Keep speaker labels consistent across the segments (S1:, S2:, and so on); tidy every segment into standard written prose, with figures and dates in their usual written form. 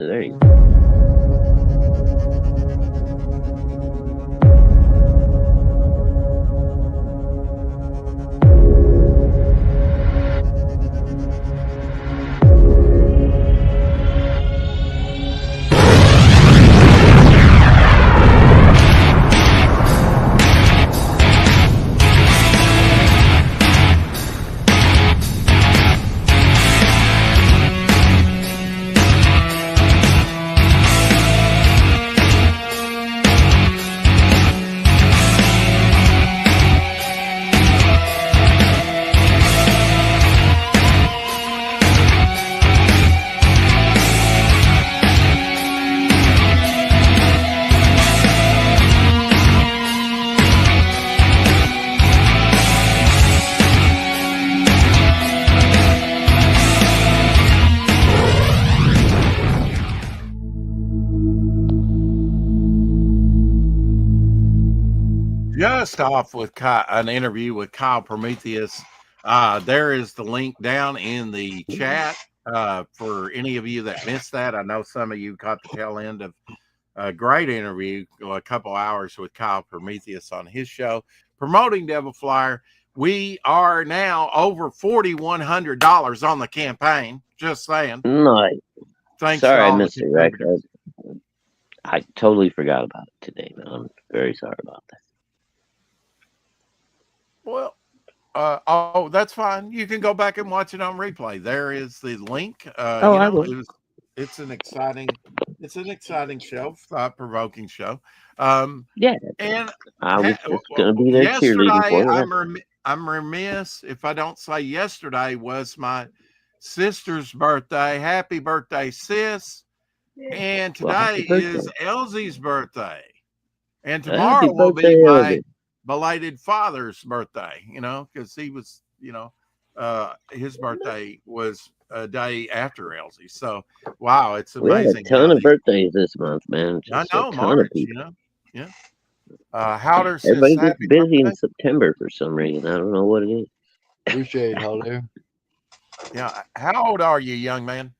S1: There you go.
S2: Just off with an interview with Kyle Prometheus. There is the link down in the chat for any of you that missed that. I know some of you caught the tail end of a great interview, a couple hours with Kyle Prometheus on his show promoting Devil Flyer. We are now over $4,100 on the campaign. Just saying.
S1: Nice.
S2: Thanks
S1: Sorry,
S2: to all
S1: I missed
S2: the
S1: it, Rex. I totally forgot about it today, man. I'm very sorry about that.
S2: Well, that's fine. You can go back and watch it on replay. There is the link.
S1: I will.
S2: It's an exciting show, thought-provoking show.
S1: Yeah,
S2: and
S1: I was just gonna be there cheerleading for you.
S2: I'm remiss if I don't say yesterday was my sister's birthday. Happy birthday, sis! And today is Elzie's birthday, and tomorrow will be my belated father's birthday, because he was, his birthday was a day after Elzie. So, wow, it's amazing.
S1: We had a ton of birthdays this month, man.
S2: Just I know, March, yeah. Howder says
S1: everybody gets busy
S2: birthday
S1: in September for some reason. I don't know what it is.
S3: Appreciate it, Howder.
S2: Yeah. How old are you, young man?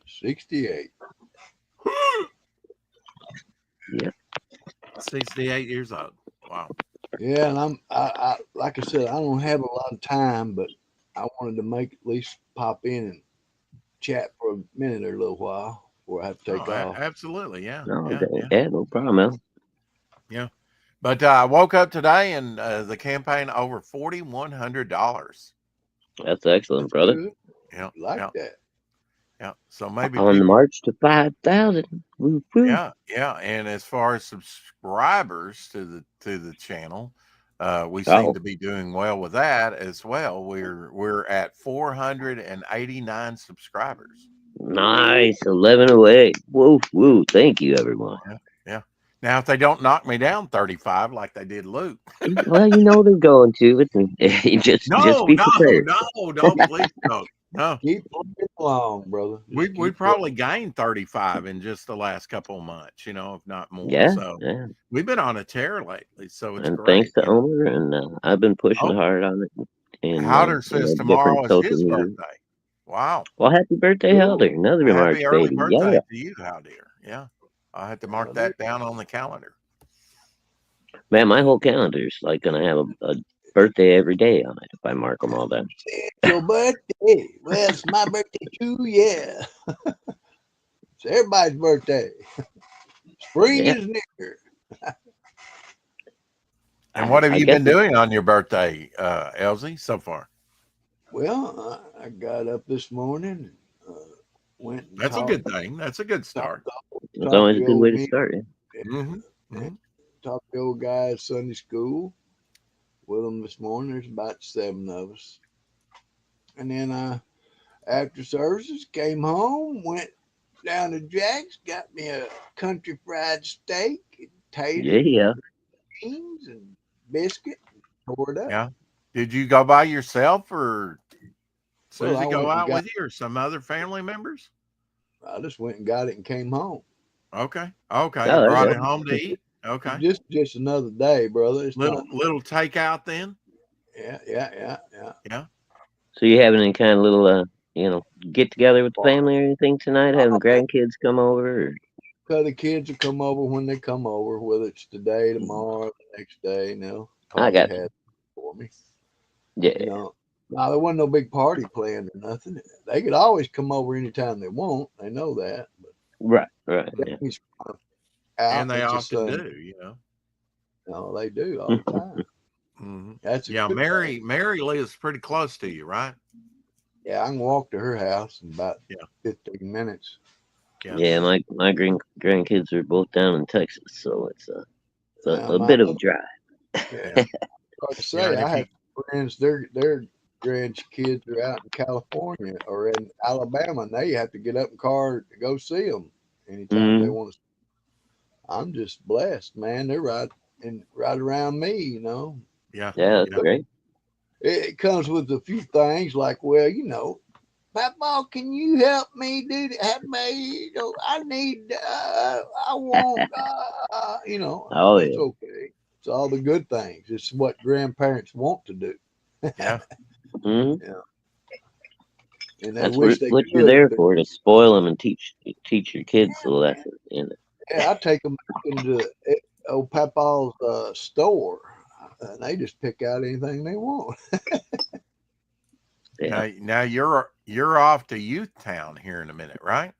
S3: 68.
S1: Yeah.
S2: 68 years old. Wow.
S3: Yeah, and I like I said, I don't have a lot of time, but I wanted to make at least pop in and chat for a minute or a little while before I have to take off.
S2: Absolutely, yeah.
S1: No problem, man.
S2: Yeah. But I woke up today and the campaign over $4,100.
S1: That's excellent, brother.
S2: Yeah.
S3: Like that.
S2: Yeah. So maybe
S1: on the march to 5,000.
S2: Yeah. And as far as subscribers to the channel, we seem to be doing well with that as well. We're at 489 subscribers.
S1: Nice, 11 away. Woo! Thank you, everyone.
S2: Yeah. Now, if they don't knock me down 35 like they did Luke,
S1: well, they're going to. Just be prepared.
S2: No, please don't. No,
S3: keep moving along, brother.
S2: We probably gained 35 in just the last couple of months, if not more.
S1: Yeah,
S2: so we've been on a tear lately. So it's great.
S1: Thanks to Omer, and I've been pushing hard on it. And
S2: Howder says tomorrow is his birthday. Wow.
S1: Well, happy birthday, Howder. Another March
S2: early
S1: baby.
S2: birthday to you, Howder. Yeah. I had to mark that down on the calendar.
S1: Man, my whole calendar is like going to have a birthday every day on it if I mark them all down.
S3: It's your birthday. Well, it's my birthday too, yeah. It's everybody's birthday. Spring is near.
S2: And what have you been doing on your birthday, Elzie, so far?
S3: Well, I got up this morning and went.
S2: That's a good thing. That's a good start.
S1: It's always a good way to start.
S3: Talked to the old guy at Sunday school with them this morning. There's about 7 of us. And then after services, came home, went down to Jack's, got me a country fried steak, and taters, beans, and biscuit, and tore it up.
S2: Yeah. Did you go by yourself, or Susie go out with you, or some other family members?
S3: I just went and got it and came home.
S2: Okay. Brought it home to eat. Okay.
S3: Just another day, brother. It's
S2: little takeout then.
S3: Yeah.
S2: Yeah.
S1: So you having any kind of little get together with the family or anything tonight? Having
S3: Oh,
S1: the grandkids come over? Or...
S3: because the kids will come over when they come over, whether it's today, tomorrow, the next day.
S1: I
S3: Probably
S1: got you.
S3: have for me. You
S1: Yeah.
S3: know, now there wasn't no big party planned or nothing. They could always come over anytime they want. They know that. But
S1: Right. Right. Yeah.
S3: he's out
S2: And
S3: and
S2: they
S3: it's a
S2: often
S3: Sunday.
S2: do.
S3: No, they do all the time.
S2: Hmm.
S3: That's a
S2: Yeah,
S3: good thing.
S2: Mary lives pretty close to you, right?
S3: Yeah, I can walk to her house in about
S2: Yeah,
S3: 15 minutes.
S2: yeah.
S1: Yeah. My grandkids are both down in Texas, so it's a
S3: My
S1: bit of a
S3: other,
S1: drive.
S3: yeah,
S2: Yeah.
S3: like I
S2: Yeah.
S3: say,
S2: And
S3: I
S2: if you,
S3: have friends. Their grandkids are out in California or in Alabama, and they have to get up in car to go see them anytime they
S1: Mm,
S3: want to. I'm just blessed, man. They're right around me.
S2: yeah,
S1: yeah, that's
S2: yeah.
S3: But
S1: great.
S3: it comes with a few things like, well, Papa, can you help me do that? Help me, I need, I want,
S1: Oh
S3: that's
S1: yeah.
S3: okay. It's all the good things. It's what grandparents want to do.
S2: Yeah.
S1: Mm,
S3: Yeah, and they
S1: that's
S3: wish they
S1: what you're
S3: could,
S1: there
S3: but
S1: for, to spoil them and teach your kids the lesson.
S3: yeah, I take them into old Papa's store, and they just pick out anything they want.
S1: Yeah.
S2: Now you're off to Youth Town here in a minute, right?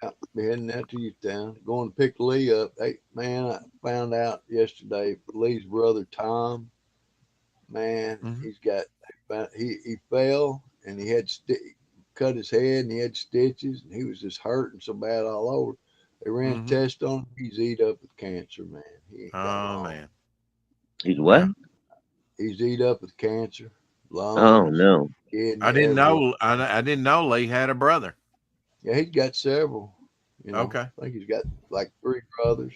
S3: Yeah, be heading out to Town, going to pick Lee up. Hey, man, I found out yesterday Lee's brother Tom. Man,
S2: Hmm.
S3: he fell and he had cut his head and he had stitches and he was just hurting so bad all over. They ran a
S2: Hmm.
S3: test on him. He's eat up with cancer, man. He ain't got
S2: Oh
S3: long.
S2: man.
S1: He's what?
S2: Yeah.
S3: He's eat up with cancer,
S1: Oh
S3: lungs,
S1: no.
S3: kidney,
S2: I didn't
S3: everywhere.
S2: know. I didn't know Lee had a brother.
S3: Yeah, he's got several.
S2: Okay.
S3: I think he's got like three brothers.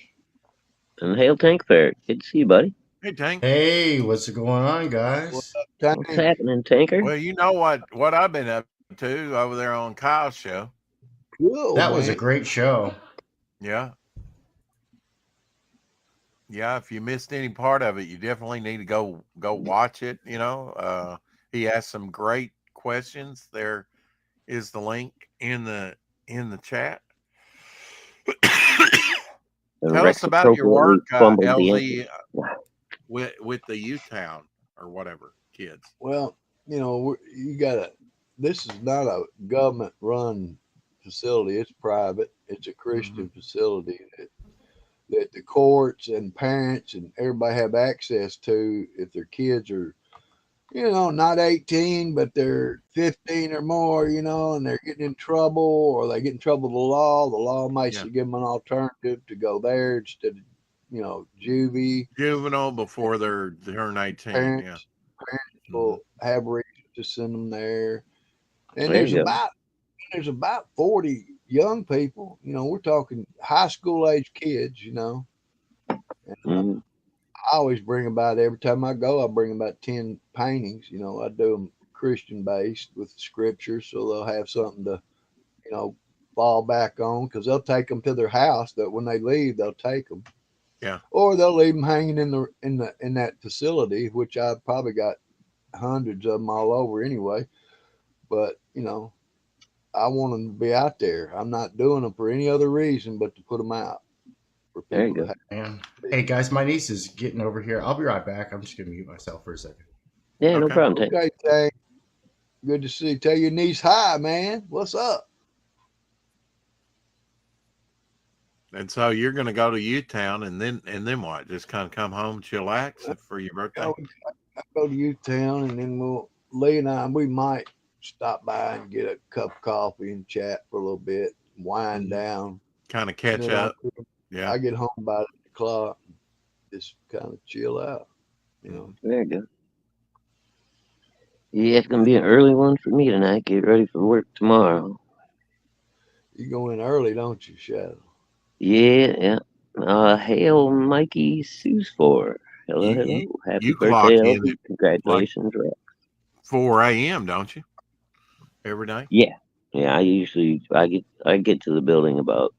S1: And hail Tank Ferret. Good to see you, buddy.
S2: Hey, Tank.
S4: Hey, what's going on,
S3: What
S4: guys?
S3: up,
S1: What's
S3: Tank?
S1: happening, Tanker?
S2: Well, you know what I've been up to over there on Kyle's show.
S3: Cool,
S4: That was a
S3: man.
S4: great show.
S2: Yeah. Yeah, if you missed any part of it, you definitely need to go watch it. He asked some great questions. There is the link in the chat.
S1: And
S2: Tell us
S1: Rex
S2: about your work,
S1: appropriately fumbled the answer.
S2: LZ, with the U Town or whatever kids.
S3: Well, you gotta. This is not a government run facility. It's private. It's a
S2: Hmm.
S3: Christian facility that the courts and parents and everybody have access to if their kids are, not 18, but they're 15 or more, and they're getting in trouble or they get in trouble with the law. The law might
S2: Yeah,
S3: give them an alternative to go there instead of, juvie.
S2: juvenile before they're turn 18. Yeah.
S3: Parents
S2: Hmm.
S3: will have reasons to send them there. And
S1: There you go.
S3: there's about 40 young people. We're talking high school age kids. And
S1: Mm,
S3: I always bring about every time I go. I bring about 10 paintings. I do them Christian based with scripture, so they'll have something to you know fall back on because they'll take them to their house. That when they leave, they'll take them,
S2: Yeah.
S3: or they'll leave them hanging in that facility, which I've probably got hundreds of them all over anyway. But I want them to be out there. I'm not doing them for any other reason but to put them out for
S1: there you
S3: people to
S1: go.
S3: have.
S4: And hey, guys, my niece is getting over here. I'll be right back. I'm just gonna mute myself for a second.
S1: Yeah, no
S2: Okay.
S1: problem, Tank.
S3: Okay, Tank. Good to see you. Tell your niece hi, man. What's up?
S2: And so you're going to go to U Town and then what? Just kind of come home, chillax for your birthday.
S3: I go to Town and then Lee and we might stop by and get a cup of coffee and chat for a little bit, wind
S2: Hmm.
S3: down.
S2: Kind of
S3: And
S2: catch
S3: then
S2: up. Yeah.
S3: I get home about 8 o'clock, just kind of chill out. You know,
S2: Hmm.
S1: There you go. Yeah, it's gonna be an early one for me tonight. Get ready for work tomorrow.
S3: you go in early, don't you, Shadow?
S1: Yeah, yeah. Hail Mikey Seuss. Hello,
S2: You
S1: hello.
S2: you
S1: Happy
S2: you
S1: birthday,
S2: clock in
S1: Elzie.
S2: at like
S1: Congratulations, Rex.
S2: 4 a.m., don't you? Every day.
S1: Yeah. Yeah, I get to the building about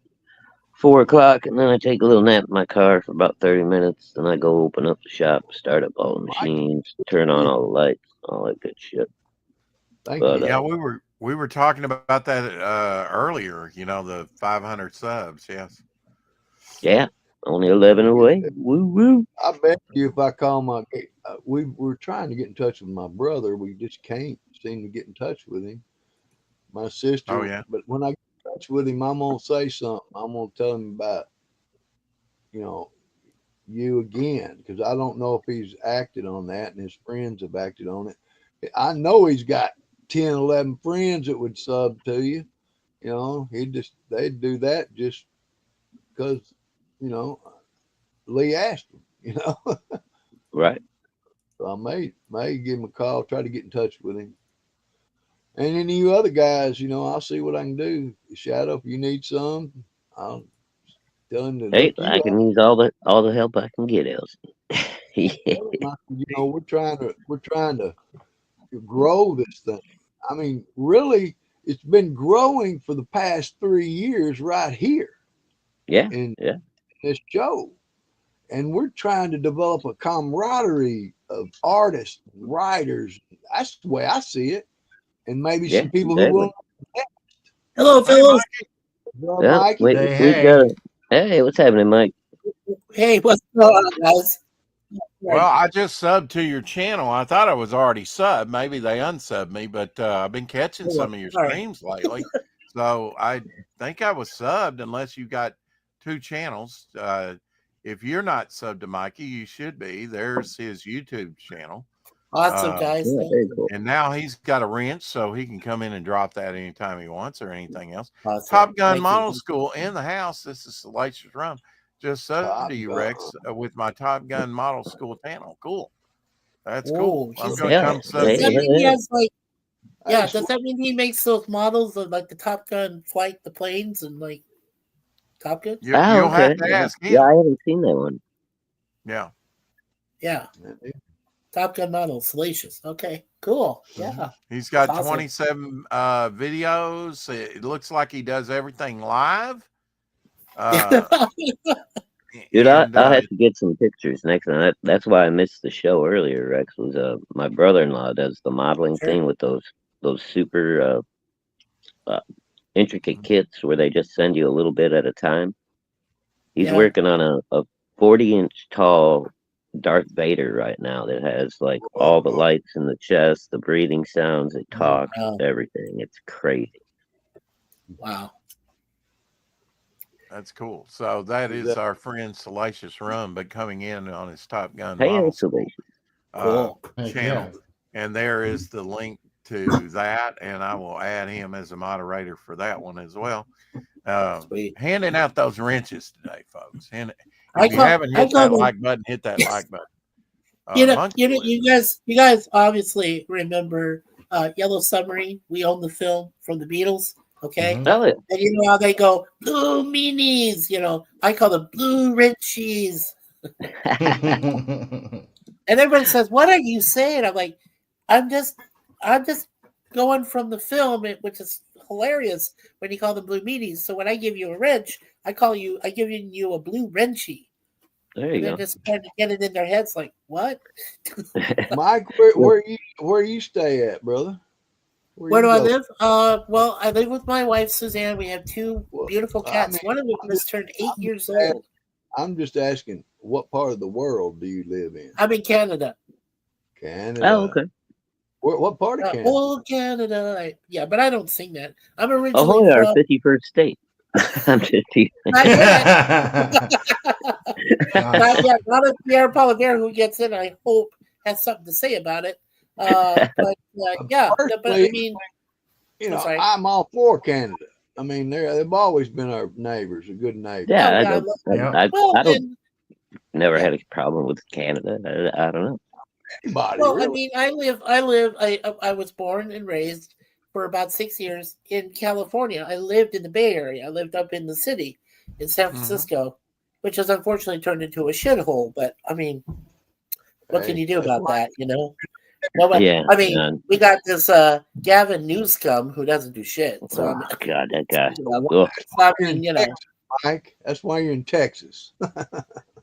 S1: 4 o'clock, and then I take a little nap in my car for about 30 minutes. Then I go open up the shop, start up all the
S3: Mike,
S1: machines, turn on all the lights, all that good shit.
S3: thank
S1: But
S3: you.
S2: Yeah, we were We were talking about that earlier. You know, the 500 subs. Yes.
S1: Yeah, only 11 away. Woo woo.
S3: I bet you if I call we were trying to get in touch with my brother. We just can't seem to get in touch with him. My
S2: Oh
S3: sister,
S2: yeah.
S3: but when I get in touch with him, I'm gonna say something. I'm gonna tell him about, you know, you again, because I don't know if he's acted on that and his friends have acted on it. I know he's got 10, 11 friends that would sub to you. You know, they'd do that just because, you know, Lee asked him, you know.
S1: Right.
S3: So I may give him a call, try to get in touch with him. And any of you other guys, you know, I'll see what I can do. Shadow, if you need some, I'll tell him to
S1: Hey,
S3: look you
S1: I
S3: up.
S1: can use all the help I can get, Elsie.
S3: You know, we're trying to grow this thing. I mean, really, it's been growing for the past 3 years right here
S1: Yeah,
S3: in
S1: yeah,
S3: this show. And we're trying to develop a camaraderie of artists, writers. That's the way I see it. And maybe
S1: yeah,
S3: some people who
S1: exactly.
S3: will.
S5: Hello,
S2: Hey,
S5: fellows.
S1: Well,
S3: Mikey,
S4: Hey,
S1: we've got
S4: hey.
S1: a. Hey, what's happening, Mike?
S5: Hey, what's going on, guys?
S2: well, I just subbed to your channel. I thought I was already subbed. Maybe they unsubbed me, but I've been catching
S5: Oh,
S2: some of your
S5: sorry.
S2: streams lately. So I think I was subbed unless you got two channels. If you're not subbed to Mikey, you should be. There's his YouTube channel.
S5: Awesome,
S2: Uh,
S5: guys.
S1: Yeah,
S5: Thank
S1: very
S5: you.
S1: cool.
S2: and now he's got a wrench, so he can come in and drop that anytime he wants or anything else.
S5: Awesome.
S2: Top Gun
S5: Thank
S2: Model
S5: you.
S2: School in the house. This is Salacious Rum. Just subbed
S3: Top
S2: to you,
S3: Gun.
S2: Rex, with my Top Gun Model School channel. Cool. That's cool.
S5: Oh,
S2: I'm
S5: he's,
S2: going to
S1: Yeah,
S2: come sub
S5: does
S2: to
S1: hey,
S5: that
S2: you.
S5: mean he
S1: hey,
S5: has like, yeah,
S3: Hey,
S5: does that mean he makes those models of like the Top Gun flight, the planes, and like Top Gun?
S1: Oh,
S2: You'll have
S1: okay.
S2: to
S1: Yeah,
S2: ask
S1: yeah,
S2: him.
S1: I haven't seen that one.
S2: Yeah.
S5: Yeah, Top Gun models, salacious. Okay, cool. Yeah,
S2: He's got
S5: that's awesome.
S2: 27 videos. It looks like he does everything live.
S1: Dude,
S2: And
S1: I'll have to get some pictures next time. That's why I missed the show earlier, Rex. Was my brother-in-law does the modeling
S5: Sure.
S1: thing with those super intricate kits where they just send you a little bit at a time. He's
S5: Yeah.
S1: working on a 40-inch tall Darth Vader right now that has like all the lights in the chest, the breathing sounds, it talks,
S5: Wow.
S1: everything. It's crazy.
S5: Wow.
S2: that's cool. So that
S3: Is
S2: is
S3: that-
S2: our friend Salacious Rum, but coming in on his Top Gun
S1: Hey,
S2: model
S1: Excellation.
S5: Cool.
S4: Heck
S2: channel.
S4: yeah.
S2: And there is the link to that. And I will add him as a moderator for that one as well.
S5: Sweet.
S2: Handing out those wrenches today, folks. And
S5: I
S2: if you
S5: call,
S2: haven't
S5: I
S2: hit
S5: call
S2: that
S5: them,
S2: like button, hit that like button. Monkey
S5: you guys obviously remember Yellow Submarine. We own the film from the Beatles. Okay.
S4: Mhm.
S1: Oh, yeah.
S5: And you know how they go, blue meanies, you know, I call them blue wrenchies. And everybody says, what are you saying? I'm like, I'm just going from the film, which is hilarious when you call them blue meanies. So when I give you a wrench, I give you a blue wrenchy.
S1: There
S5: And
S1: you
S5: they're
S1: go.
S5: just trying to get it in their heads like, what?
S3: Mike, where you stay at, brother?
S5: Where
S3: you
S5: do I
S3: go?
S5: live? Well, I live with my wife, Suzanne. We have two
S3: Well,
S5: beautiful
S3: I
S5: cats.
S3: mean,
S5: One of them
S3: I'm
S5: has
S3: just,
S5: turned 8
S3: I'm
S5: years
S3: just asking,
S5: old.
S3: I'm just asking, what part of the world do you live in?
S5: I'm in Canada.
S3: Canada.
S1: Oh, okay.
S3: What part of Canada?
S5: Oh, Canada. Yeah, but I don't sing that. I'm originally
S1: Ahoy, our
S5: from
S1: 51st state. I'm just teasing.
S5: not yet.
S4: Nice.
S5: Not yet. Not a Pierre Polidere who gets in. I hope has something to say about it. But yeah, but I
S3: Personally,
S5: mean,
S3: you
S5: I'm
S3: know,
S5: sorry.
S3: I'm all for Canada. I mean, they've always been our neighbors, a good neighbor.
S5: Oh,
S1: Yeah,
S5: yeah, I love
S4: Yeah.
S5: well,
S1: I don't
S5: and
S1: never
S5: yeah.
S1: had a problem with Canada. I don't know.
S3: Anybody,
S5: Well, I
S3: really?
S5: mean, I was born and raised for about 6 years in California. I lived in the Bay Area. I lived up in the city in San Francisco, which has unfortunately turned into a shithole. But I mean, what can
S3: Hey,
S5: you do
S3: that's
S5: about
S3: why
S5: that? You know, nobody.
S1: Yeah,
S5: I mean,
S1: yeah.
S5: we got this Gavin Newscom who doesn't do shit. So I
S1: Oh,
S5: mean,
S1: God, that guy.
S5: you know,
S1: Ugh.
S5: so, I
S3: you're
S5: mean,
S3: in
S5: you know,
S3: Texas, Mike. That's why you're in Texas.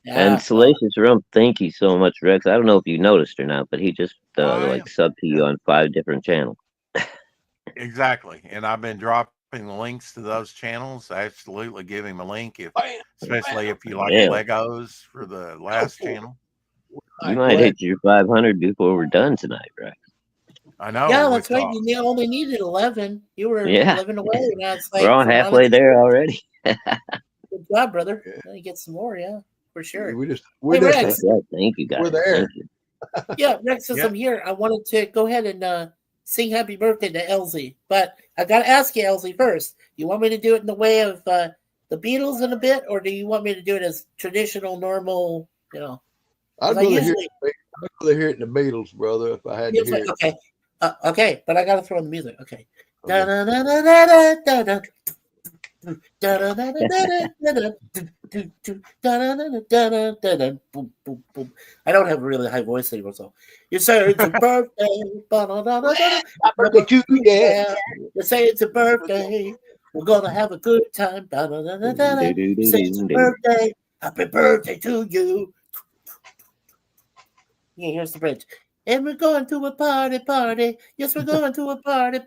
S1: And
S5: yeah.
S1: Salacious Rum, thank you so much, Rex. I don't know if you noticed or not, but he just
S2: I
S1: like
S2: am.
S1: subbed to you on 5 different channels.
S2: Exactly. And I've been dropping the links to those channels. Absolutely give him a link,
S3: Bam,
S2: especially
S3: bam.
S2: if you like
S1: Yeah.
S2: Legos for the last channel.
S1: You might hit your 500 before we're done tonight, right?
S2: I know.
S5: Yeah, that's right. You only needed 11. You were 11 away. Now it's like
S1: We're on halfway there already.
S5: Good job, brother.
S3: Yeah.
S5: You get some more, yeah, for sure.
S3: We're
S5: Hey,
S3: just
S5: Rex.
S1: Thank you, guys.
S3: We're there.
S1: Thank you.
S5: Yeah, Rex, since I'm here, I wanted to go ahead and sing happy birthday to Elzie. But I got to ask you, Elzie, first. You want me to do it in the way of the Beatles in a bit, or do you want me to do it as traditional, normal,
S3: I'd rather hear it in the Beatles, brother, if I had to hear it.
S5: Okay. Okay, but I got to throw in the music. Okay. I don't have a really high voice anymore, so you say it's a birthday. You say it's a birthday. We're gonna have a good time. You say it's a birthday. Happy birthday to you. Yeah, here's the bridge. And we're going to a party. Yes, we're going to a party.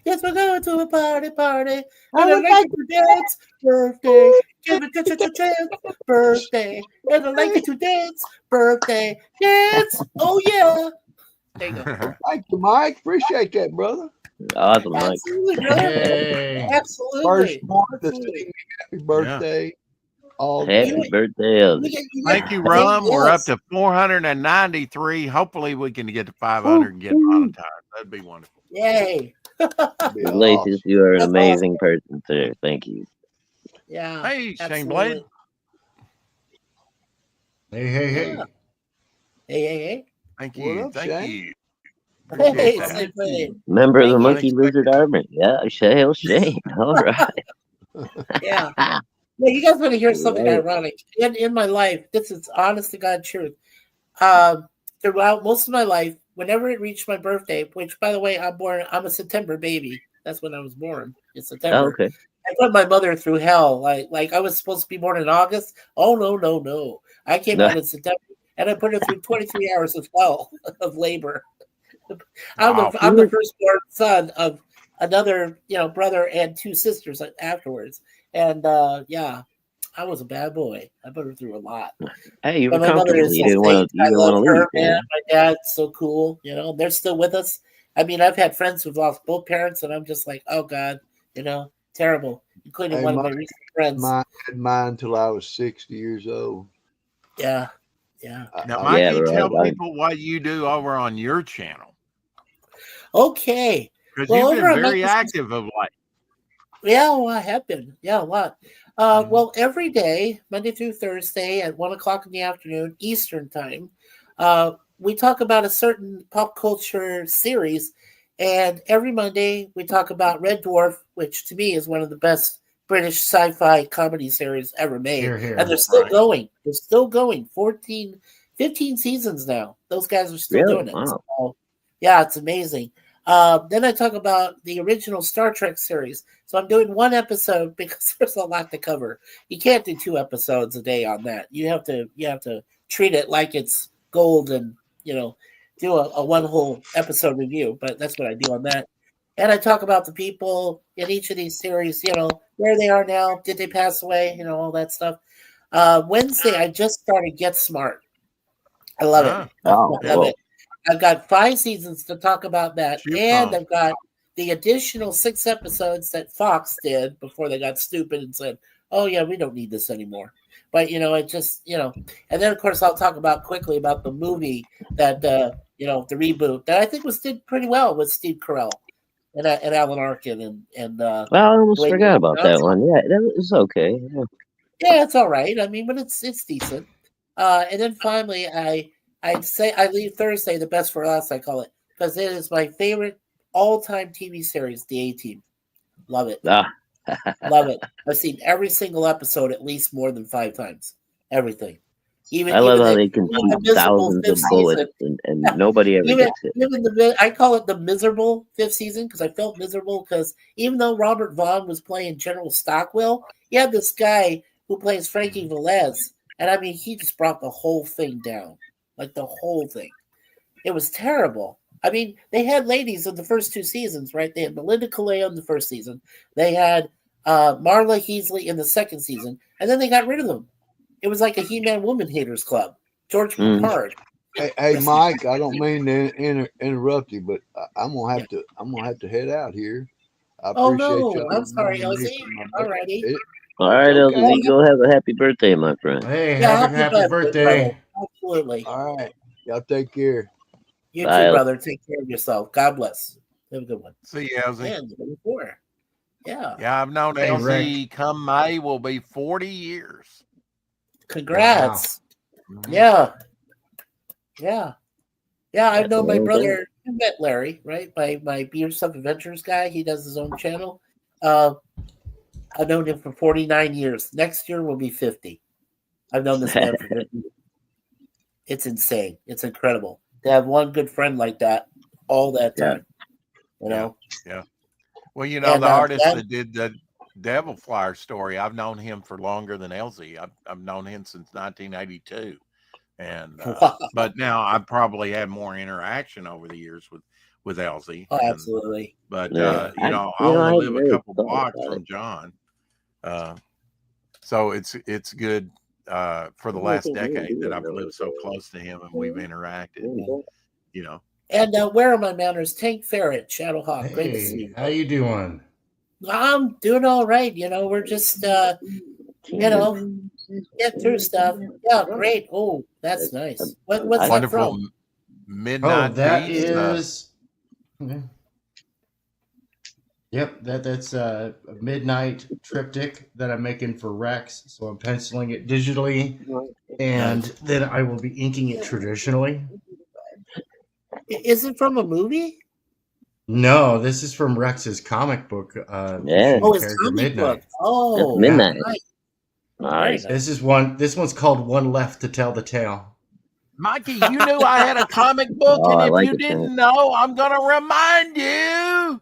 S5: Yes, we're going to a party. And I like you to dance, birthday. Give it a chance, birthday. And I like you to dance, birthday. Dance, oh yeah. There you go.
S3: Thank you, Mike. Appreciate that, brother.
S1: Awesome, Mike.
S5: Absolutely, brother.
S4: Yay.
S5: Absolutely.
S3: First one to sing happy birthday. All
S1: Happy
S3: day.
S1: birthday, Elzie.
S2: Thank you, Rum. We're up to 493. Hopefully, we can get to 500 and get monetized. That'd be wonderful.
S5: Yay.
S1: Iglesias, you are an amazing person, sir. Thank you.
S5: Yeah.
S2: Hey, Shane
S5: absolutely.
S2: Blade.
S4: Hey, hey, hey.
S5: Yeah. Hey.
S2: Thank
S3: What
S2: you.
S3: up,
S2: Thank
S3: Shane?
S2: you.
S5: Hey,
S2: Appreciate that.
S5: Shane Blade.
S1: Member of the
S5: Thank you.
S1: Monkey Lizard Army. Yeah, Shane. All right.
S5: Yeah. Yeah, you guys want to hear something
S1: Right.
S5: ironic? In my life, this is honest to God truth. Throughout most of my life, whenever it reached my birthday, which by the way, I'm a September baby. That's when I was born. In September.
S1: Okay.
S5: I put my mother through hell. Like I was supposed to be born in August. Oh no. I came out in September and I put her through 23 hours of hell of labor. I'm the firstborn son of another, brother and two sisters afterwards. And I was a bad boy. I put her through a lot.
S1: Hey, you
S5: But
S1: were
S5: my mother
S1: comfortable.
S5: is
S1: You
S5: so
S1: didn't want
S5: safe.
S1: to. You
S5: I
S1: didn't
S5: love
S1: want to
S5: her,
S1: leave.
S5: man. My dad's so cool. They're still with us. I mean, I've had friends who've lost both parents, and I'm just like, oh God, terrible. Including one of my recent friends.
S3: I had mine until I was 60 years old.
S5: Yeah.
S2: Now, Mikey, tell people what you do over on your channel.
S5: Okay.
S2: Because you've been very active of late.
S5: Yeah, well, I have been. Yeah, a lot. Well, every day, Monday through Thursday at 1:00 in the afternoon, Eastern time, we talk about a certain pop culture series. And every Monday, we talk about Red Dwarf, which to me is one of the best British sci-fi comedy series ever made.
S4: Here.
S5: And they're still going. They're still going. 15 seasons now. Those guys are still doing it.
S1: Wow.
S5: So, yeah, it's amazing. Then I talk about the original Star Trek series. So I'm doing one episode because there's a lot to cover. You can't do 2 episodes a day on that. You have to treat it like it's gold and do a one whole episode review. But that's what I do on that. And I talk about the people in each of these series. Where they are now. Did they pass away? All that stuff. Wednesday I just started Get Smart. I love it.
S1: Oh,
S5: I love it. I've got 5 seasons to talk about that. And I've got the additional 6 episodes that Fox did before they got stupid and said, oh, yeah, we don't need this anymore. But, it just, and then, of course, I'll talk quickly about the movie that, the reboot that I think did pretty well with Steve Carell and Alan Arkin.
S1: Well, I almost forgot about that one. Yeah, that was okay.
S5: Yeah, it's all right. I mean, but it's decent. And then finally, I'd say I leave Thursday the best for us, I call it, because it is my favorite all-time TV series, The A-Team. Love it. Love it. I've seen every single episode at least more than 5 times. Everything.
S1: I love how they can shoot thousands of bullets and nobody ever gets it.
S5: I call it the miserable 5th season because I felt miserable because even though Robert Vaughn was playing General Stockwell, you had this guy who plays Frankie Velez. And I mean, he just brought the whole thing down. Like the whole thing. It was terrible. I mean, they had ladies in the first 2 seasons, right? They had Melinda Kaleo in the first season. They had Marla Heasley in the second season, and then they got rid of them. It was like a He-Man Woman Haters Club. George Papard.
S3: Hey, Mike, I don't mean to interrupt you, but I'm gonna have to head out here. I
S5: Oh
S3: appreciate
S5: no,
S3: y'all
S5: I'm sorry,
S3: remembering me
S5: Elzie.
S3: for my
S5: Alrighty.
S3: birthday.
S1: All right,
S3: Okay.
S1: Elzie, go have a happy birthday, my friend.
S4: Hey,
S5: Yeah,
S4: happy birthday.
S5: brother. Absolutely.
S3: All right. Y'all take care.
S5: You
S1: Bye,
S5: too,
S1: Elzie.
S5: brother. Take care of yourself. God bless. Have a good one.
S2: See you, Elzie.
S5: Man, 24. Yeah.
S2: Yeah, I've known
S4: Hey,
S2: Elzie. Come May will be 40 years.
S5: Congrats. Yeah. Yeah. Yeah, I've known my brother. You met Larry, right? My Beer Stuff Adventures guy. He does his own channel. I've known him for 49 years. Next year will be 50. I've known this man for 50 years. It's insane. It's incredible to have one good friend like that all that time. You know?
S2: Yeah. Well, you know, the artist that did the Devil Flyer story, I've known him for longer than Elzie. I've known him since 1982. And but now I've probably had more interaction over the years with Elzie.
S5: Oh, absolutely.
S2: But you know, I only live a couple blocks from John. So it's good for the last decade that I've lived so close to him and we've interacted. You know.
S5: And where are my manners? Tank Ferret, Shadowhawk.
S4: Hey,
S5: great to see you.
S4: How you doing?
S5: I'm doing all right. You know, we're just you know, get through stuff. Yeah, great. Oh, that's nice. What's that from?
S2: Midnight.
S4: Oh, that is. Yep, that's a midnight triptych that I'm making for Rex. So I'm penciling it digitally, and then I will be inking it traditionally.
S5: Is it from a movie?
S4: No, this is from Rex's comic book.
S5: Oh, his comic
S4: Midnight.
S5: book. Oh,
S1: Midnight.
S5: Nice.
S4: This one's called One Left to Tell the Tale.
S2: Mikey, you knew I had a comic book, and if you didn't know, I'm gonna remind you.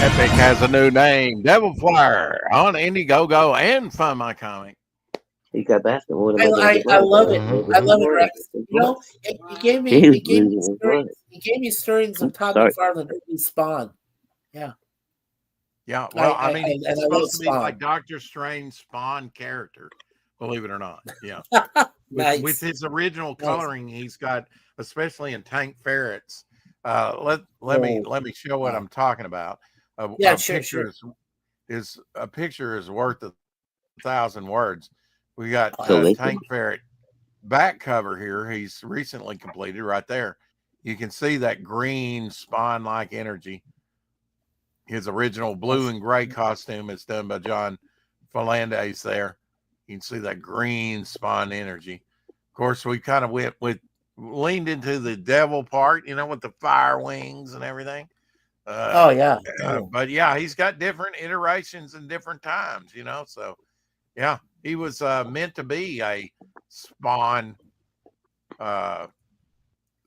S2: Epic has a new name, Devil Flyer, on Indiegogo and Find My Comic.
S1: He got basketball.
S5: I love it. I love it, Rex. You know, he gave me stirrings of Todd McFarlane early Spawn. Yeah.
S2: Yeah, well, I mean, it's supposed to be like Doctor Strange Spawn character, believe it or not. Yeah.
S5: Nice.
S2: With his original coloring, he's got, especially in Tank Ferrets. Let me show what I'm talking about. A picture is worth 1,000 words. We got Tank Ferret back cover here. He's recently completed right there. You can see that green Spawn-like energy. His original blue and gray costume is done by John Falandes there. You can see that green Spawn energy. Of course, we kind of leaned into the devil part, you know, with the fire wings and everything. But yeah, he's got different iterations and different times, you know. So yeah, he was meant to be a Spawn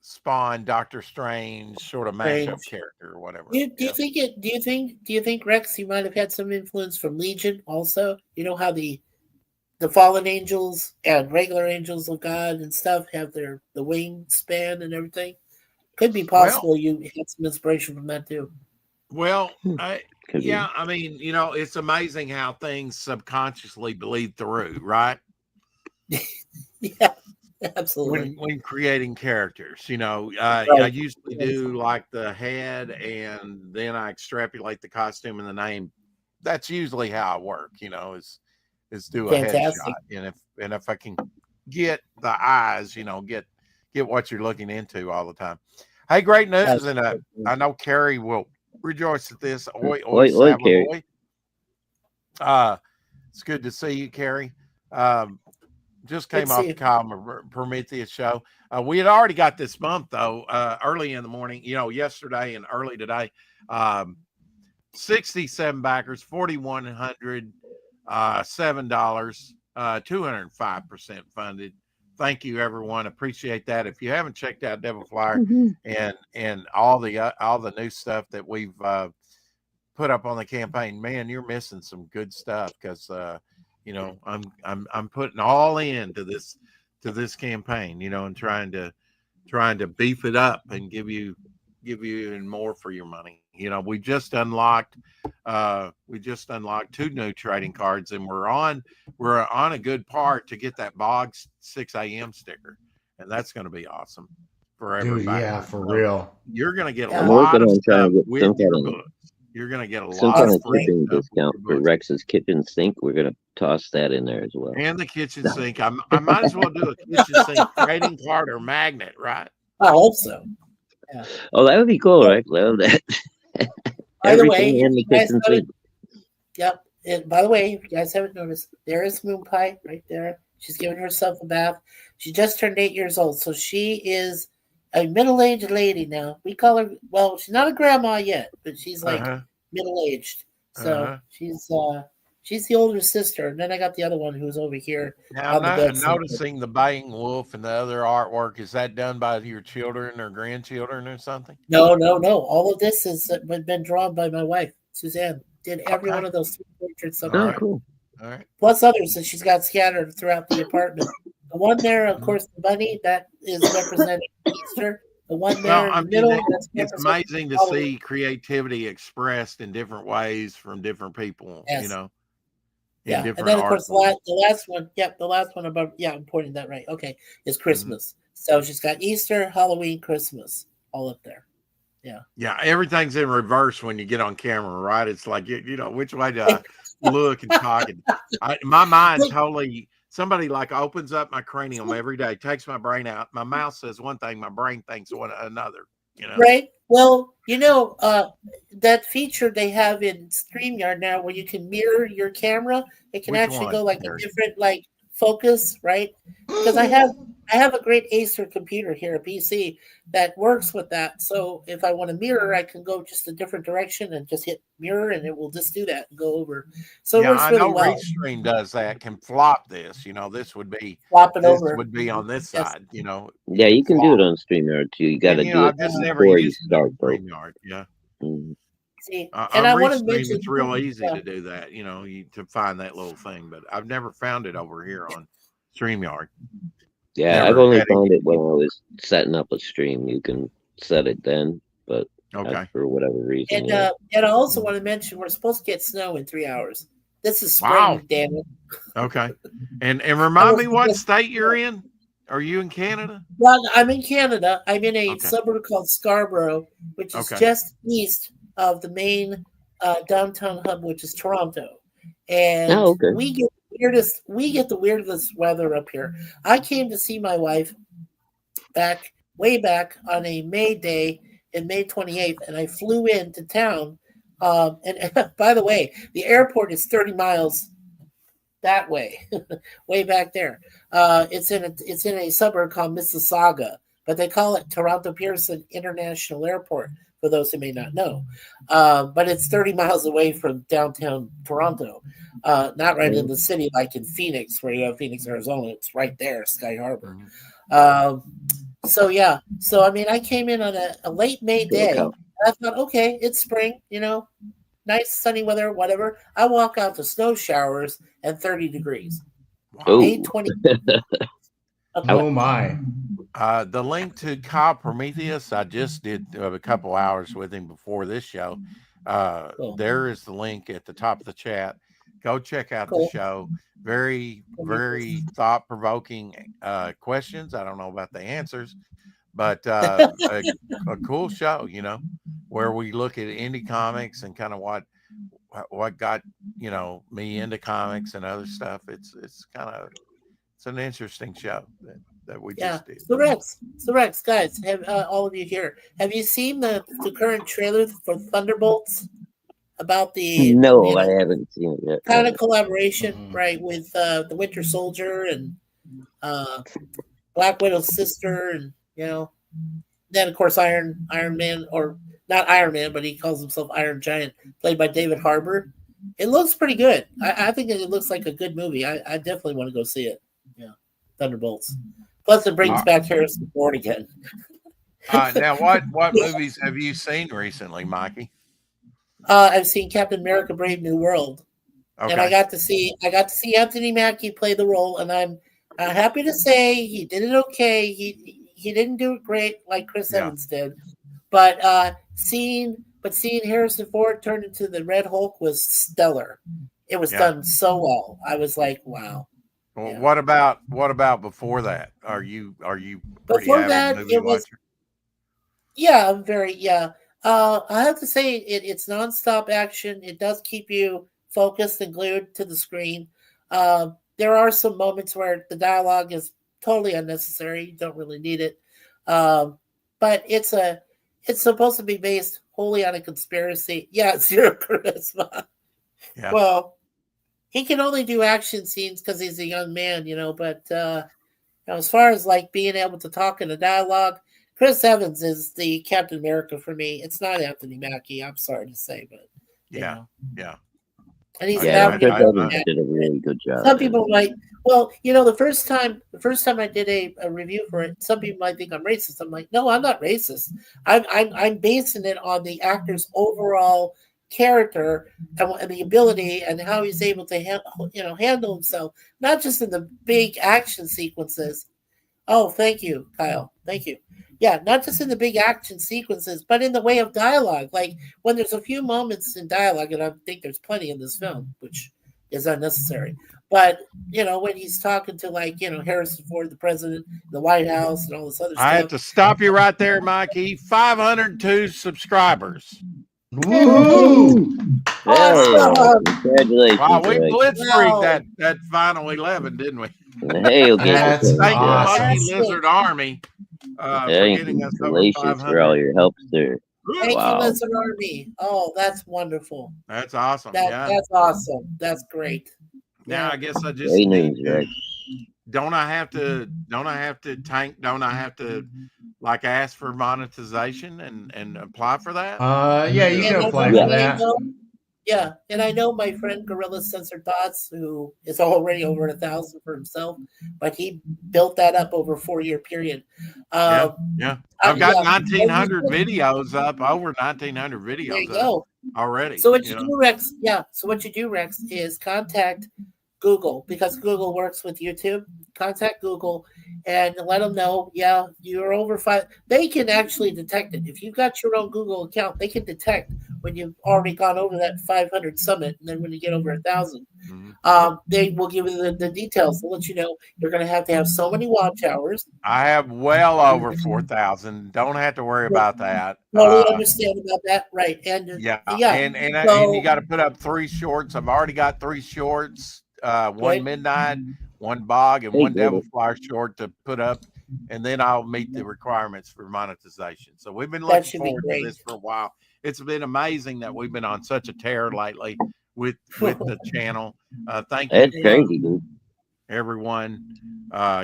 S2: Spawn, Doctor Strange sort of mashup character or whatever.
S5: Do you think Rex, you might have had some influence from Legion also? You know how the fallen angels and regular angels of God and stuff have the wingspan and everything? Could be possible you had some inspiration from that too.
S2: Well,
S1: Could be.
S2: yeah, I mean, it's amazing how things subconsciously bleed through, right?
S5: Yeah, absolutely.
S2: When creating characters, I usually do like the head, and then I extrapolate the costume and the name. That's usually how I work, is do a
S5: Fantastic.
S2: headshot, and if I can get the eyes, get what you're looking into all the time. Hey, great news, and I know Carrie will rejoice at this. Oi,
S1: Oi, Carrie.
S2: It's good to see you, Carrie. Just came off the Kyle Prometheus show. We had already got this month, though, early in the morning, yesterday and early today. 67 backers, 4,100, $7, 205% funded. Thank you, everyone. Appreciate that. If you haven't checked out Devil Flyer and all the new stuff that we've put up on the campaign, man, you're missing some good stuff because I'm putting all into this campaign, and trying to beef it up and give you even more for your money. We just unlocked 2 new trading cards, and we're on a good part to get that Bog 6 a.m. sticker, and that's going to be awesome for everybody.
S4: Dude, yeah, for real.
S2: You're going to get a
S1: I'm
S2: lot
S1: working
S2: of
S1: on trying
S2: stuff
S1: to get
S2: with
S1: some
S2: your
S1: kind of
S2: books. You're going to get a
S1: some
S2: lot
S1: kind
S2: of
S1: of
S2: free
S1: shipping
S2: stuff
S1: discount for Rex's kitchen sink. We're gonna toss that in there as well.
S2: and the kitchen sink. I might as well do a kitchen sink trading card or magnet, right?
S5: I hope so. Yeah.
S1: Oh, that would be cool, right? Love that.
S5: By the way,
S1: in the kitchen sink.
S5: Yep. And by the way, if you guys haven't noticed, there is Moon Pie right there. She's giving herself a bath. She just turned 8 years old, so she is a middle-aged lady now. We call her, well, she's not a grandma yet, but she's like middle-aged. So she's the older sister. And then I got the other one who's over here.
S2: Now, noticing the baying wolf and the other artwork, is that done by your children or grandchildren or something?
S5: No. All of this has been drawn by my wife, Suzanne. Did every one of those 3 portraits up there.
S1: Cool.
S2: All right.
S5: Plus others that she's got scattered throughout the apartment. The one there, of course, the bunny, that is representing Easter. The one there in the middle.
S2: It's amazing to see creativity expressed in different ways from different people,
S5: Yes.
S2: Yeah,
S5: and then of course the last one. Yep, the last one above. Yeah, I'm pointing that right. Okay, is Christmas. So she's got Easter, Halloween, Christmas, all up there. Yeah.
S2: Yeah, everything's in reverse when you get on camera, right? It's like which way do I look and talk? My mind totally. Somebody like opens up my cranium every day, takes my brain out. My mouth says one thing, my brain thinks another.
S5: Right. Well, that feature they have in StreamYard now, where you can mirror your camera, it can actually go like a different focus, right? Because I have a great Acer computer here, a PC that works with that. So if I want to mirror, I can go just a different direction and just hit mirror, and it will just do that and go over. So it works really well.
S2: Restream does that. Can flop this. This would be
S5: flop it over.
S2: Would be on this side.
S1: Yeah, you can do it on StreamYard too. You got to do it before you start.
S2: StreamYard. Yeah.
S5: See,
S2: and I want to mention it's real easy to do that. To find that little thing, but I've never found it over here on StreamYard.
S1: Yeah, I've only found it when I was setting up a stream. You can set it then, but for whatever reason.
S5: And I also want to mention we're supposed to get snow in 3 hours. This is spring,
S2: wow.
S5: damn it.
S2: Okay, and remind me what state you're in. Are you in Canada?
S5: Well, I'm in Canada. I'm in a suburb called Scarborough, which is just east of the main downtown hub, which is Toronto. And we get the weirdest weather up here. I came to see my wife way back on a May day in May 28th, and I flew into town. And by the way, the airport is 30 miles that way, way back there. It's in a suburb called Mississauga, but they call it Toronto Pearson International Airport, for those who may not know. But it's 30 miles away from downtown Toronto, not right in the city like in Phoenix, where you have Phoenix, Arizona. It's right there, Sky Harbor. So yeah, so I mean, I came in on a late May
S1: Go
S5: day.
S1: cow.
S5: I thought, okay, it's spring, nice sunny weather, whatever. I walk out to snow showers and 30 degrees.
S2: Wow.
S5: May
S1: Oh,
S5: 20.
S4: Oh my.
S2: The link to Kyle Prometheus, I just did a couple hours with him before this show.
S5: Cool.
S2: There is the link at the top of the chat. Go check out the
S5: Cool.
S2: show. Very, very thought provoking questions. I don't know about the answers, but a cool show, where we look at indie comics and kind of what got me into comics and other stuff. It's an interesting show that we
S5: Yeah.
S2: just did.
S5: So Rex, guys, have all of you here, have you seen the current trailer for Thunderbolts about the
S1: no, I haven't seen it yet.
S5: kind of collaboration,
S4: Mhm.
S5: right, with the Winter Soldier and Black Widow's sister, and then of course Iron Man, or not Iron Man, but he calls himself Iron Giant, played by David Harbour. It looks pretty good. I think it looks like a good movie. I definitely want to go see it. Yeah, Thunderbolts. Plus, it brings back Harrison Ford again.
S2: Now, what movies have you seen recently, Mikey?
S5: I've seen Captain America: Brave New World, and I
S2: Okay.
S5: got to see Anthony Mackie play the role, and I'm happy to say he did it okay. He didn't do it great like Chris
S2: Yeah.
S5: Evans did, but seeing Harrison Ford turn into the Red Hulk was stellar. It was
S2: Yeah.
S5: done so well. I was like, wow.
S2: Well,
S5: Yeah.
S2: what about before that? Are you pretty
S5: Before
S2: avid
S5: that,
S2: movie
S5: it was
S2: watcher?
S5: yeah, I'm very yeah. I have to say it's nonstop action. It does keep you focused and glued to the screen. There are some moments where the dialogue is totally unnecessary. You don't really need it. But it's supposed to be based wholly on a conspiracy. Yeah, zero charisma.
S2: Yeah.
S5: Well, he can only do action scenes because he's a young man, but as far as like being able to talk in a dialogue, Chris Evans is the Captain America for me. It's not Anthony Mackie. I'm sorry to say, but
S2: Yeah. Yeah.
S5: and he's
S1: Yeah,
S5: an
S1: Chris
S5: average.
S1: Evans did a really good job.
S5: Some people might. Well, the first time I did a review for it, some people might think I'm racist. I'm like, no, I'm not racist. I'm basing it on the actor's overall character and the ability and how he's able to handle himself, not just in the big action sequences. Oh, thank you, Kyle. Thank you. Yeah, not just in the big action sequences, but in the way of dialogue. Like when there's a few moments in dialogue, and I think there's plenty in this film, which is unnecessary. But when he's talking to Harrison Ford, the president, the White House, and all this other
S2: I have
S5: stuff.
S2: to stop you right there, Mikey. 502 subscribers.
S4: Woo!
S5: Awesome!
S1: Congratulations.
S2: Wow, we
S1: Greg.
S2: blitzkrieged that final 11, didn't we?
S1: Hey, okay.
S4: That's
S2: Thank you,
S4: awesome.
S2: Monkey Lizard Army, for
S1: Thank
S2: getting
S1: you.
S2: us over
S1: Congratulations for all
S2: 500.
S1: your help, sir.
S5: Thank you,
S1: Wow.
S5: Lizard Army. Oh, that's wonderful.
S2: That's awesome.
S5: That's
S2: Yeah.
S5: awesome. That's great.
S2: Now I guess I just
S1: Great
S2: need
S1: news,
S2: to.
S1: Greg.
S2: Don't I have to like ask for monetization and apply for that?
S4: Yeah, you can
S5: And
S4: apply
S1: Yeah.
S4: for that.
S5: Yeah, and I know my friend Gorilla Censored Thoughts, who is already over 1,000 for himself, but he built that up over a 4-year period.
S2: Yeah. I've got
S5: yeah.
S2: 1,900 videos up, over 1,900
S5: There
S2: videos
S5: you
S2: up
S5: go.
S2: already.
S5: So what you do, Rex? Yeah. So what you do, Rex, is contact Google, because Google works with YouTube. Contact Google and let them know, yeah, you're over 5. They can actually detect it. If you've got your own Google account, they can detect when you've already gone over that 500 summit, and then when you get over 1,000, they will give you the details. They'll let you know you're going to have so many watch hours.
S2: I have well over 4,000. Don't have to worry about that.
S5: Totally understand about that, right? And
S2: and you got to put up 3 shorts. I've already got 3 shorts. One midnight, one bog, and one devil fly short to put up, and then I'll meet the requirements for monetization. So we've been looking forward to this for a while. It's been amazing that we've been on such a tear lately with the channel. Thank you.
S1: That's crazy, dude.
S2: Everyone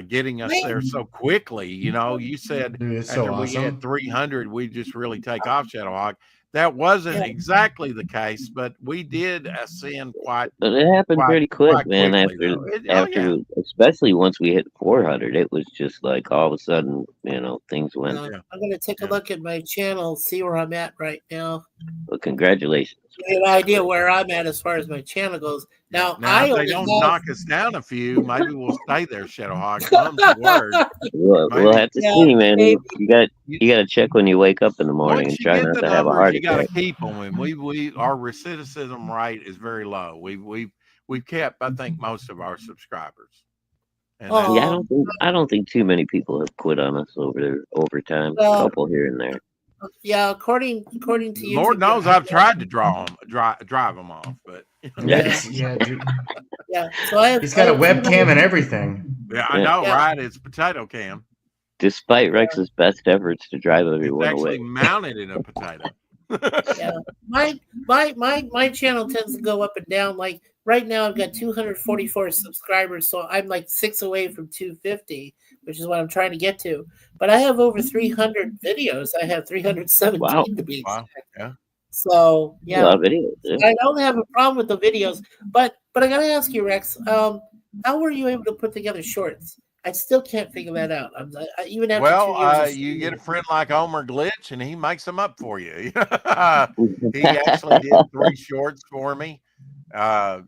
S2: getting us there so quickly. You said
S4: Dude, it's
S2: after
S4: so
S2: we
S4: awesome.
S2: had 300, we just really take off, Shadowhawk. that wasn't exactly the case, but we did ascend quite
S1: But it happened pretty quick, man.
S2: quickly, though.
S1: After, especially once we hit 400, it was just like all of a sudden, things went.
S5: I'm going to take a look at my channel, see where I'm at right now.
S1: Well, congratulations.
S5: Get an idea where I'm at as far as my channel goes. Now
S2: if they don't knock us down a few, maybe we'll stay there, Shadowhawk. Mum's the word.
S1: We'll have to see, man.
S5: Maybe.
S1: You got to check when you wake up in the morning and try not to have a heart attack.
S2: You got to keep them, and our recidivism rate is very low. We've kept, I think, most of our subscribers. And
S1: I don't think too many people have quit on us over time. A couple here and there.
S5: Yeah, according to you,
S2: Lord knows I've tried to drive them off, but
S4: yeah. So he's got a webcam and everything.
S2: Yeah, I know, right? It's potato cam.
S1: Despite Rex's best efforts to drive everyone
S2: it's actually
S1: away.
S2: Mounted in a potato.
S5: My channel tends to go up and down. Like right now, I've got 244 subscribers, so I'm like 6 away from 250, which is what I'm trying to get to. But I have over 300 videos. I have 317 to be exact.
S2: Yeah.
S5: So
S1: a lot of videos. Yeah.
S5: I don't have a problem with the videos, but I gotta ask you, Rex, how were you able to put together shorts? I still can't figure that out. Even after 2 years.
S2: You get a friend like Omer Glitch, and he makes them up for you. He actually did 3 shorts for me. I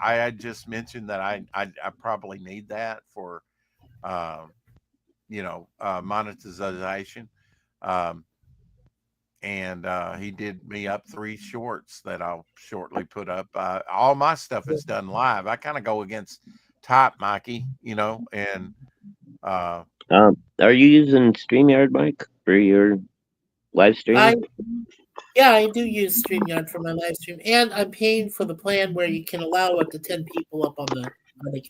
S2: had just mentioned that I probably need that for, monetization. And he did me up 3 shorts that I'll shortly put up. All my stuff is done live. I kind of go against type, Mikey, and
S1: are you using StreamYard, Mike, for your live stream?
S5: I do use StreamYard for my live stream, and I'm paying for the plan where you can allow up to 10 people up on the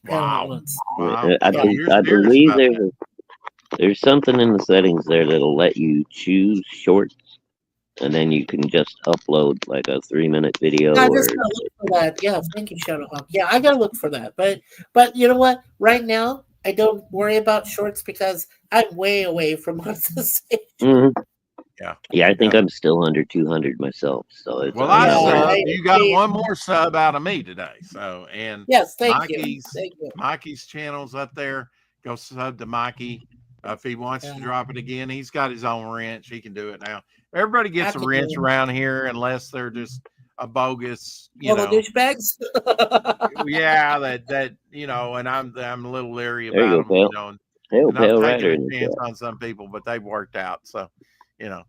S5: panel at once.
S2: Wow.
S1: I believe there's something in the settings there that'll let you choose shorts, and then you can just upload like a 3-minute video.
S5: I just gotta look for that. Yeah, thank you, Shadowhawk. Yeah, I gotta look for that. But you know what? Right now, I don't worry about shorts because I'm way away from monetization.
S1: Mm-hmm. Yeah, I think I'm still under 200 myself. So it's
S2: you got one more sub out of me today. So
S5: yes, thank you.
S2: Mikey's channel's up there. Go sub to Mikey. If he wants to drop it again, he's got his own wrench. He can do it now. Everybody gets a wrench around here unless they're just a bogus,
S5: douchebags.
S2: Yeah, that and I'm a little leery
S1: there
S2: about
S1: you
S2: them.
S1: Pale
S2: I'm
S1: Rider
S2: taking a chance on some people, but they've worked out. So, I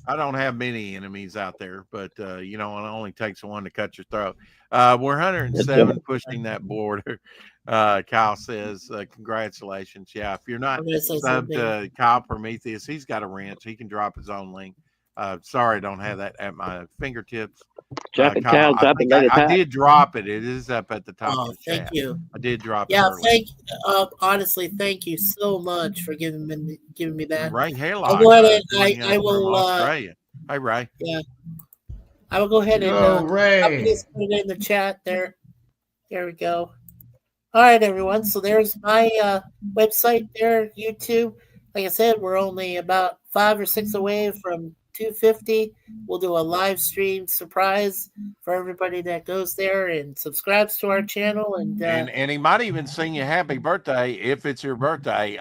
S2: don't have many enemies out there, but it only takes one to cut your throat. We're 107 pushing that border. Kyle says, congratulations. Yeah, if you're not subbed to Kyle Prometheus, he's got a wrench. He can drop his own link. Sorry, I don't have that at my fingertips.
S1: Drop it, Kyle. Drop it like
S2: I did drop it. It is up at the top of the chat.
S5: Thank you.
S2: I did drop it.
S5: Yeah, honestly, thank you so much for giving me that.
S2: Ray Haylock.
S5: I will.
S2: Australia. Hey, Ray.
S5: Yeah. I will go ahead and
S4: Ray.
S5: Just put it in the chat there. There we go. All right, everyone. So there's my website there, YouTube. Like I said, we're only about 5 or 6 away from 250. We'll do a live stream surprise for everybody that goes there and subscribes to our channel. And
S2: he might even sing you happy birthday if it's your birthday.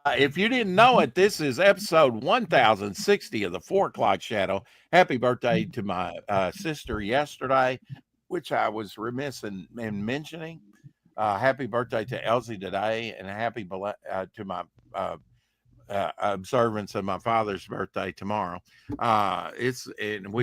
S2: If you didn't know it, this is episode 1060 of the 4 o'clock Shadow. Happy birthday to my sister yesterday, which I was remiss in mentioning. Happy birthday to Elzie today, and happy to my observance of my father's birthday tomorrow. We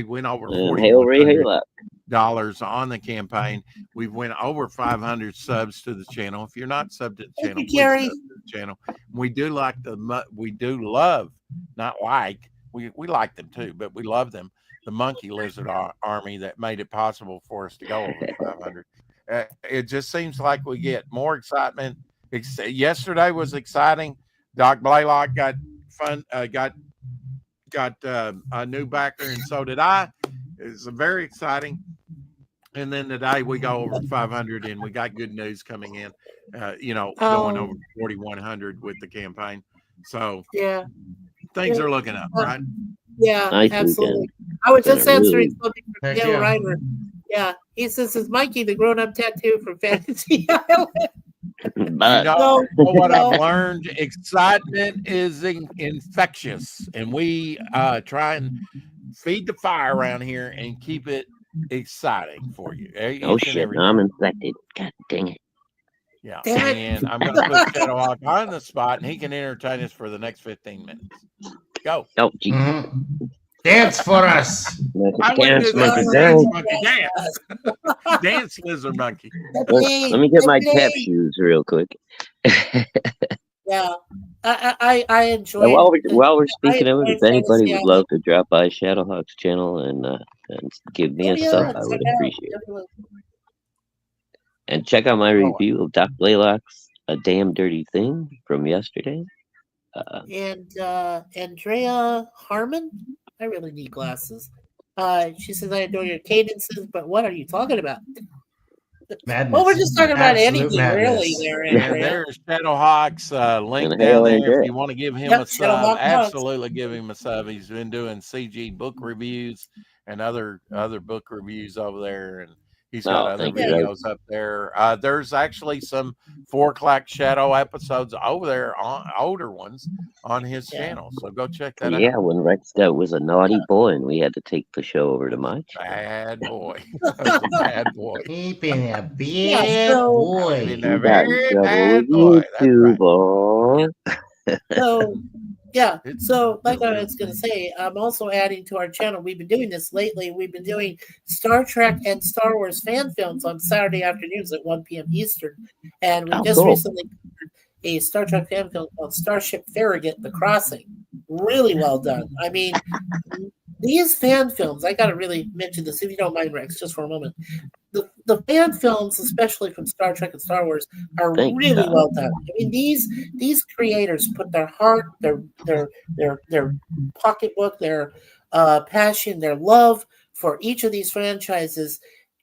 S2: went over $41 on the campaign. We went over 500 subs to the channel. If you're not subbed to the channel, please sub to the channel. We do love, not like, we like them too, but we love them. The Monkey Lizard Army that made it possible for us to go over 500. It just seems like we get more excitement. Yesterday was exciting. Doc Blaylock got a new backer, and so did I. It's very exciting. And then today we go over 500, and we got good news coming in. Going over 4,100 with the campaign. So
S5: yeah,
S2: things are looking up, right?
S5: Yeah,
S1: Nice
S5: absolutely.
S1: weekend.
S5: I was
S1: Been
S5: just
S1: a
S5: answering
S1: really
S5: something from
S4: Heck
S5: Gail
S4: yeah.
S5: Ryder. Yeah, he says, "Is Mikey the grown-up tattoo from Fantasy Island?"
S2: You
S1: but
S2: know
S5: No,
S2: what I've
S5: no.
S2: learned? Excitement is infectious, and we try and feed the fire around here and keep it exciting for you
S1: oh
S2: each and
S1: shit,
S2: every
S1: now I'm
S2: time.
S1: infected. God dang it.
S2: Yeah,
S5: Damn it.
S2: and I'm going to put Shadowhawk on the spot, and he can entertain us for the next 15 minutes. Go.
S1: Oh gee.
S4: Mhm. Dance for us.
S2: I wouldn't do
S1: Dance,
S2: that.
S1: monkey,
S2: Dance,
S1: dance.
S2: monkey, dance. Dance, lizard monkey.
S1: Let me get my tap shoes real quick.
S5: Yeah, I
S1: And
S5: enjoyed.
S1: while we're
S5: I
S1: speaking of it,
S5: enjoyed
S1: if anybody
S5: Fantasy
S1: would
S5: Island.
S1: love to drop by Shadowhawk's channel and give me
S5: Oh
S1: a sub,
S5: yeah,
S1: I
S5: check
S1: would
S5: out.
S1: appreciate it.
S5: Definitely.
S1: And check out my
S2: Oh,
S1: review of Doc Blaylock's A Damn Dirty Thing from yesterday.
S5: And Andrea Harmon, I really need glasses. She says, "I adore your cadences, but what are you talking about?"
S4: Madness.
S5: Well, we're just talking about
S4: Absolute
S5: anything, really,
S4: madness.
S5: there,
S2: and
S5: Andrea.
S2: there's Shadowhawk's link
S1: And
S2: down
S1: hail
S2: there. If
S1: Andrea.
S2: you want to give him a
S5: Yep,
S2: sub,
S5: Shadowhawk Hugs.
S2: absolutely give him a sub. He's been doing CG book reviews and other book reviews over there, and he's got
S1: Oh,
S2: other
S1: thank
S5: Yeah,
S1: you.
S2: videos up there. There's actually some 4 o'clock Shadow episodes over there, on older ones, on his
S5: yeah.
S2: channel. So go check that
S1: Yeah,
S2: out.
S1: when Rex was a naughty boy and we had to take the show over to my channel.
S2: Bad boy. That's a bad boy.
S4: Keep in a
S5: Yeah,
S4: bad
S5: so
S4: boy.
S2: Been
S1: We
S2: a
S1: got in
S2: very
S1: trouble
S2: bad
S1: with
S2: boy. That's right.
S1: YouTube. Oh.
S5: so yeah,
S2: It's
S5: so like I was going to say, I'm also adding to our channel. We've been doing this lately. We've been doing Star Trek and Star Wars fan films on Saturday afternoons at 1 p.m. Eastern, and we
S1: Oh,
S5: just
S1: cool.
S5: recently covered a Star Trek fan film called Starship Farragut: The Crossing. Really well done. I mean, these fan films. I got to really mention this, if you don't mind, Rex, just for a moment. The fan films, especially from Star Trek and Star Wars, are
S1: Thanks,
S5: really
S1: Todd.
S5: well done. I mean, these creators put their heart, their pocketbook, their passion, their love for each of these franchises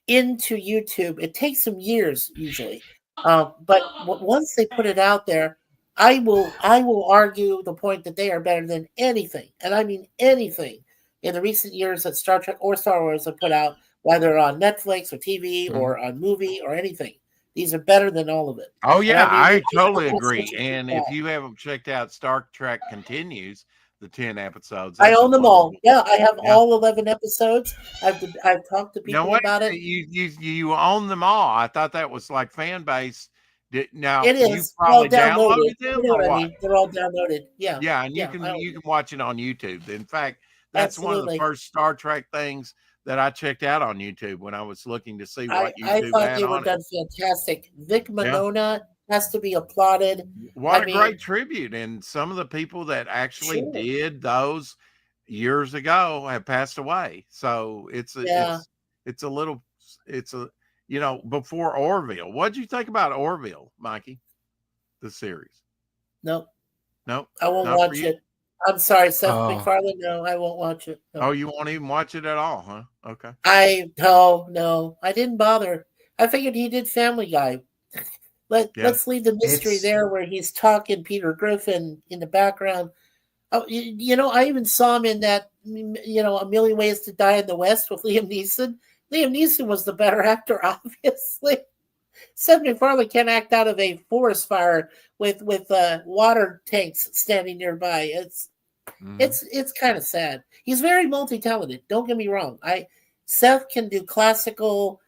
S5: into YouTube. It takes them years usually, but once they put it out there, I will argue the point that they are better than anything, and I mean anything, in the recent years that Star Trek or Star Wars have put out, whether on Netflix or TV or on movie or anything. These are better than all of it.
S2: Oh
S5: And
S2: yeah,
S5: I mean,
S2: I
S5: they
S2: totally
S5: have
S2: agree.
S5: such a good
S2: And
S5: job.
S2: if you haven't checked out Star Trek Continues, the 10 episodes,
S5: I
S2: that's a
S5: own them all.
S2: wonderful.
S5: Yeah, I have
S2: Yeah.
S5: all 11 episodes. I've talked to
S2: No,
S5: people
S2: wait,
S5: about it.
S2: you own them all. I thought that was like fan base. Now
S5: It
S2: you
S5: is all
S2: probably
S5: downloaded.
S2: downloaded them
S5: You know
S2: or
S5: what I
S2: what?
S5: mean? They're all downloaded. Yeah,
S2: Yeah, and
S5: yeah. I own
S2: you
S5: them.
S2: can watch it on YouTube. In fact, that's one of the
S5: Absolutely.
S2: first Star Trek things that I checked out on YouTube when I was looking to see what
S5: I
S2: YouTube
S5: thought
S2: had
S5: they were
S2: on it.
S5: done fantastic. Vic
S2: Yeah.
S5: Monona has to be applauded.
S2: What
S5: I
S2: a
S5: mean,
S2: great tribute. And some of the people that actually
S5: sure.
S2: did those years ago have passed away. So
S5: Yeah.
S2: it's a little before Orville. What'd you think about Orville, Mikey? The series?
S5: Nope.
S2: No,
S5: I won't
S2: not for
S5: watch
S2: you.
S5: it. I'm sorry, Seth
S4: Oh.
S5: MacFarlane. No, I won't watch it. No.
S2: Oh, you won't even watch it at all, huh? Okay.
S5: No. I didn't bother. I figured he did Family Guy.
S2: Yeah.
S5: Let's leave the mystery
S4: It's
S5: there, where he's talking Peter Griffin in the background. Oh, I even saw him in that, A Million Ways to Die in the West with Liam Neeson. Liam Neeson was the better actor, obviously. Seth MacFarlane can't act out of a forest fire with water tanks standing nearby.
S2: Mhm.
S5: It's kind of sad. He's very multi-talented. Don't get me wrong. Seth can do classical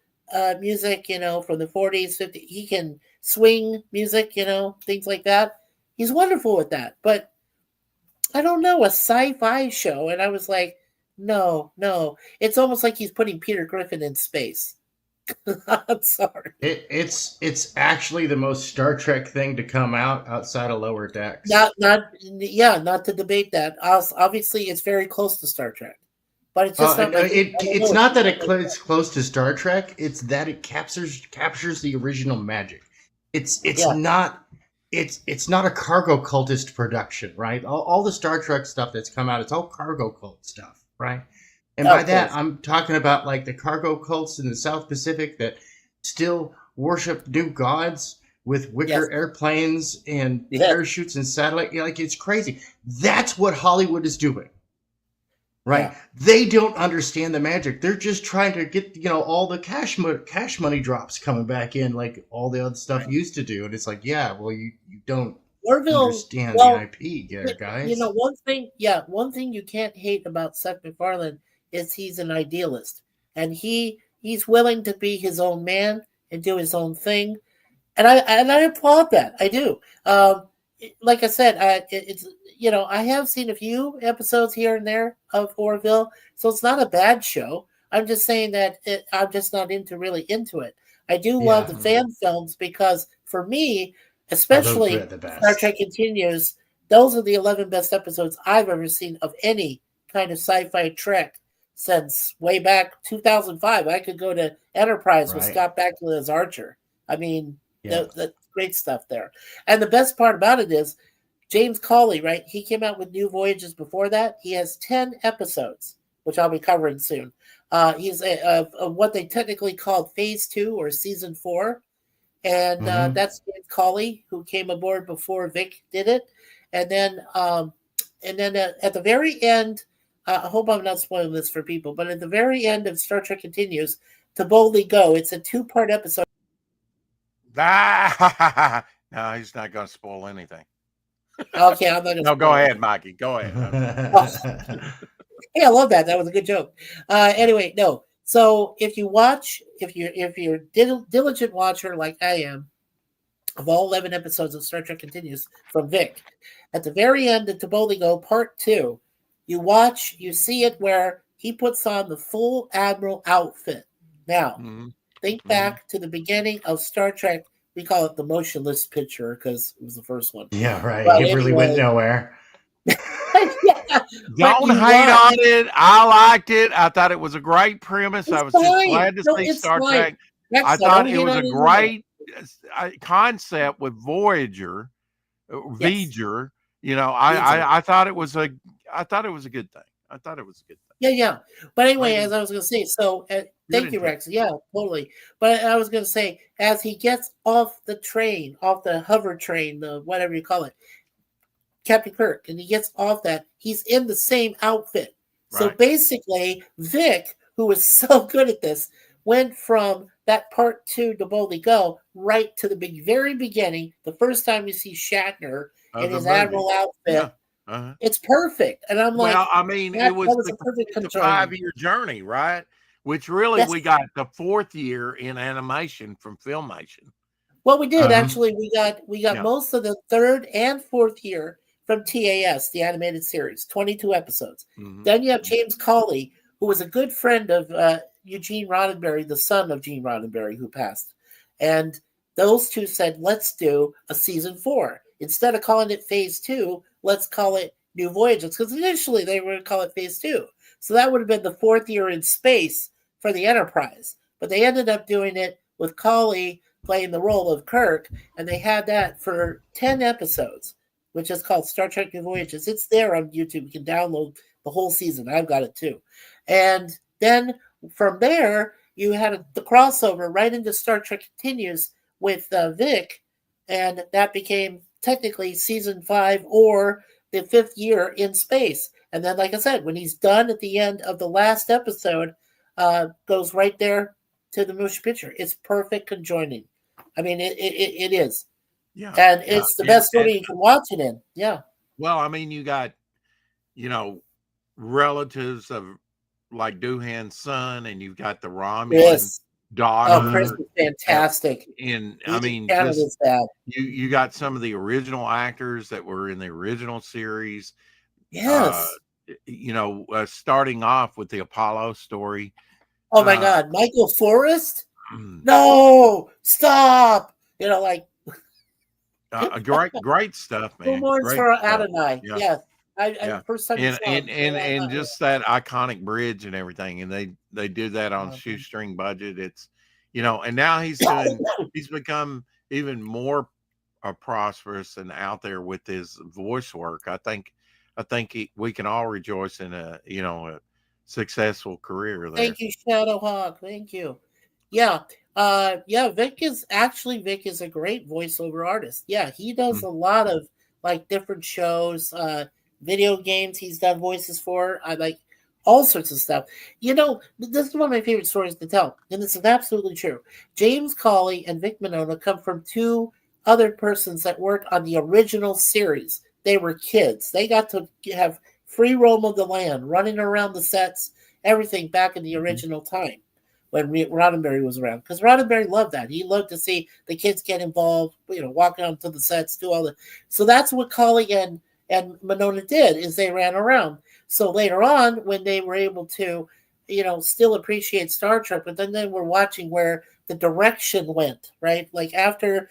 S5: music, from the 40s, 50s. He can swing music, things like that. He's wonderful with that. But I don't know, a sci-fi show, and I was like, no. It's almost like he's putting Peter Griffin in space. I'm sorry.
S4: it's actually the most Star Trek thing to come out outside of Lower Decks.
S5: Not to debate that. Obviously, it's very close to Star Trek, but it's just not.
S4: No,
S5: Like,
S4: it's not that it's close to Star Trek. It's that it captures the original magic. It's
S5: Yeah.
S4: not it's not a cargo cultist production, right? All the Star Trek stuff that's come out, it's all cargo cult stuff, right? And by that, I'm talking about like the cargo cults in the South Pacific that still worship new gods with wicker airplanes and parachutes and satellite. Like, it's crazy. That's what Hollywood is doing. right?
S5: Yeah.
S4: They don't understand the magic. They're just trying to get, all the cash money drops coming back in like all the other stuff used to do. And it's like, yeah, well, you don't
S5: Orville,
S4: understand the
S5: well,
S4: IP there, guys.
S5: one thing you can't hate about Seth MacFarlane is he's an idealist, and he's willing to be his own man and do his own thing, and I applaud that. I do. Like I said, it's I have seen a few episodes here and there of Orville, so it's not a bad show. I'm just saying that I'm just not really into it. I do love the fan films because for me, especially
S4: the best.
S5: Star Trek Continues, those are the 11 best episodes I've ever seen of any kind of sci-fi Trek since way back 2005. I could go to Enterprise with Scott Bakula as Archer. I mean, the great stuff there. And the best part about it is James Cawley, right? He came out with New Voyages before that. He has 10 episodes, which I'll be covering soon. He's what they technically called Phase 2 or Season 4. And that's James Cawley, who came aboard before Vic did it. And then at the very end, I hope I'm not spoiling this for people, but at the very end of Star Trek Continues, To Boldly Go, it's a 2-part episode.
S2: No, he's not going to spoil anything.
S5: Okay, I'm not going to.
S2: No, go ahead, Mikey. Go ahead.
S5: Hey, I love that. That was a good joke. Anyway, no. So if you're a diligent watcher like I am, of all 11 episodes of Star Trek Continues from Vic, at the very end of To Boldly Go Part 2, you see it where he puts on the full Admiral outfit. Now, think back to the beginning of Star Trek. We call it the motionless picture because it was the first one.
S4: Yeah, right. But it really went nowhere.
S2: Don't hate on it. I liked it. I thought it was a great premise. I was just glad to see Star Trek. I thought it was a great concept with Voyager, Voyager. I thought it was a good thing. I thought it was a good thing.
S5: Yeah. But anyway, as I was going to say, so thank you, Rex. Yeah, totally. But I was going to say, as he gets off the train, off the hover train, the whatever you call it, Captain Kirk, and he gets off that, he's in the same outfit. Right. So basically, Vic, who was so good at this, went from that Part 2 To Boldly Go right to the very beginning, the first time you see Shatner in his Admiral outfit. Yeah. It's perfect. And I'm like,
S2: well, I mean, it was a perfect 5-year journey, right? Which really we got the 4th year in animation from Filmation.
S5: Well, we did actually. We got most of the 3rd and 4th year from TAS, the animated series, 22 episodes. Then you have James Cawley, who was a good friend of Eugene Roddenberry, the son of Gene Roddenberry, who passed. And those two said, let's do a season 4. Instead of calling it Phase 2, let's call it New Voyages, because initially they were going to call it Phase 2. So that would have been the 4th year in space for the Enterprise. But they ended up doing it with Cawley playing the role of Kirk, and they had that for 10 episodes, which is called Star Trek New Voyages. It's there on YouTube. You can download the whole season. I've got it too. And then from there, you had the crossover right into Star Trek Continues with Vic, and that became technically season 5 or the 5th year in space. And then, like I said, when he's done at the end of the last episode, goes right there to the motion picture. It's perfect conjoining. I mean, it is.
S2: Yeah.
S5: And it's the best story you can watch it in. Yeah.
S2: Well, I mean, you got, relatives of like Doohan's son, and you've got the Romulan daughter.
S5: Oh, Chris is fantastic.
S2: And I mean, you got some of the original actors that were in the original series.
S5: Yes.
S2: Starting off with the Apollo story.
S5: Oh my God, Michael Forrest? No, stop!
S2: Great stuff, man.
S5: Great for Adonai. Yeah. First time
S2: and just that iconic bridge and everything, and they did that on shoestring budget. It's and now he's become even more prosperous and out there with his voice work. I think we can all rejoice in a successful career there.
S5: Thank you, Shadowhawk. Thank you. Yeah. Vic is a great voiceover artist. Yeah, he does a lot of like different shows, video games he's done voices for. I like all sorts of stuff. This is one of my favorite stories to tell, and this is absolutely true. James Cawley and Vic Mignogna come from two other persons that worked on the original series. They were kids. They got to have free roam of the land, running around the sets, everything back in the original time when Roddenberry was around. Because Roddenberry loved that. He loved to see the kids get involved, walking onto the sets, do all that. So that's what Cawley and Mignogna did, is they ran around. So later on, when they were able to, still appreciate Star Trek, but then they were watching where the direction went, right? Like after,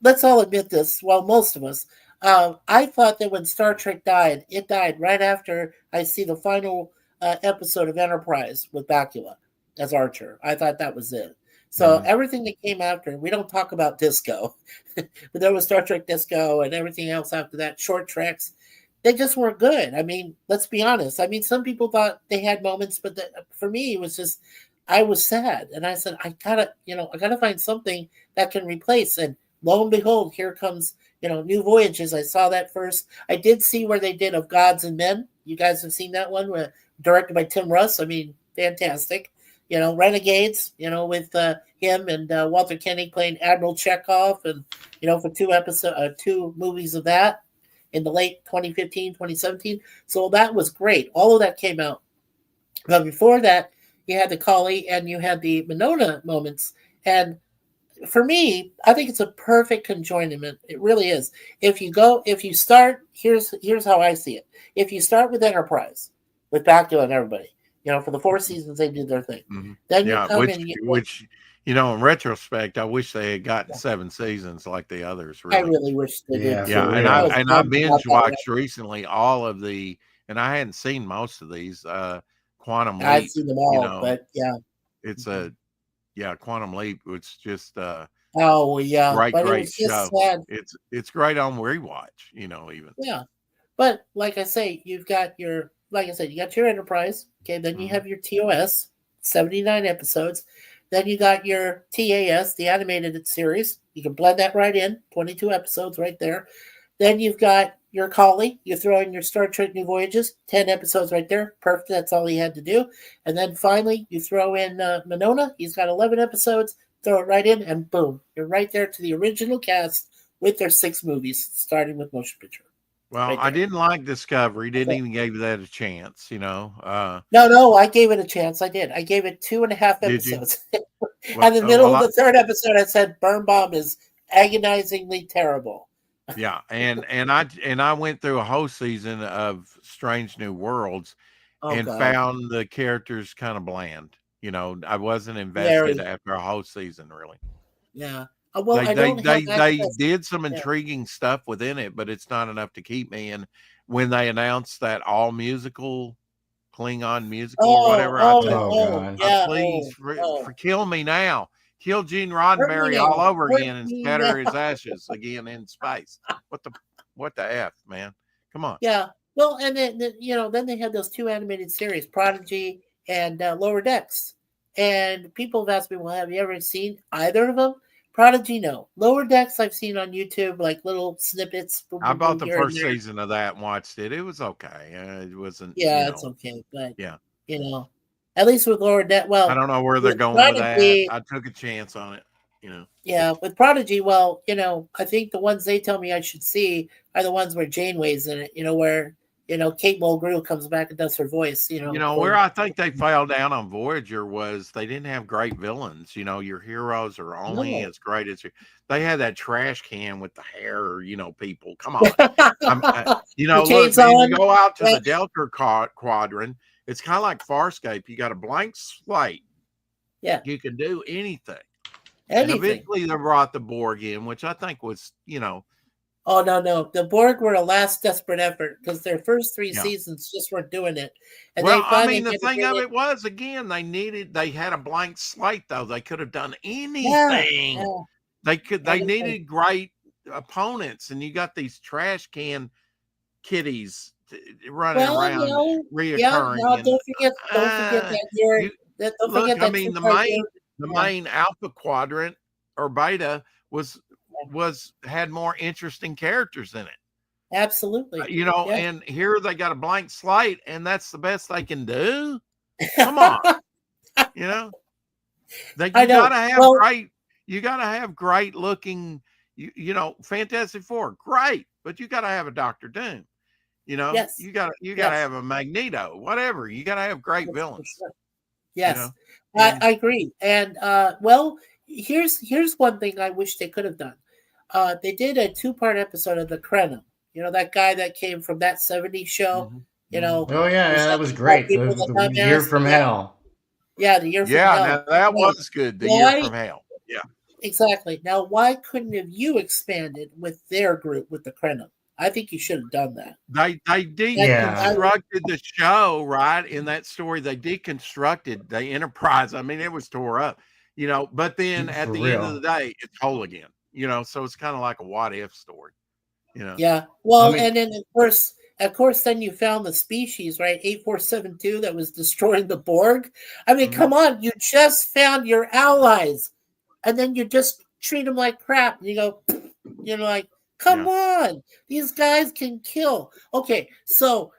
S5: let's all admit this, well, most of us, I thought that when Star Trek died, it died right after I see the final episode of Enterprise with Bakula as Archer. I thought that was it. So everything that came after, we don't talk about Disco, but there was Star Trek Disco and everything else after that, short treks. They just weren't good. I mean, let's be honest. I mean, some people thought they had moments, but for me, it was just, I was sad. And I said, I gotta find something that can replace. And lo and behold, here comes, New Voyages. I saw that first. I did see where they did Of Gods and Men. You guys have seen that one, directed by Tim Russ. I mean, fantastic. Renegades, with him and Walter Koenig playing Admiral Chekhov, and, for two movies of that in the late 2015, 2017. So that was great. All of that came out. But before that, you had the Cawley and you had the Mignogna moments. And for me, I think it's a perfect conjoinment. It really is. If you start, here's how I see it. If you start with Enterprise, with Bakula and everybody, for the 4 seasons, they did their thing.
S2: Mm-hmm.
S5: Then
S2: you come which, in retrospect, I wish they had gotten 7 seasons like the others. Really.
S5: I really wish they did.
S2: Yeah, and I binge watched recently all of the, and I hadn't seen most of these. Quantum Leap.
S5: I've seen them all, but yeah,
S2: it's Quantum Leap. It's just
S5: oh yeah,
S2: great
S5: but it was just
S2: show.
S5: sad.
S2: It's great on rewatch. Even
S5: but like I say, you got your Enterprise. Okay, then you have your TOS, 79 episodes. Then you got your TAS, the animated series. You can blend that right in, 22 episodes right there. Then you've got your Cawley. You throw in your Star Trek New Voyages, 10 episodes right there. Perfect. That's all he had to do. And then finally, you throw in Mignogna. He's got 11 episodes. Throw it right in, and boom, you're right there to the original cast with their 6 movies, starting with motion picture.
S2: Well, right, I didn't like Discovery. Didn't even give that a chance, No,
S5: I gave it a chance. I did. I gave it 2.5 episodes. In the middle of the 3rd episode, I said Birnbaum is agonizingly terrible.
S2: Yeah, and I went through a whole season of Strange New Worlds found the characters kind of bland. I wasn't invested after a whole season, really.
S5: Yeah. Well,
S2: they did some intriguing stuff within it, but it's not enough to keep me. And when they announced that all musical, Klingon musical or whatever, I said, please, kill me now. Kill Gene Roddenberry all over again and scatter his ashes again in space. What the F, man? Come on.
S5: Yeah. Well, and then they had those 2 animated series, Prodigy and Lower Decks. And people have asked me, well, have you ever seen either of them? Prodigy, no. Lower Decks, I've seen on YouTube, like little snippets.
S2: I bought the first season of that and watched it. It was okay. It wasn't.
S5: Yeah, it's okay, but at least with Lower Decks, well,
S2: I don't know where they're going with that. I took a chance on it.
S5: Yeah, with Prodigy, well, I think the ones they tell me I should see are the ones where Janeway's in it. Where Kate Mulgrew comes back and does her voice.
S2: Where I think they fell down on Voyager was they didn't have great villains. Your heroes are only as great as they had that trash can with the hair. People, come on. Look, man, you go out to the Delta Quadrant. It's kind of like Farscape. You got a blank slate.
S5: Yeah,
S2: you can do anything. And eventually they brought the Borg in, which I think was,
S5: Oh, no. The Borg were a last desperate effort because their first 3 seasons just weren't doing it. And
S2: the thing of it was, again, they had a blank slate, though. They could have done anything. Yeah. They needed great opponents, and you got these trash can kitties running around, reoccurring. Yeah,
S5: no, don't forget that.
S2: The main Alpha Quadrant or Beta had more interesting characters in it.
S5: Absolutely.
S2: You know,
S5: Yeah.
S2: and here they got a blank slate, and that's the best they can do. Come on, you know, that
S5: I
S2: you
S5: know.
S2: gotta have
S5: Well,
S2: great, you gotta have great looking, you know, Fantastic Four, great, but you gotta have a Doctor Doom. You know,
S5: yes.
S2: you gotta
S5: Yes.
S2: have a Magneto, whatever. You gotta have great
S5: Yes, for
S2: villains.
S5: sure.
S2: You
S5: Yes.
S2: know, and
S5: I agree. And well, here's one thing I wish they could have done. They did a 2-part episode of the Krenim. You know, that guy that came from that 70s show,
S2: mhm,
S5: you
S2: mhm.
S5: know,
S4: Oh yeah,
S5: who
S4: yeah,
S5: said
S4: that was
S5: to call
S4: great.
S5: people
S4: The
S5: the
S4: year
S5: dumbass.
S4: from
S5: Yeah.
S4: hell.
S5: Yeah, the year from
S2: Yeah, now
S5: hell.
S2: that
S5: Right.
S2: was good. The year
S5: Why
S2: from hell. Yeah.
S5: exactly. Now why couldn't have you expanded with their group with the Krenim? I think you should have done that.
S2: They
S4: Yeah,
S2: deconstructed the show, right? In that story, they deconstructed the Enterprise. I mean, it was tore up, you know, but then at
S4: for
S2: the end of the
S4: real.
S2: day, it's whole again, you know, so it's kind of like a what if story, you know.
S5: Yeah.
S4: I
S5: Well,
S4: mean,
S5: and then of course, then you found the species, right? 8472 that was destroying the Borg. I mean,
S2: Mhm.
S5: come on, you just found your allies, and then you just treat them like crap. And you go, you're like, come
S2: Yeah.
S5: on, these guys can kill. Okay, so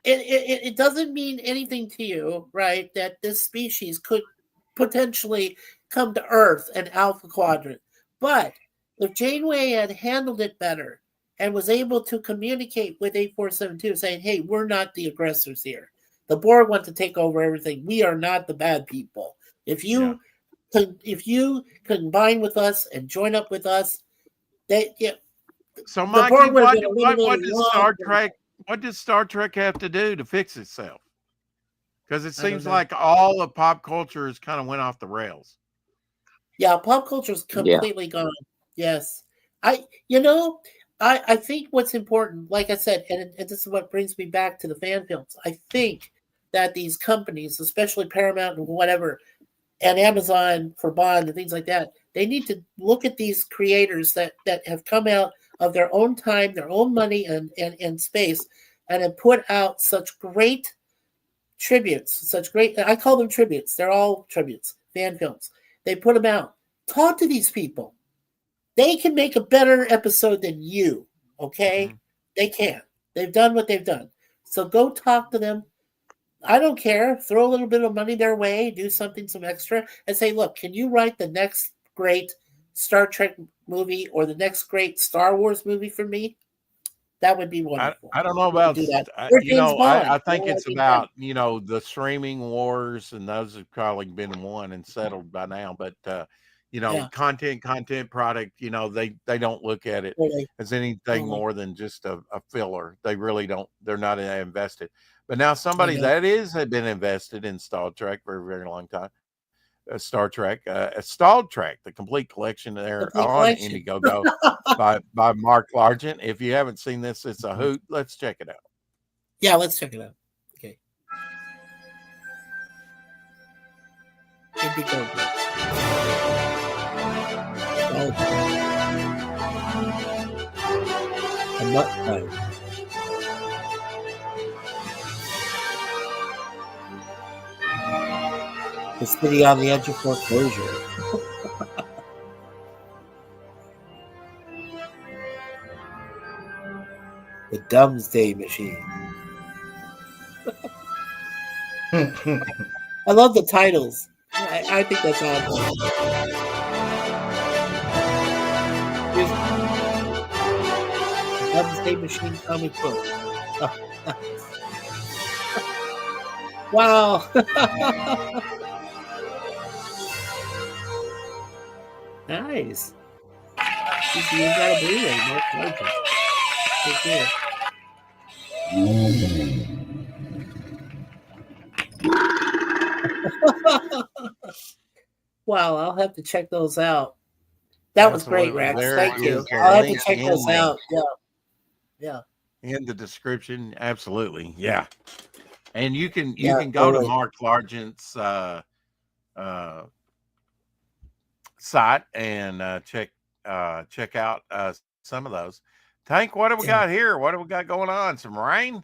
S5: it doesn't mean anything to you, right? That this species could potentially come to Earth and Alpha Quadrant. But if Janeway had handled it better and was able to communicate with 8472 saying, hey, we're not the aggressors here. The Borg want to take over everything. We are not the bad people. If
S2: Yeah.
S5: you combine with us and join up with us, yeah,
S2: So,
S5: the
S2: Mikey,
S5: Borg would have been eliminated
S2: what does
S5: long.
S2: Star Trek have to do to fix itself? Because it
S5: I don't
S2: seems
S5: know.
S2: like all of pop culture has kind of went off the rails.
S5: Yeah, pop culture is
S1: Yeah.
S5: completely gone. Yes. I think what's important, like I said, and this is what brings me back to the fan films. I think that these companies, especially Paramount and whatever, and Amazon for Bond and things like that, they need to look at these creators that have come out of their own time, their own money and space, and have put out such great tributes, such great, I call them tributes. They're all tributes, fan films. They put them out. Talk to these people. They can make a better episode than you, okay?
S2: Mhm.
S5: They can. They've done what they've done. So go talk to them. I don't care. Throw a little bit of money their way, do something, some extra, and say, look, can you write the next great Star Trek movie or the next great Star Wars movie for me? That would be wonderful.
S2: I don't know
S5: You could
S2: about,
S5: do that. Or
S2: you
S5: James
S2: know,
S5: Bond.
S2: I think
S5: Or
S2: it's
S5: James Bond.
S2: about, you know, the streaming wars, and those have probably been won and settled by now. But, you know,
S5: Yeah.
S2: content product, you know, they don't look at it
S5: Totally.
S2: as anything
S5: Totally.
S2: more than just a filler. They really don't, they're not invested. But now
S5: I
S2: somebody
S5: know.
S2: that had been invested in Star Trek for a very long time, Star Trek, Star Trek, the complete collection there
S5: Complete
S2: on
S5: collection.
S2: Indiegogo by Mark Largent. If you haven't seen this, it's a hoot. Let's check it out.
S5: Yeah, let's check it out. Okay. Indiegogo. A nut time. The city on the edge of foreclosure. The Doomsday Machine. I love the titles. I think that's awesome. Here's Doomsday Machine comic book. Wow. Nice. You got a Blu-ray, Mark Legend. So cool. Wow, I'll have to check those out. That was great,
S2: Absolutely.
S5: Rex.
S2: There
S5: Thank you.
S2: is a
S5: I'll have to
S2: link
S5: check those out. Yeah. Yeah.
S2: in the description. Absolutely. Yeah. And you can
S5: Yeah,
S2: go to
S5: totally.
S2: Mark Largent's site and check out some of those. Tank, what do we
S5: Yeah.
S2: got here? What do we got going on? Some rain?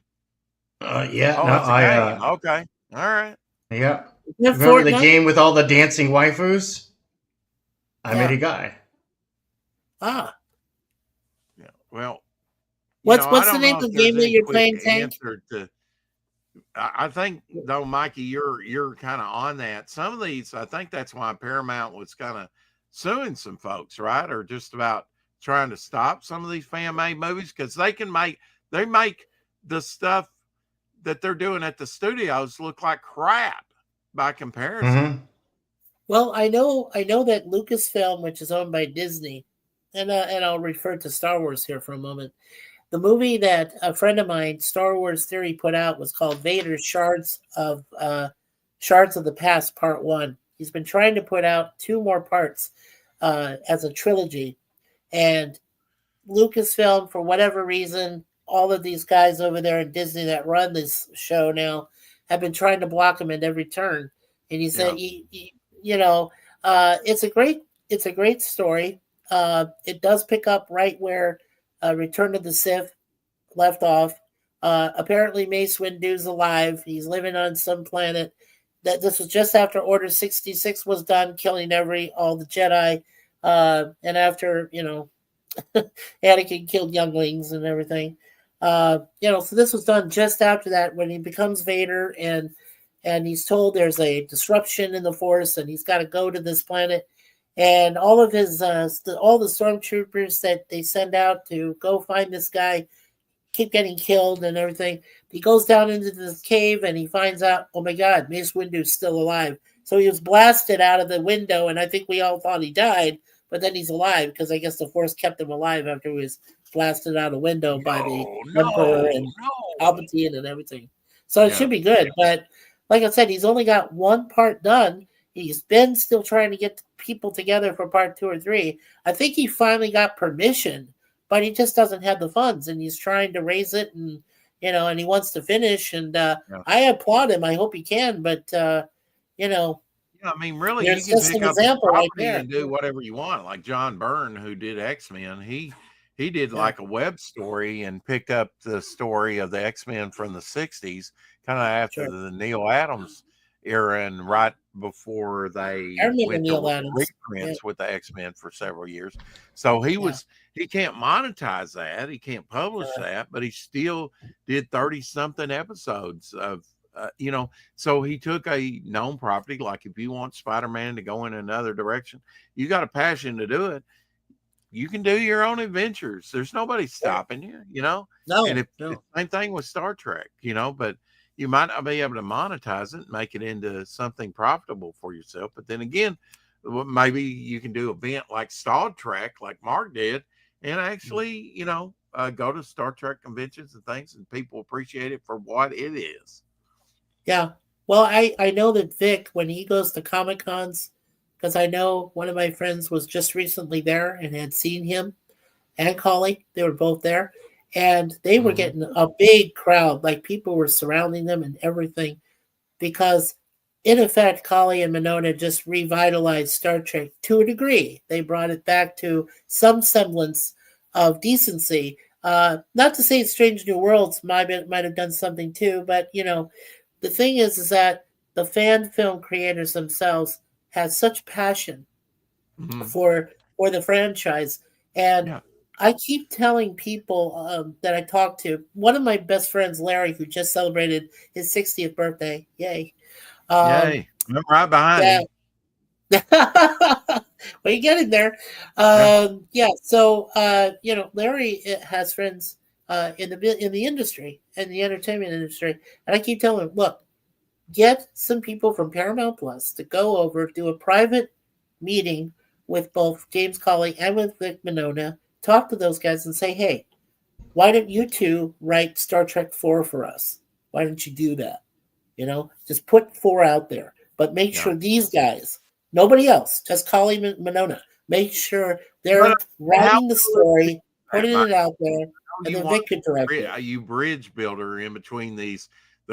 S4: Yeah,
S2: Oh,
S4: no,
S2: it's a game. Okay. All right.
S4: yeah.
S5: Is that
S4: Remember the
S5: Fortnite?
S4: game with all the dancing waifus? I
S5: Yeah.
S4: made a guy.
S5: Ah,
S2: Yeah. Well, I
S5: What's the
S2: don't
S5: name
S2: know
S5: of
S2: if
S5: the
S2: there's
S5: game that
S2: any
S5: you're
S2: quick
S5: playing, Tank?
S2: answer to. I think though, Mikey, you're kind of on that. Some of these, I think that's why Paramount was kind of suing some folks, right? Or just about trying to stop some of these fan made movies because they make the stuff that they're doing at the studios look like crap by comparison.
S4: Mm-hmm.
S5: Well, I know that Lucasfilm, which is owned by Disney, and I'll refer to Star Wars here for a moment. The movie that a friend of mine, Star Wars Theory, put out was called Vader Shards of the Past Part 1. He's been trying to put out 2 more parts as a trilogy. And Lucasfilm, for whatever reason, all of these guys over there in Disney that run this show now have been trying to block him at every turn. And he said, it's a great story. It does pick up right where Return of the Sith left off. Apparently, Mace Windu's alive. He's living on some planet. That this was just after Order 66 was done, killing all the Jedi, and after Anakin killed younglings and everything. So this was done just after that when he becomes Vader, and he's told there's a disruption in the Force, and he's got to go to this planet. And all of his all the stormtroopers that they send out to go find this guy keep getting killed and everything. He goes down into this cave and he finds out, oh my God, Mace Windu's still alive. So he was blasted out of the window, and I think we all thought he died, but then he's alive because I guess the Force kept him alive after he was blasted out a window by the Emperor and Palpatine and everything. So it should be good. But like I said, he's only got 1 part done. He's been still trying to get people together for part 2 or 3. I think he finally got permission, but he just doesn't have the funds, and he's trying to raise it, and and he wants to finish. And I applaud him. I hope he can, but
S2: I mean, really, you can pick up a property and do whatever you want. Like John Byrne, who did X-Men, he did like a web story and picked up the story of the X-Men from the 60s, kind of after the Neil Adams era, and right before they went to reprints with the X-Men for several years. So he can't monetize that, he can't publish that, but he still did 30 something episodes of so he took a known property. Like if you want Spider-Man to go in another direction, you got a passion to do it, you can do your own adventures. There's nobody stopping you,
S5: No.
S2: And the same thing with Star Trek, but you might not be able to monetize it and make it into something profitable for yourself. But then again, maybe you can do an event like Star Trek, like Mark did, and actually, go to Star Trek conventions and things, and people appreciate it for what it is.
S5: Yeah. Well, I know that Vic, when he goes to Comic Cons, because I know one of my friends was just recently there and had seen him and Collie. They were both there. And they were getting a big crowd. Like people were surrounding them and everything. Because, in effect, Collie and Monona just revitalized Star Trek to a degree. They brought it back to some semblance of decency. Not to say Strange New Worlds might have done something too, but, the thing is that the fan film creators themselves have such passion for the franchise. And I keep telling people that I talk to, one of my best friends, Larry, who just celebrated his 60th birthday. Yay.
S2: Yay. I'm right behind him.
S5: Well, you get in there. So, Larry has friends in the industry, in the entertainment industry. And I keep telling him, look, get some people from Paramount Plus to go over, do a private meeting with both James Colley and with Vic Mignogna, talk to those guys and say, hey, why don't you two write Star Trek 4 for us? Why don't you do that? Just put 4 out there, but make sure these guys, nobody else, just Colley and Mignogna, make sure they're writing the story, putting it out there, and then Vic could direct it.
S2: You bridge builder in between the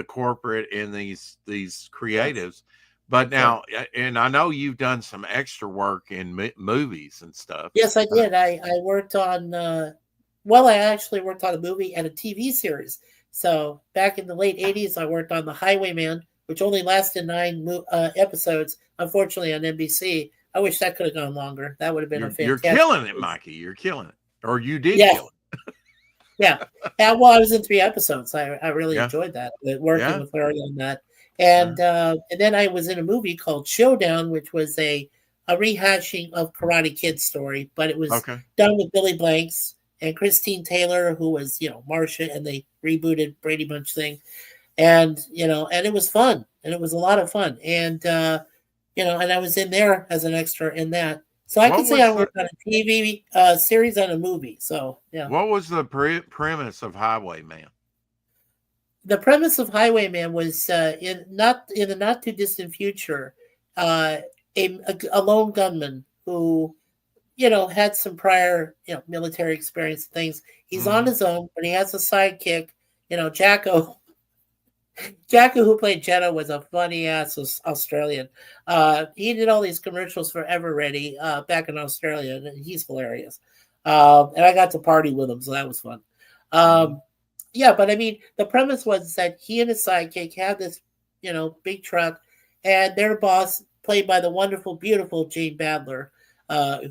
S2: corporate and these creatives. But now, and I know you've done some extra work in movies and stuff.
S5: Yes, I did. I worked on, I actually worked on a movie and a TV series. So back in the late 80s, I worked on The Highwayman, which only lasted 9 episodes, unfortunately, on NBC. I wish that could have gone longer. That would have been a fantastic.
S2: You're killing it, Mikey. You're killing it. Or you did kill it.
S5: Yeah. Yeah. Well, I was in 3 episodes. I really
S2: Yeah.
S5: enjoyed that, working
S2: Yeah.
S5: with Larry on that.
S2: Yeah.
S5: And then I was in a movie called Showdown, which was a rehashing of Karate Kid's story, but it was
S2: Okay.
S5: done with Billy Blanks and Christine Taylor, who was, Marcia, and they rebooted Brady Bunch thing. And, and it was fun. And it was a lot of fun. And, and I was in there as an extra in that. So I
S2: What
S5: could say I
S2: was the
S5: worked on a TV series and a movie. So, yeah.
S2: what was the premise of Highwayman?
S5: The premise of Highwayman was in the not too distant future, uh, a lone gunman who had some prior military experience and things. He's on his own, but he has a sidekick. Jacko. Jacko, who played Jenna, was a funny ass Australian. He did all these commercials for Ever Ready back in Australia, and he's hilarious. And I got to party with him, so that was fun. Yeah, but I mean, the premise was that he and his sidekick had this, big truck, and their boss, played by the wonderful, beautiful Jane Badler,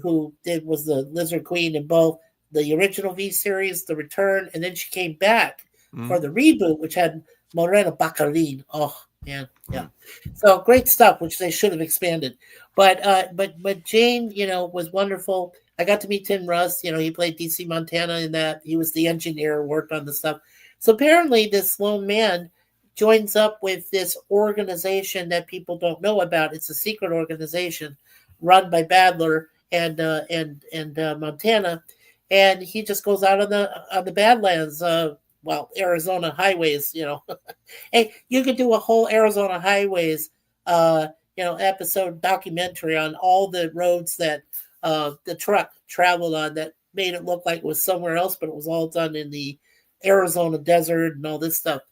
S5: who was the Lizard Queen in both the original V series, The Return, and then she came back for the reboot, which had Morena Baccarin. Oh man, yeah. So great stuff, which they should have expanded. But Jane, was wonderful. I got to meet Tim Russ. He played DC Montana in that. He was the engineer, worked on the stuff. So apparently, this lone man joins up with this organization that people don't know about. It's a secret organization run by Badler and Montana, and he just goes out on the Badlands. Arizona highways. Hey, you could do a whole Arizona highways, episode documentary on all the roads that the truck traveled on that made it look like it was somewhere else, but it was all done in the Arizona desert and all this stuff.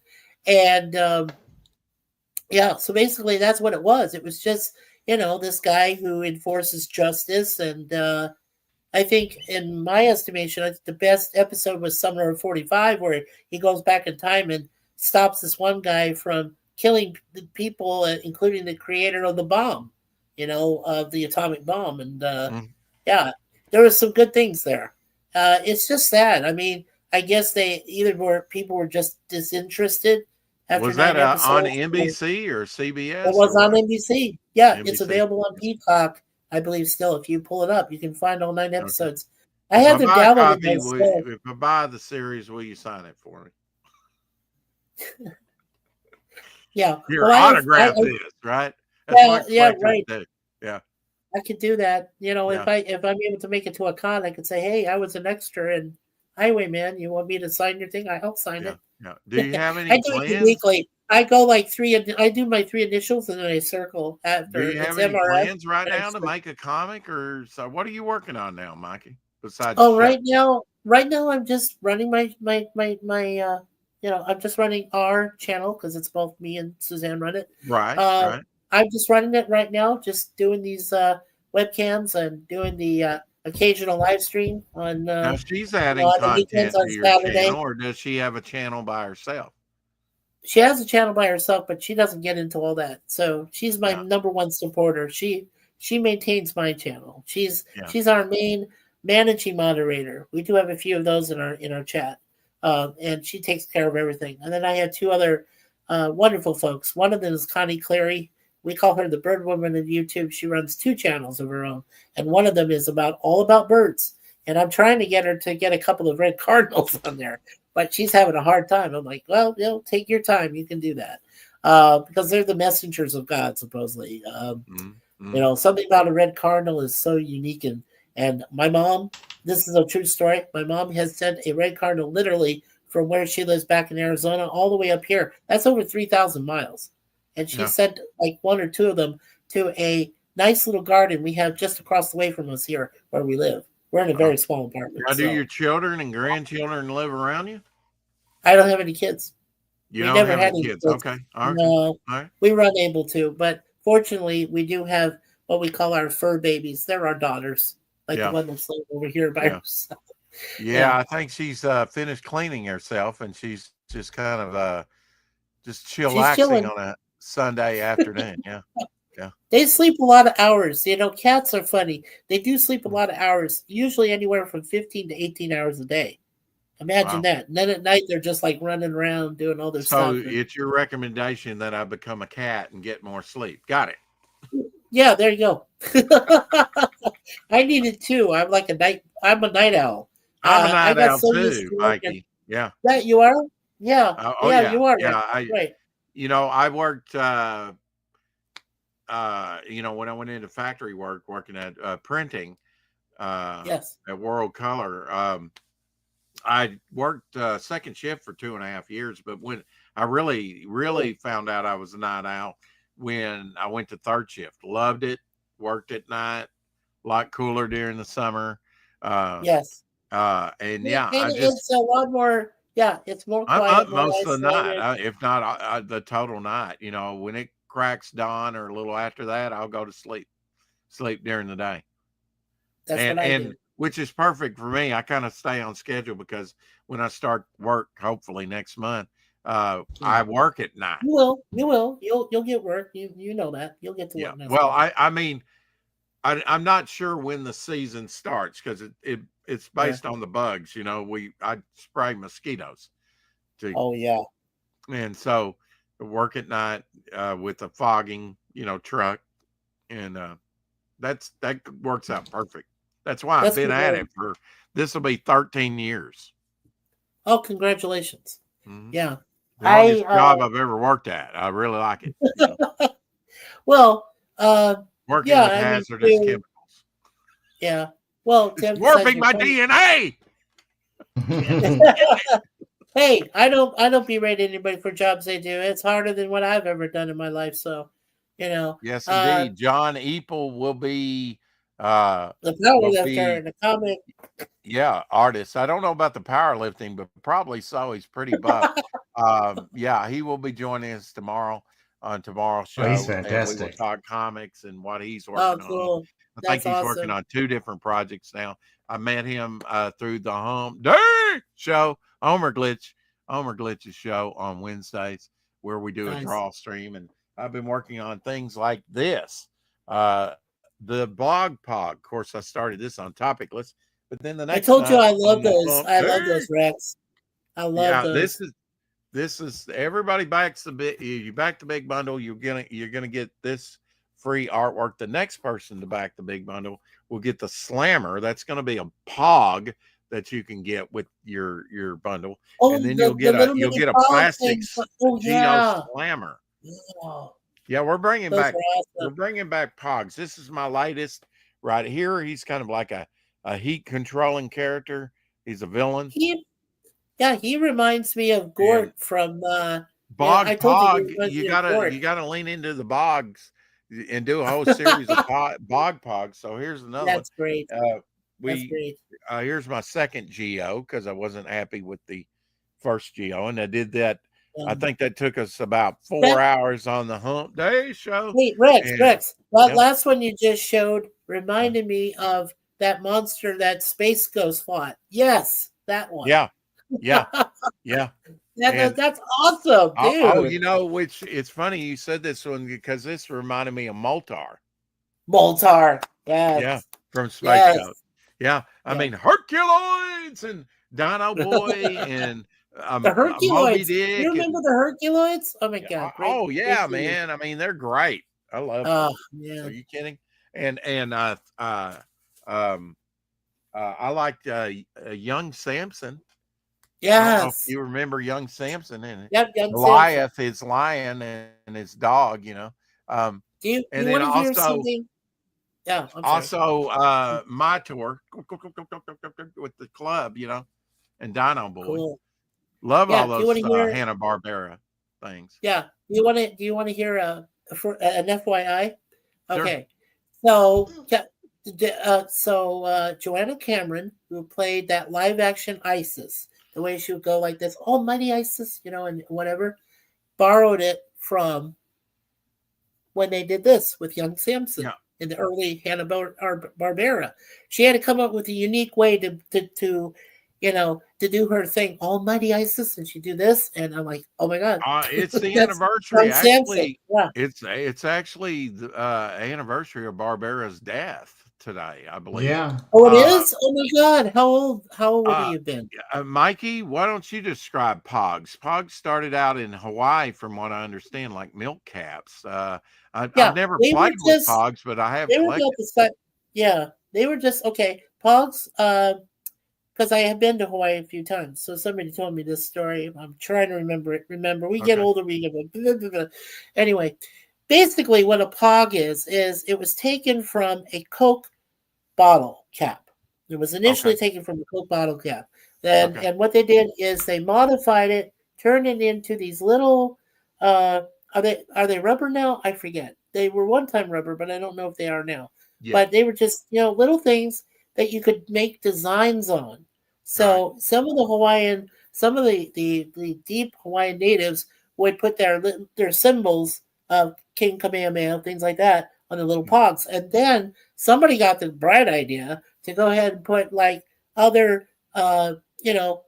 S5: And so basically that's what it was. It was just, this guy who enforces justice. And I think, in my estimation, I think the best episode was Summer of 45, where he goes back in time and stops this one guy from killing the people, including the creator of the bomb, of the atomic bomb. And yeah, there were some good things there. It's just sad. I mean, I guess people were just disinterested after
S2: Was
S5: 9
S2: that on
S5: episodes.
S2: NBC or CBS?
S5: It was
S2: or
S5: on
S2: what?
S5: NBC. Yeah, it's
S2: NBC.
S5: available on Peacock, I believe. Still, if you pull it up, you can find all 9 episodes. I
S2: If I
S5: have them
S2: buy a
S5: downloaded.
S2: copy, if I buy the series, will you sign it for me?
S5: Yeah,
S2: Your
S5: well,
S2: autograph this, right? That's
S5: yeah, right.
S2: do. Yeah,
S5: I could do that.
S2: Yeah.
S5: If I'm able to make it to a con, I could say, "Hey, I was an extra in Highwayman. You want me to sign your thing? I'll sign it."
S2: Yeah. Do you have any
S5: I do it
S2: plans?
S5: uniquely. I go like 3. I do my 3 initials and then I circle after.
S2: Do you have
S5: It's
S2: any
S5: MRS.
S2: plans right now to make a comic, or so? What are you working on now, Mikey? Besides,
S5: Oh, right now, I'm just running my I'm just running our channel because it's both me and Suzanne run it.
S2: right.
S5: I'm just running it right now, just doing these webcams and doing the occasional live stream on
S2: Now she's adding
S5: on the
S2: content
S5: weekends on
S2: to your
S5: Saturday.
S2: channel, or does she have a channel by herself?
S5: She has a channel by herself, but she doesn't get into all that. So she's my
S2: Yeah.
S5: number one supporter. She maintains my channel. She's
S2: Yeah.
S5: our main managing moderator. We do have a few of those in our chat, and she takes care of everything. And then I have 2 other wonderful folks. One of them is Connie Cleary. We call her the Bird Woman of YouTube. She runs 2 channels of her own, and one of them is all about birds. And I'm trying to get her to get a couple of red cardinals on there, but she's having a hard time. I'm like, well, take your time. You can do that because they're the messengers of God, supposedly. Something about a red cardinal is so unique. And my mom, this is a true story. My mom has sent a red cardinal literally from where she lives back in Arizona all the way up here. That's over 3,000 miles. And she sent like 1 or 2 of them to a nice little garden we have just across the way from us here where we live. We're in a very small apartment.
S2: Now, do your children and grandchildren live around you?
S5: I don't have any kids.
S2: You don't have any kids. Okay. All right.
S5: No,
S2: All right.
S5: we were unable to, but fortunately, we do have what we call our fur babies. They're our daughters, like the one that's laying over here by herself.
S2: Yeah, I think she's finished cleaning herself, and she's just kind of just chillaxing on a Sunday afternoon. Yeah.
S5: They sleep a lot of hours. Cats are funny. They do sleep a lot of hours, usually anywhere from 15 to 18 hours a day. Imagine
S2: Wow.
S5: that. And then at night they're just like running around doing all their
S2: So
S5: stuff.
S2: it's your recommendation that I become a cat and get more sleep. Got it.
S5: Yeah, there you go. I need it too. I'm a night owl.
S2: I'm a
S5: I
S2: night
S5: got
S2: owl
S5: so used
S2: too,
S5: to working.
S2: Mikey. Yeah.
S5: That you are? Yeah.
S2: Oh
S5: Yeah,
S2: yeah.
S5: you are
S2: Yeah.
S5: right.
S2: I worked when I went into factory work, working at printing
S5: Yes.
S2: at World Color. I worked second shift for 2.5 years, but when I really found out I was a night owl when I went to third shift. Loved it. Worked at night. A lot cooler during the summer.
S5: Yes.
S2: And yeah,
S5: And it's a lot more. Yeah, it's more
S2: I'm up
S5: quiet, more
S2: most of the night,
S5: isolated.
S2: if not the total night. When it cracks dawn or a little after that, I'll go to sleep during the day.
S5: That's
S2: and
S5: what I
S2: and
S5: do.
S2: which is perfect for me. I kind of stay on schedule because when I start work, hopefully next month, I work at night.
S5: You will. You will. You'll get work. You know that. You'll get to
S2: Yeah.
S5: work next
S2: Well,
S5: month.
S2: I mean, I'm not sure when the season starts because it's based on the bugs. I spray mosquitoes to,
S5: Oh yeah.
S2: and so work at night with a fogging, truck, and that works out perfect. That's why I've
S5: That's
S2: been at
S5: good.
S2: it for this will be 13 years.
S5: Oh, congratulations.
S2: Mhm.
S5: Yeah.
S2: The longest job I've ever worked at. I really like it.
S5: Well,
S2: Working
S5: yeah,
S2: with
S5: I mean,
S2: hazardous chemicals.
S5: yeah. Well, to
S2: It's
S5: emphasize
S2: warping
S5: your
S2: my
S5: point.
S2: DNA.
S5: Hey, I don't berate anybody for jobs they do. It's harder than what I've ever done in my life. So,
S2: Yes, indeed. John Eaple will be
S5: the power lifter in the comic.
S2: yeah, artist. I don't know about the powerlifting, but probably so. He's pretty buff. Yeah, he will be joining us tomorrow on tomorrow's show,
S4: Oh, he's
S2: and we will
S4: fantastic.
S2: talk comics and what he's
S5: Oh,
S2: working on.
S5: cool.
S2: I think
S5: That's
S2: he's working
S5: awesome.
S2: on 2 different projects now. I met him through the Home Day show, Homer Glitch's show on Wednesdays, where we do a
S5: Nice.
S2: draw stream, and I've been working on things like this. The blog pod. Of course, I started this on Topicless, but then the
S5: I
S2: next
S5: told you
S2: night
S5: I
S2: on
S5: love
S2: the
S5: those.
S2: Hump
S5: I love
S2: Day,
S5: those, Rex. I love
S2: yeah,
S5: those.
S2: this is everybody backs the bit. You back the big bundle, you're gonna get this free artwork. The next person to back the big bundle will get the slammer. That's gonna be a pog that you can get with your bundle,
S5: Oh,
S2: and then
S5: the little
S2: you'll
S5: mini
S2: get a
S5: frog
S2: plastic
S5: thing. Oh
S2: Geo
S5: yeah.
S2: slammer.
S5: Oh,
S2: Yeah,
S5: those are
S2: we're
S5: awesome.
S2: bringing back pogs. This is my latest right here. He's kind of like a heat controlling character. He's a villain.
S5: He reminds me of
S2: And
S5: Gort from
S2: bog
S5: I told you he
S2: pog,
S5: reminds me of Gort.
S2: you gotta lean into the bogs and do a whole series of bog pogs. So here's another one.
S5: That's great. That's
S2: We
S5: great.
S2: here's my second Geo because I wasn't happy with the first Geo, and I did that. I think that took us about 4
S5: That,
S2: hours on the Hump Day show.
S5: wait, Rex,
S2: And
S5: Rex. That
S2: yeah,
S5: last one you just showed reminded me of that monster that Space Ghost fought. Yes, that one.
S2: yeah, yeah, yeah. And
S5: That's awesome, dude.
S2: which it's funny you said this one because this reminded me of Moltar.
S5: Moltar.
S2: Yeah,
S5: Yes.
S2: from Space
S5: Yes.
S2: Ghost. Yeah, I
S5: Yeah.
S2: mean Herculoids and Dino Boy and
S5: The
S2: Moby
S5: Herculoids.
S2: Dick.
S5: You remember
S2: And,
S5: the Herculoids? Oh my god, great,
S2: oh
S5: great
S2: yeah,
S5: series.
S2: man. I mean they're great. I love them.
S5: Oh
S2: Are
S5: man.
S2: you kidding? And I liked young Samson. I don't know if
S5: Yes.
S2: you remember young Samson and
S5: Yep, Young Samson.
S2: Goliath, his lion and his dog,
S5: Do you
S2: and
S5: want
S2: then
S5: to hear something? Yeah, I'm sorry.
S2: also my tour with the club, and Dino Boy.
S5: Cool.
S2: Love
S5: Yeah,
S2: all
S5: do you want
S2: those
S5: to hear?
S2: Hanna-Barbera things.
S5: Yeah, do you want to hear an FYI?
S2: Sure.
S5: Okay, so Joanna Cameron, who played that live action Isis, the way she would go like this, Almighty Isis, and whatever, borrowed it from when they did this with young Samson.
S2: Yeah.
S5: In the early Hanna-Barbera. She had to come up with a unique way to do her thing, Almighty Isis, and she do this, and I'm like, oh my god,
S2: It's the
S5: that's
S2: anniversary.
S5: young Samson.
S2: Actually,
S5: Yeah.
S2: it's actually the anniversary of Barbera's death today, I believe.
S4: Yeah.
S5: Oh, it is? Oh my God! How old would
S2: Uh,
S5: you have been?
S2: Mikey, why don't you describe Pogs? Pogs started out in Hawaii, from what I understand, like milk caps. I've
S5: Yeah,
S2: never
S5: they were
S2: played with
S5: just
S2: Pogs, but I have
S5: they were about
S2: collected.
S5: the size. Yeah, they were just okay. Pogs. Because I have been to Hawaii a few times, so somebody told me this story. I'm trying to remember it. Remember, we get
S2: Okay.
S5: older, we get blah, blah, blah. Anyway. Basically, what a Pog is it was taken from a Coke bottle cap. It was initially
S2: Okay.
S5: taken from a Coke bottle cap. Then,
S2: Okay.
S5: and what they did is they modified it, turned it into these little. Uh, are they rubber now? I forget. They were one time rubber, but I don't know if they are now.
S2: Yeah.
S5: But they were just little things that you could make designs on.
S2: Right.
S5: So some of the deep Hawaiian natives would put their symbols of King Kamehameha, things like that, on the little pogs, and then somebody got the bright idea to go ahead and put like other you know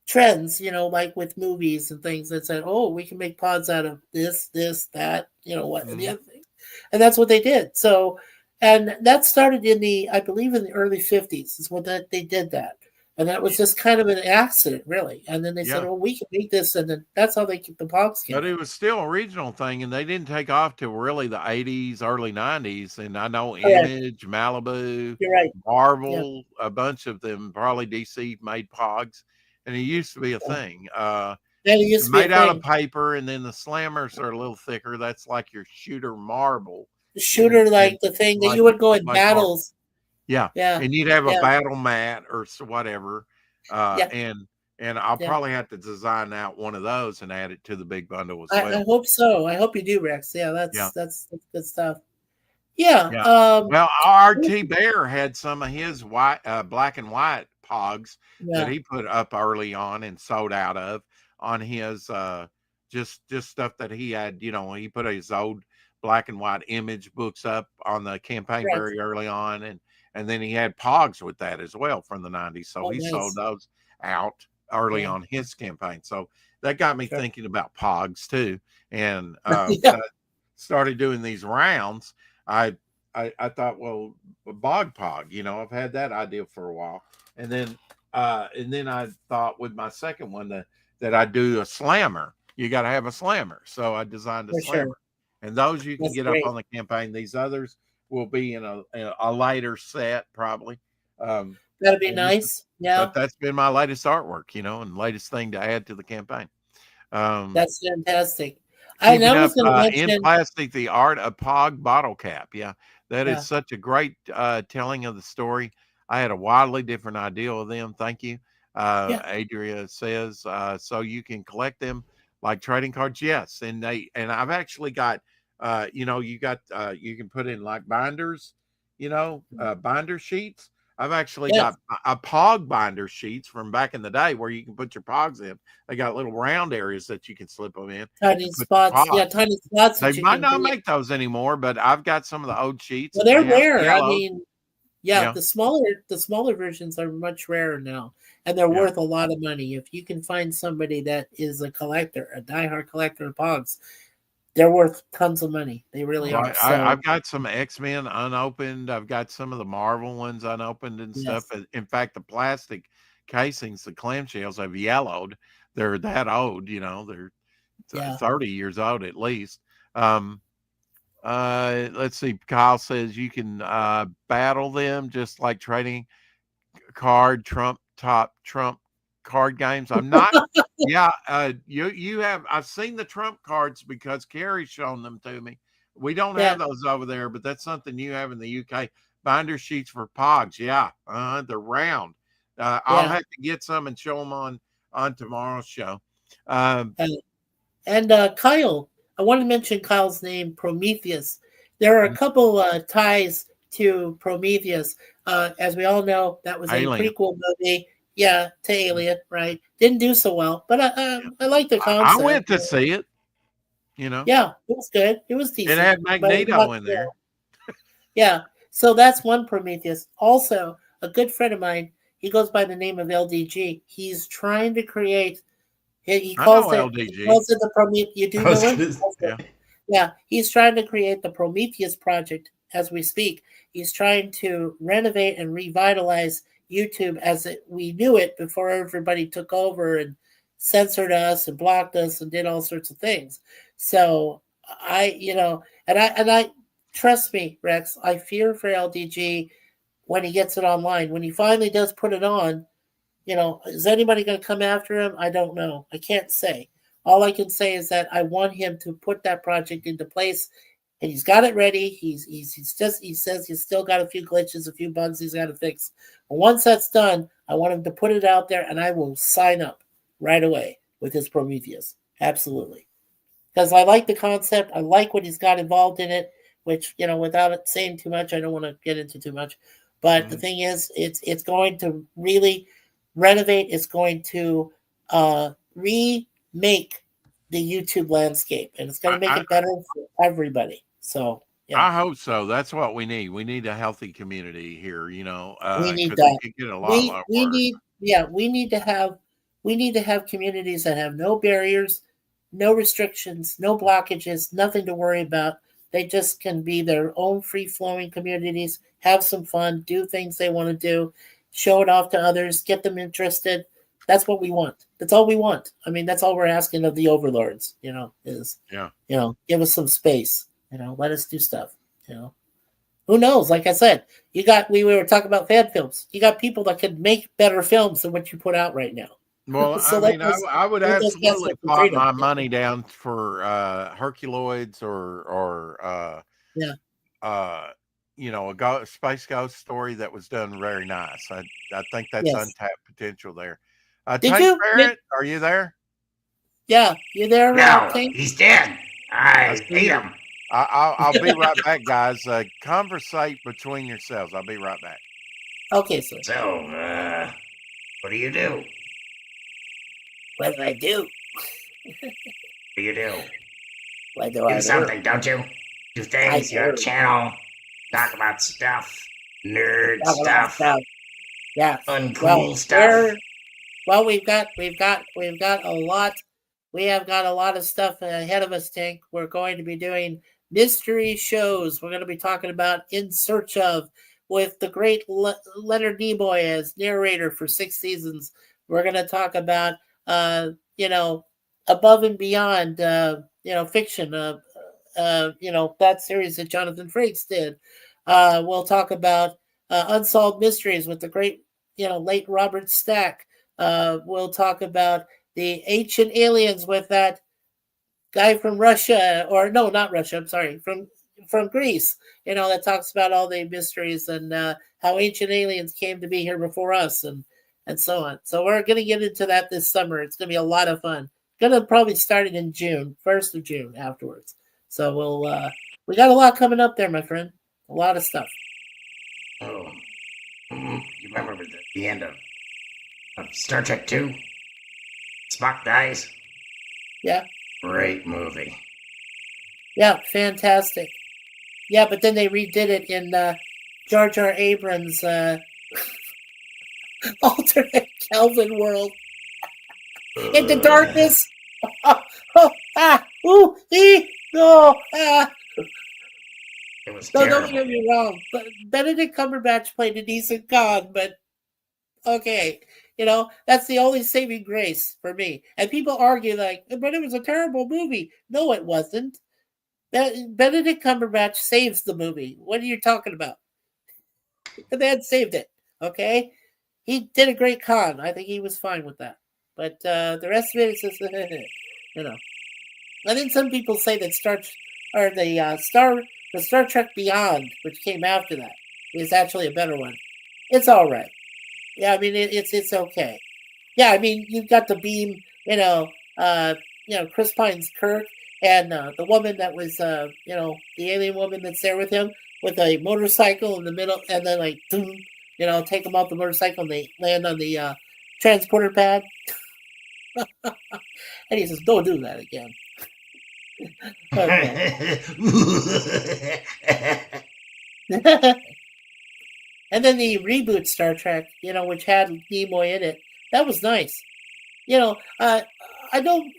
S5: trends, like with movies and things that said, oh, we can make pods out of this, that, what, and the other thing. And that's what they did. So, and that started I believe in the early 50s is when they did that. And that was just kind of an accident, really. And then they said,
S2: Yeah.
S5: oh, we can make this. And then that's how the pogs came
S2: But
S5: out.
S2: it was still a regional thing, and they didn't take off till really the 80s, early 90s. And I know
S5: Correct.
S2: Image, Malibu,
S5: You're right.
S2: Marvel, a bunch of them, probably DC made Pogs, and it used to be a thing.
S5: That used to be a
S2: Made out of
S5: thing.
S2: paper, and then the slammers are a little thicker. That's like your shooter marble.
S5: The shooter, like the thing that
S2: like
S5: you would go in
S2: like marble.
S5: battles.
S2: Yeah.
S5: Yeah.
S2: And you'd have a
S5: Yeah.
S2: battle mat or whatever.
S5: Yeah.
S2: And I'll
S5: Yeah.
S2: probably have to design out one of those and add it to the big bundle as
S5: I
S2: well.
S5: hope so. I hope you do, Rex. Yeah,
S2: Yeah.
S5: that's good stuff. Yeah.
S2: Yeah. Well, RT Bear had some of his black and white pogs that
S5: Yeah.
S2: he put up early on and sold out of on his just stuff that he had. He put his old black and white image books up on the campaign
S5: Right.
S2: very early on, and then he had pogs with that as well from the 90s. So
S5: Oh,
S2: he
S5: nice.
S2: sold those out early
S5: Yeah.
S2: on his campaign. So that got me
S5: Sure.
S2: thinking about pogs too. And
S5: Yeah.
S2: when I started doing these rounds, I thought, well, a bog pog, I've had that idea for a while. And then I thought with my second one that I'd do a slammer. You got to have a slammer. So I designed a
S5: For
S2: slammer.
S5: Sure.
S2: And those you can
S5: That's
S2: get
S5: great.
S2: up on the campaign. These others will be in a later set, probably.
S5: That'd be nice. Yeah.
S2: But that's been my latest artwork, and latest thing to add to the campaign.
S5: That's fantastic.
S2: Keeping
S5: I was
S2: up
S5: going to mention
S2: in plastic, the art of Pog bottle cap. Yeah, that
S5: Yeah.
S2: is such a great telling of the story. I had a wildly different idea of them. Thank you.
S5: Yeah.
S2: Adria says, so you can collect them like trading cards. Yes. And I've actually got, you can put in like binders, binder sheets. I've actually
S5: Yes.
S2: got a Pog binder sheets from back in the day where you can put your Pogs in. They got little round areas that you can slip them in.
S5: Tiny
S2: Put your
S5: spots. Yeah,
S2: Pogs.
S5: tiny spots.
S2: They
S5: that you
S2: might
S5: can
S2: not
S5: create.
S2: make those anymore, but I've got some of the old sheets.
S5: Well,
S2: and
S5: they're
S2: they have
S5: rare. I
S2: yellowed.
S5: mean, yeah,
S2: Yeah.
S5: the smaller versions are much rarer now, and they're
S2: Yeah.
S5: worth a lot of money. If you can find somebody that is a collector, a diehard collector of Pogs, they're worth tons of money. They really are.
S2: Right.
S5: So
S2: I've got some X-Men unopened. I've got some of the Marvel ones unopened and stuff.
S5: yes,
S2: In fact, the plastic casings, the clamshells have yellowed. They're that old, they're
S5: yeah,
S2: 30 years old at least. Let's see. Kyle says you can battle them just like trading trump card games. I'm not. Yeah, you have. I've seen the trump cards because Carrie's shown them to me. We don't
S5: yeah,
S2: have those over there, but that's something you have in the UK. Binder sheets for Pogs. Yeah, they're round. I'll
S5: yeah.
S2: have to get some and show them on tomorrow's show.
S5: And Kyle, I want to mention Kyle's name, Prometheus. There are a couple ties to Prometheus. As we all know, that was
S2: Alien.
S5: a prequel movie. Yeah, to Alien, right? Didn't do so well, but I like the concept.
S2: I went to see it.
S5: Yeah, it was good. It was decent.
S2: It had Magneto in there.
S5: Yeah, so that's one Prometheus. Also, a good friend of mine, he goes by the name of LDG. He's trying to create. He calls it
S2: LDG.
S5: He calls it the Prometheus. You do know him?
S2: Yeah.
S5: Yeah, he's trying to create the Prometheus project as we speak. He's trying to renovate and revitalize YouTube as we knew it before everybody took over and censored us and blocked us and did all sorts of things. So I trust me, Rex, I fear for LDG when he gets it online. When he finally does put it on, is anybody going to come after him? I don't know. I can't say. All I can say is that I want him to put that project into place, and he's got it ready. He says he's still got a few glitches, a few bugs he's got to fix. But once that's done, I want him to put it out there, and I will sign up right away with his Prometheus. Absolutely, because I like the concept. I like what he's got involved in it. Which, without it saying too much, I don't want to get into too much. But the thing is, it's going to really renovate. It's going to remake the YouTube landscape, and it's going to make it better for everybody. So,
S2: I hope so. That's what we need. We need a healthy community here.
S5: we need
S2: 'cause
S5: that.
S2: it could get a lot
S5: We
S2: worse.
S5: we need to have communities that have no barriers, no restrictions, no blockages, nothing to worry about. They just can be their own free-flowing communities, have some fun, do things they want to do, show it off to others, get them interested. That's what we want. That's all we want. I mean, that's all we're asking of the overlords, is, give us some space, let us do stuff, Who knows? Like I said, we were talking about fan films. You got people that can make better films than what you put out right now.
S2: Well,
S5: So
S2: I would
S5: let those guys
S2: absolutely
S5: have some
S2: plot
S5: freedom.
S2: my money down for Herculoids or a space ghost story that was done very nice. I think that's
S5: Yes.
S2: untapped potential there.
S5: Did
S2: Tank
S5: you?
S2: Barrett, are you there?
S5: Yeah, you there,
S6: No,
S5: Tank?
S6: he's dead. I ate him.
S2: I'll be right back, guys. Conversate between yourselves. I'll be right back.
S5: Okay, sir.
S6: So, what do you do?
S5: What did I do?
S6: What do you do?
S5: What do I
S6: Do
S5: do?
S6: something, don't you? Do things,
S5: I
S6: your
S5: do.
S6: channel. Talk about stuff. Nerd
S5: Talk about
S6: stuff.
S5: Yeah.
S6: Uncool stuff.
S5: We've got a lot. We have got a lot of stuff ahead of us, Tank. We're going to be doing mystery shows. We're going to be talking about In Search Of with the great Leonard Nimoy as narrator for 6 seasons. We're going to talk about, Above and Beyond, fiction, that series that Jonathan Frakes did. We'll talk about Unsolved Mysteries with the great, late Robert Stack. We'll talk about the Ancient Aliens with that guy from Russia, or no, not Russia. I'm sorry, from Greece. That talks about all the mysteries and how ancient aliens came to be here before us, and so on. So we're going to get into that this summer. It's going to be a lot of fun. Going to probably start it in June, 1st of June afterwards. So we got a lot coming up there, my friend. A lot of stuff.
S6: Oh. You remember the end of Star Trek 2? Spock dies?
S5: Yeah.
S6: Great movie.
S5: Yeah, fantastic. Yeah, but then they redid it in Jar Jar Abrams' alternate Kelvin world. Into darkness.
S6: It was
S5: No,
S6: terrible.
S5: don't get me wrong. But Benedict Cumberbatch played a decent God, but okay. That's the only saving grace for me. And people argue but it was a terrible movie. No, it wasn't. Benedict Cumberbatch saves the movie. What are you talking about? The man saved it. Okay? He did a great con. I think he was fine with that. But the rest of it is just, And then some people say that the Star Trek Beyond, which came after that, is actually a better one. It's all right. Yeah, I mean it's okay. Yeah, I mean you've got the beam, Chris Pine's Kirk and the woman that was the alien woman that's there with him with a motorcycle in the middle, and then take them off the motorcycle and they land on the transporter pad. And he says, "Don't do that again." And then the reboot Star Trek, which had Nimoy in it, that was nice. I don't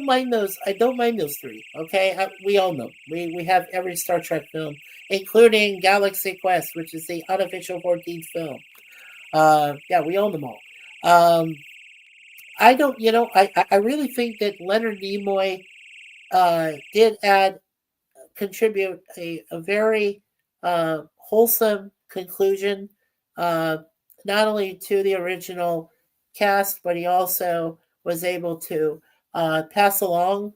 S5: mind those. I don't mind those three. Okay, we all know we have every Star Trek film, including Galaxy Quest, which is the unofficial 14th film. Yeah, we own them all. I don't, I really think that Leonard Nimoy did contribute a very wholesome conclusion, not only to the original cast, but he also was able to pass along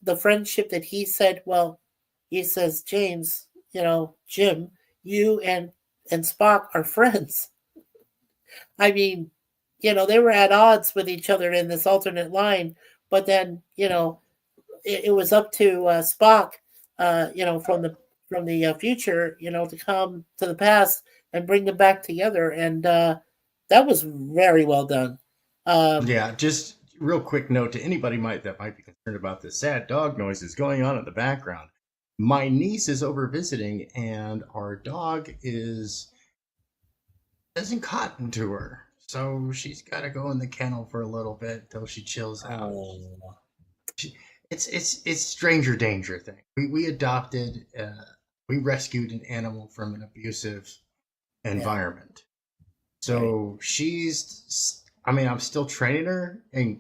S5: the friendship that he said. Well, he says, James, Jim, you and Spock are friends. I mean, they were at odds with each other in this alternate line, but then, it was up to Spock, from the future, to come to the past and bring them back together, and that was very well done.
S4: Yeah, just real quick note to anybody that might be concerned about the sad dog noises going on in the background. My niece is over visiting, and our dog doesn't cotton to her, so she's got to go in the kennel for a little bit till she chills out.
S5: Oh.
S4: It's stranger danger thing. We adopted, we rescued an animal from an abusive environment. So I'm still training her, and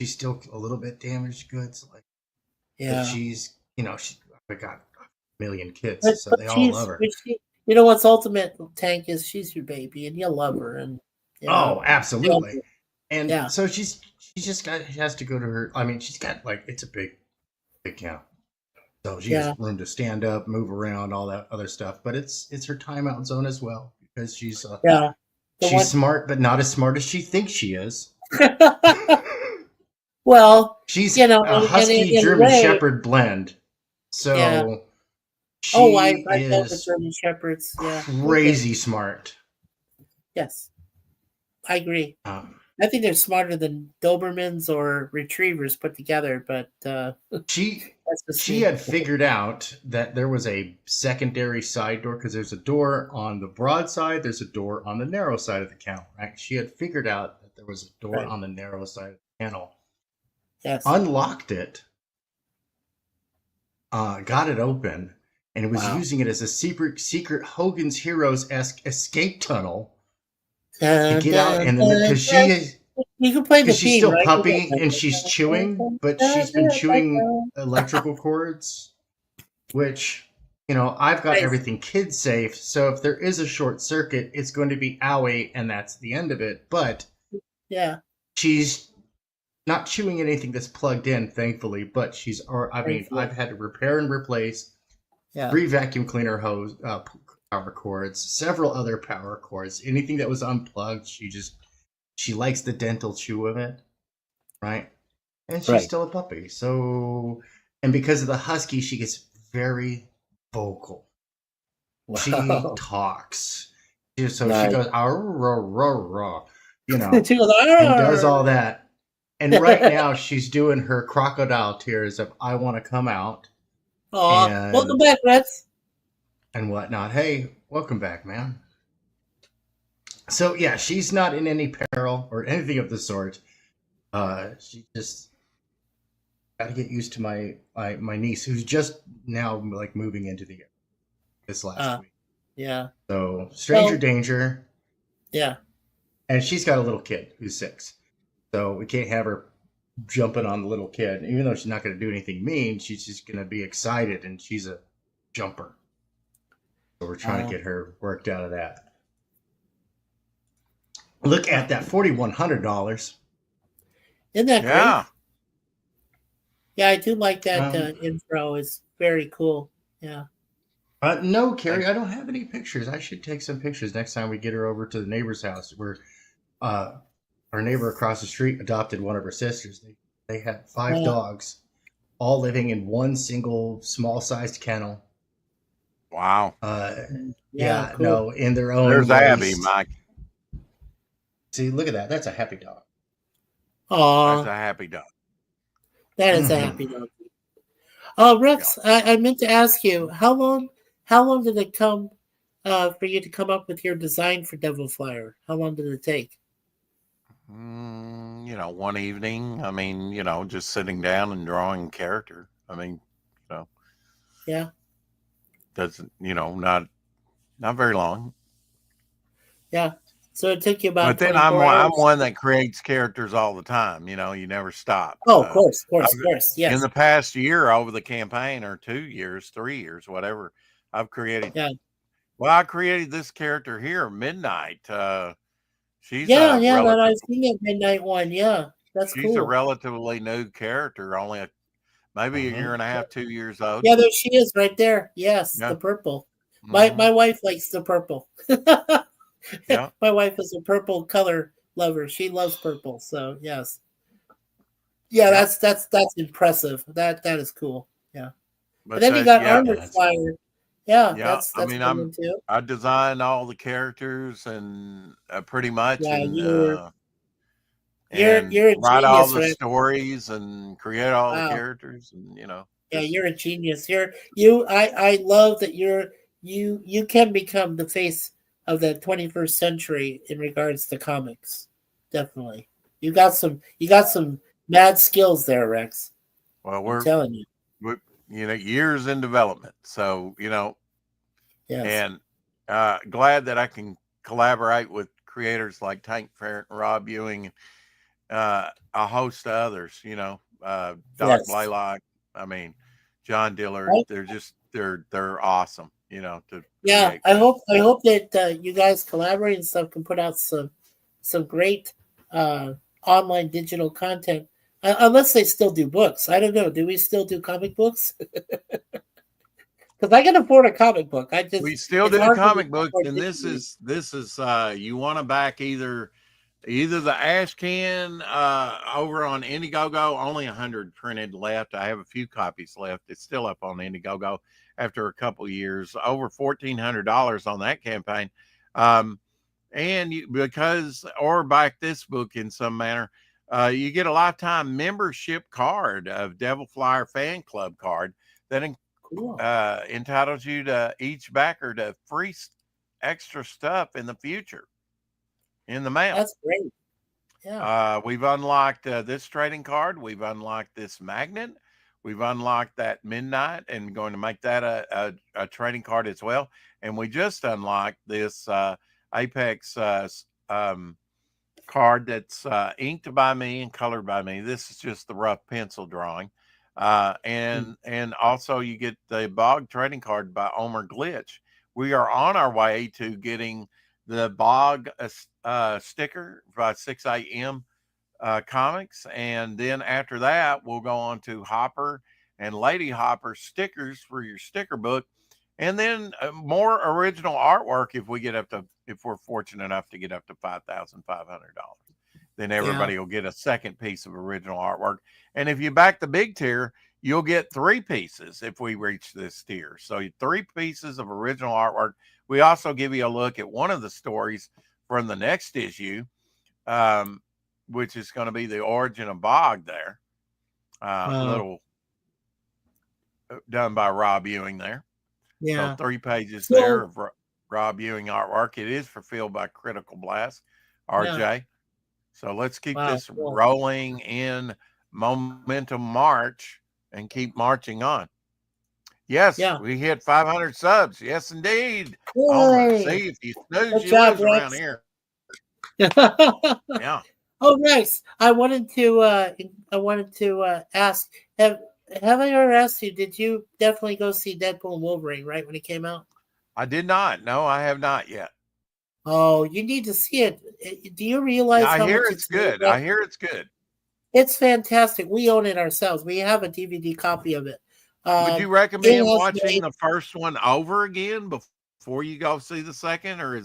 S4: she's still a little bit damaged goods. But she's, I got a million kids, so they all love her.
S5: What's ultimate, Tank, is she's your baby, and you love her, and
S4: oh, absolutely. And so she has to go to her. I mean, she's got it's a big camp, so she has room to stand up, move around, all that other stuff. But it's her timeout zone as well, because she's smart, but not as smart as she thinks she is.
S5: Well,
S4: she's a husky German Shepherd blend. So
S5: I know the German Shepherds. Yeah,
S4: crazy smart.
S5: Yes, I agree. I think they're smarter than Dobermans or Retrievers put together, but
S4: she had figured out that there was a secondary side door, because there's a door on the broad side, there's a door on the narrow side of the kennel, right? She had figured out that there was a door on the narrow side of the kennel.
S5: Yes.
S4: Unlocked it, got it open, and it was using it as a secret Hogan's Heroes-esque escape tunnel to get out, and then because
S5: you can play the
S4: she's still puppy and she's chewing, but she's been chewing electrical cords, which I've got everything kid safe. So if there is a short circuit, it's going to be owie, and that's the end of it. But she's not chewing anything that's plugged in, thankfully. But I've had to repair and replace 3 vacuum cleaner hose. Power cords, several other power cords, anything that was unplugged. She likes the dental chew of it, right? And she's still a puppy. So, and because of the husky, she gets very vocal. Wow. She talks. So she goes, and does all that. And right now she's doing her crocodile tears of "I want to come out."
S5: Aw, welcome back, Rex.
S4: And whatnot. Hey, welcome back, man. So yeah, she's not in any peril or anything of the sort. She just got to get used to my niece, who's just now moving into the area this last week.
S5: Yeah.
S4: So stranger danger.
S5: Yeah.
S4: And she's got a little kid who's 6, so we can't have her jumping on the little kid. Even though she's not going to do anything mean, she's just going to be excited, and she's a jumper. So we're trying to get her worked out of that. Look at that, $4,100.
S5: Isn't that great? Yeah, I do like that intro. It's very cool. Yeah.
S4: No, Carrie, I don't have any pictures. I should take some pictures next time we get her over to the neighbor's house. Where our neighbor across the street adopted one of her sisters. They had 5 dogs, all living in one single small-sized kennel.
S2: Wow.
S5: Cool.
S4: No, in their own
S2: There's
S4: ways.
S2: Abby, Mike.
S4: See, look at that. That's a happy dog.
S5: Aw.
S2: That's a happy dog.
S5: That is a happy dog. Rex, I meant to ask you, how long did it come for you to come up with your design for Devil Flyer? How long did it take?
S2: One evening. I mean, just sitting down and drawing character. I mean,
S5: Yeah.
S2: doesn't, not very long.
S5: Yeah. So it took you
S2: But
S5: about
S2: then
S5: 24
S2: I'm
S5: hours.
S2: one that creates characters all the time. You never stop.
S5: Oh, of course,
S2: In
S5: yes.
S2: the past year, over the campaign, or 2 years, 3 years, whatever, I've created.
S5: Yeah.
S2: Well, I created this character here, Midnight. She's
S5: Yeah,
S2: a
S5: yeah, that
S2: relative.
S5: I've seen that Midnight one. Yeah, that's
S2: She's a
S5: cool.
S2: relatively new character, only maybe a year and a half, 2 years old.
S5: Yeah, there she is right there. Yes,
S2: Yeah.
S5: the purple. My
S2: Mhm.
S5: wife likes the purple.
S2: Yeah.
S5: My wife is a purple color lover. She loves purple. So yes. Yeah,
S2: Yeah.
S5: that's impressive. That is cool. Yeah. And
S2: But
S5: then you got
S2: yeah,
S5: Armor Fire. Yeah,
S2: yeah.
S5: that's
S2: I mean,
S5: fun too.
S2: I designed all the characters and pretty much,
S5: Yeah,
S2: and
S5: you're a
S2: write all
S5: genius,
S2: the
S5: right?
S2: stories and create all the
S5: Wow.
S2: characters, and
S5: Yeah,
S2: just
S5: you're a genius. I love that you can become the face of the 21st century in regards to comics. Definitely. You got some mad skills there, Rex.
S2: well,
S5: I'm telling you.
S2: we're years in development. So
S5: Yes.
S2: and glad that I can collaborate with creators like Tank Ferret and Rob Ewing, a host of others. Doc
S5: Yes.
S2: Blaylock. I mean, John Dillard.
S5: Right?
S2: They're awesome. To
S5: Yeah,
S2: create
S5: I
S2: with.
S5: hope that you guys collaborate and stuff can put out some great online digital content. Unless they still do books. I don't know. Do we still do comic books? Because I can afford a comic book.
S2: We still
S5: It's
S2: do
S5: hard for me
S2: comic
S5: to
S2: books,
S5: afford
S2: and this
S5: digitally.
S2: is you want to back either the ash can over on Indiegogo, only 100 printed left. I have a few copies left. It's still up on Indiegogo after a couple years, over $1,400 on that campaign. And or back this book in some manner, you get a lifetime membership card of Devil Flyer Fan Club card that
S5: Cool.
S2: entitles you to each backer to free extra stuff in the future in the mail.
S5: That's great. Yeah.
S2: We've unlocked this trading card. We've unlocked this magnet. We've unlocked that Midnight and going to make that a trading card as well. And we just unlocked this Apex card that's inked by me and colored by me. This is just the rough pencil drawing. And also you get the Bog trading card by Omer Glitch. We are on our way to getting the Bog sticker by 6 a.m. Comics, and then after that we'll go on to Hopper and Lady Hopper stickers for your sticker book, and then more original artwork if we're fortunate enough to get up to $5,500. Then everybody will get a second piece of original artwork. And if you back the big tier, you'll get 3 pieces if we reach this tier. So 3 pieces of original artwork. We also give you a look at one of the stories from the next issue, which is going to be the origin of Bog there. Little done by Rob Ewing there.
S5: Yeah.
S2: So 3 pages there of Rob Ewing artwork. It is fulfilled by Critical Blast, RJ. Yeah. So let's keep this rolling in momentum march and keep marching on. Yes, we hit 500 subs. Yes, indeed. See, if you snooze, you lose around here. Yeah.
S5: Oh, nice. I wanted to ask. Have I ever asked you? Did you definitely go see Deadpool and Wolverine right when it came out?
S2: I did not. No, I have not yet.
S5: Oh, you need to see it. Do you realize
S2: how
S5: much
S2: it's good? I hear it's good.
S5: It's fantastic. We own it ourselves. We have a DVD copy of it.
S2: Would you recommend watching the first one over again before you go see the second, or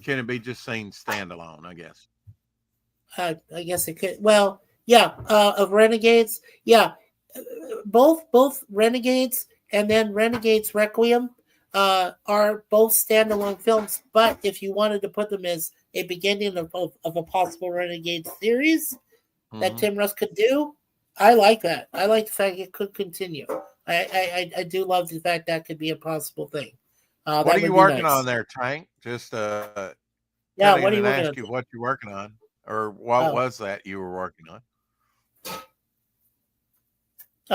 S2: can it be just seen standalone? I guess.
S5: I guess it could. Well, yeah. Of Renegades, yeah. Both Renegades and then Renegades Requiem are both standalone films. But if you wanted to put them as a beginning of a possible Renegade series that Tim Russ could do, I like that. I like the fact it could continue. I do love the fact that could be a possible thing.
S2: What are you working on there, Tank? Just
S5: what are you working on?
S2: What you're working on, or what was that you were working on?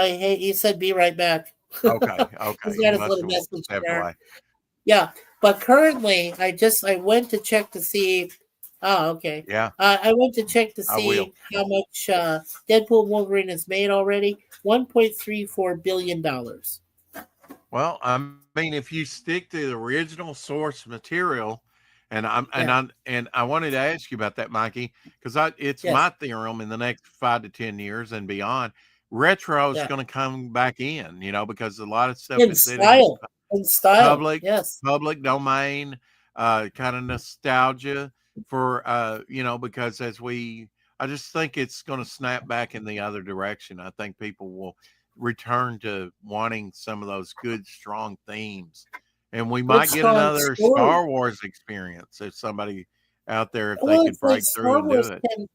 S5: He said, "Be right back."
S2: Okay.
S5: He's
S2: You
S5: got his
S2: must
S5: little
S2: have
S5: message
S2: stepped
S5: there.
S2: away.
S5: Yeah, but currently, I went to check to see. Oh, okay.
S2: Yeah,
S5: I went to check to
S2: I will.
S5: see how much Deadpool and Wolverine has made already. $1.34 billion.
S2: Well, I mean, if you stick to the original source material,
S5: Yeah,
S2: and I wanted to ask you about that, Mikey, because it's my
S5: yes,
S2: theorem in the next 5 to 10 years and beyond, retro is
S5: yeah.
S2: going to come back in, because a lot of stuff
S5: In
S2: is hitting
S5: style, in style.
S2: public
S5: Yes,
S2: public domain, kind of nostalgia for because I just think it's going to snap back in the other direction. I think people will return to wanting some of those good strong themes, and we
S5: good
S2: might get
S5: strong
S2: another
S5: story.
S2: Star Wars experience if somebody out there, if they
S5: Well,
S2: could
S5: it's like
S2: break through
S5: Star
S2: and do
S5: Wars
S2: it.
S5: can.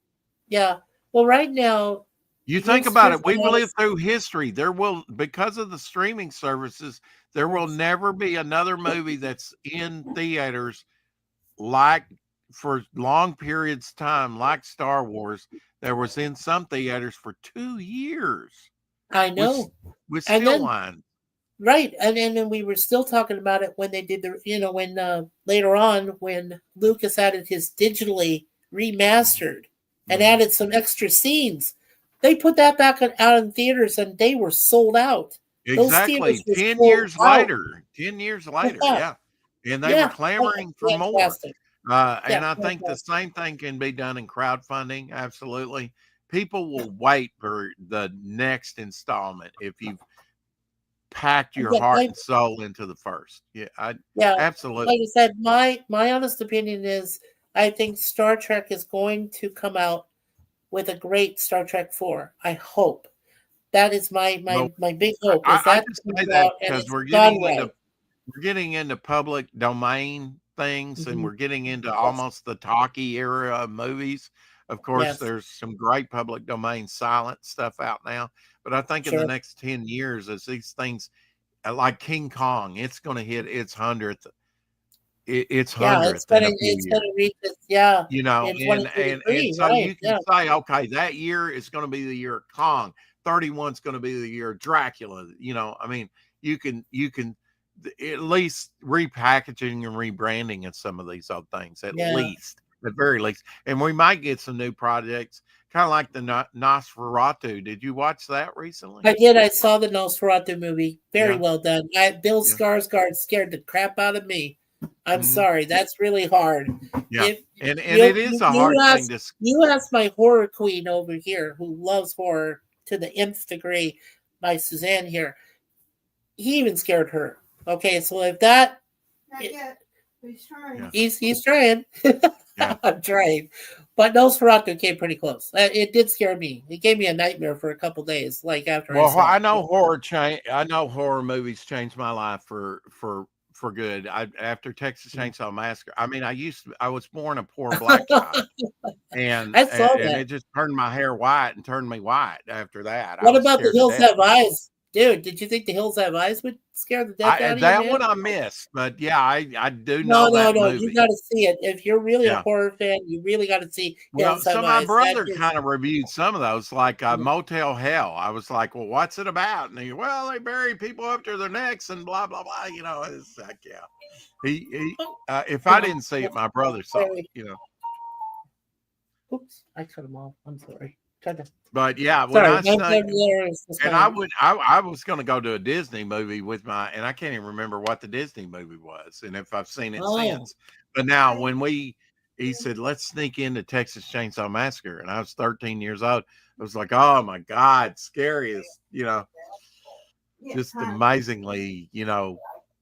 S5: Yeah. Well, right now,
S2: You think
S5: his
S2: about it,
S5: first
S2: we've lived
S5: house.
S2: through history. There will, because of the streaming services, there will
S5: Yes.
S2: never be another movie that's in theaters like for long periods of time, like Star Wars, that was in some theaters for 2 years
S5: I
S2: with
S5: know.
S2: with
S5: And
S2: still
S5: then
S2: lines.
S5: right, and then we were still talking about it when they did when later on when Lucas added his digitally remastered and
S2: Mhm.
S5: added some extra scenes. They put that out in theaters and they were sold out. Those
S2: Exactly.
S5: theaters were
S2: 10
S5: sold
S2: years
S5: out.
S2: later. 10 years later,
S5: Yeah,
S2: yeah. And they were
S5: yeah,
S2: clamoring for more.
S5: fantastic.
S2: And
S5: Yeah,
S2: I think the
S5: fantastic.
S2: same thing can be done in crowdfunding. Absolutely. People will wait for the next installment if you've packed your
S5: Yeah,
S2: heart and soul into the first. Yeah,
S5: yeah, like
S2: absolutely.
S5: I said, my honest opinion is I think Star Trek is going to come out with a great Star Trek 4. I hope. That is
S2: Well,
S5: my big hope is
S2: I
S5: that
S2: just
S5: comes
S2: say that
S5: out and
S2: because
S5: it's done right.
S2: we're getting into public domain things, and
S5: Mhm.
S2: we're getting into
S5: Yes.
S2: almost the talkie era of movies. Of course,
S5: Yes.
S2: there's some great public domain silent stuff out now, but I think in the
S5: Sure.
S2: next 10 years, as these things like King Kong, it's going to hit its
S5: Yeah,
S2: in a few
S5: it's
S2: years.
S5: gonna reach its yeah in
S2: And
S5: 2023,
S2: so
S5: right.
S2: you can
S5: Yeah.
S2: say, okay, that year is going to be the year of Kong. 31 is going to be the year of Dracula. I mean, you can at least repackaging and rebranding of some of these old things,
S5: Yeah.
S2: at very least. And we might get some new projects, kind of like the Nosferatu. Did you watch that recently?
S5: I did. I saw the Nosferatu movie. Very
S2: Yeah,
S5: well done. Bill
S2: yeah.
S5: Skarsgård scared the crap out of me. I'm
S2: Hmm.
S5: sorry. That's really hard.
S2: Yeah.
S5: If
S2: And it is a hard thing to
S5: you ask my horror queen over here who loves horror to the nth degree, my Suzanne here. He even scared her. Okay, so if that
S7: Not yet. He's trying.
S2: Yeah.
S5: he's trying.
S2: Yeah.
S5: I'm trying. But Nosferatu came pretty close. It did scare me. It gave me a nightmare for a couple days, like after I
S2: Well,
S5: saw it.
S2: I know horror movies changed my life for good. After Texas
S5: Mhm.
S2: Chainsaw Massacre, I mean, I was born a poor black child, and
S5: I
S2: and,
S5: saw
S2: and
S5: that.
S2: it just turned my hair white and turned me white after that. I
S5: What
S2: was
S5: about The
S2: scared to
S5: Hills
S2: death.
S5: Have Eyes? Dude, did you think The Hills Have Eyes would scare the death out of you,
S2: That
S5: man?
S2: one I missed, but yeah, I do
S5: No,
S2: know
S5: no,
S2: that
S5: no. You
S2: movie.
S5: got to see it. If you're really a
S2: Yeah.
S5: horror fan, you really got to see
S2: Well,
S5: Hills
S2: so
S5: Have
S2: my
S5: Eyes. That
S2: brother
S5: is.
S2: kind of reviewed some of those, like
S5: Mhm.
S2: Motel Hell. I was like, "Well, what's it about?" And well, they bury people up to their necks and blah blah blah. It's like, yeah. He if I
S5: Hold on.
S2: didn't see it, my brother saw
S5: Sorry.
S2: it.
S5: Oops, I cut him off. I'm sorry. Kinda.
S2: But yeah, when
S5: Sorry,
S2: I
S5: my
S2: say,
S5: vocabulary is just
S2: and
S5: gone.
S2: I was going to go to a Disney movie with and I can't even remember what the Disney movie was, and if I've seen it
S5: Oh,
S2: since. But now when he said, let's sneak into Texas Chainsaw Massacre, and I was 13 years old. I was like, oh my God, scariest, just amazingly,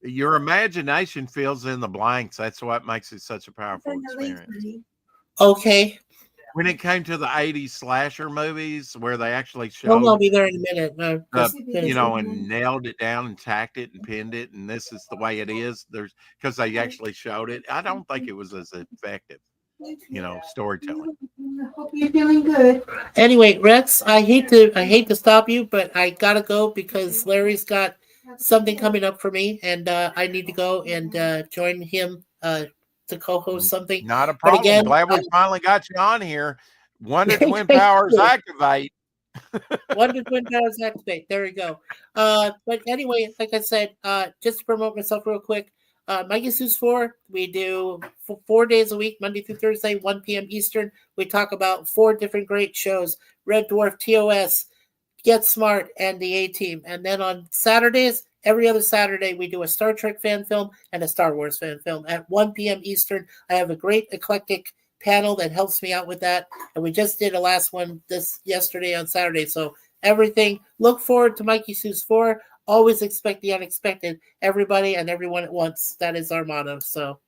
S2: your imagination fills in the blanks. That's what makes it such a powerful experience.
S5: okay.
S2: When it came to the 80s slasher movies where they actually
S5: Hold on, I'll
S2: showed
S5: be there in a minute. No, just finish it.
S2: and nailed it down and tacked it and pinned it, and this is the way it is. Because they actually showed it. I don't think it was as effective, storytelling.
S7: I hope you're feeling good.
S5: Anyway, Rex, I hate to stop you, but I gotta go because Larry's got something coming up for me, and I need to go and join him to co-host something.
S2: Not a
S5: But
S2: problem.
S5: again,
S2: Glad we finally got you on here. Wonder Twin
S5: thank
S2: Powers
S5: you.
S2: activate.
S5: Wonder Twin Powers activate. There we go. But anyway, like I said, just to promote myself real quick, Mikey Suits 4, we do 4 days a week, Monday through Thursday, 1 p.m. Eastern. We talk about 4 different great shows: Red Dwarf, TOS, Get Smart, and the A-Team. And then on Saturdays, every other Saturday, we do a Star Trek fan film and a Star Wars fan film at 1 p.m. Eastern. I have a great eclectic panel that helps me out with that. And we just did a last one yesterday on Saturday. So everything, look forward to Mikey Sue's 4. Always expect the unexpected. Everybody and everyone at once. That is our motto. So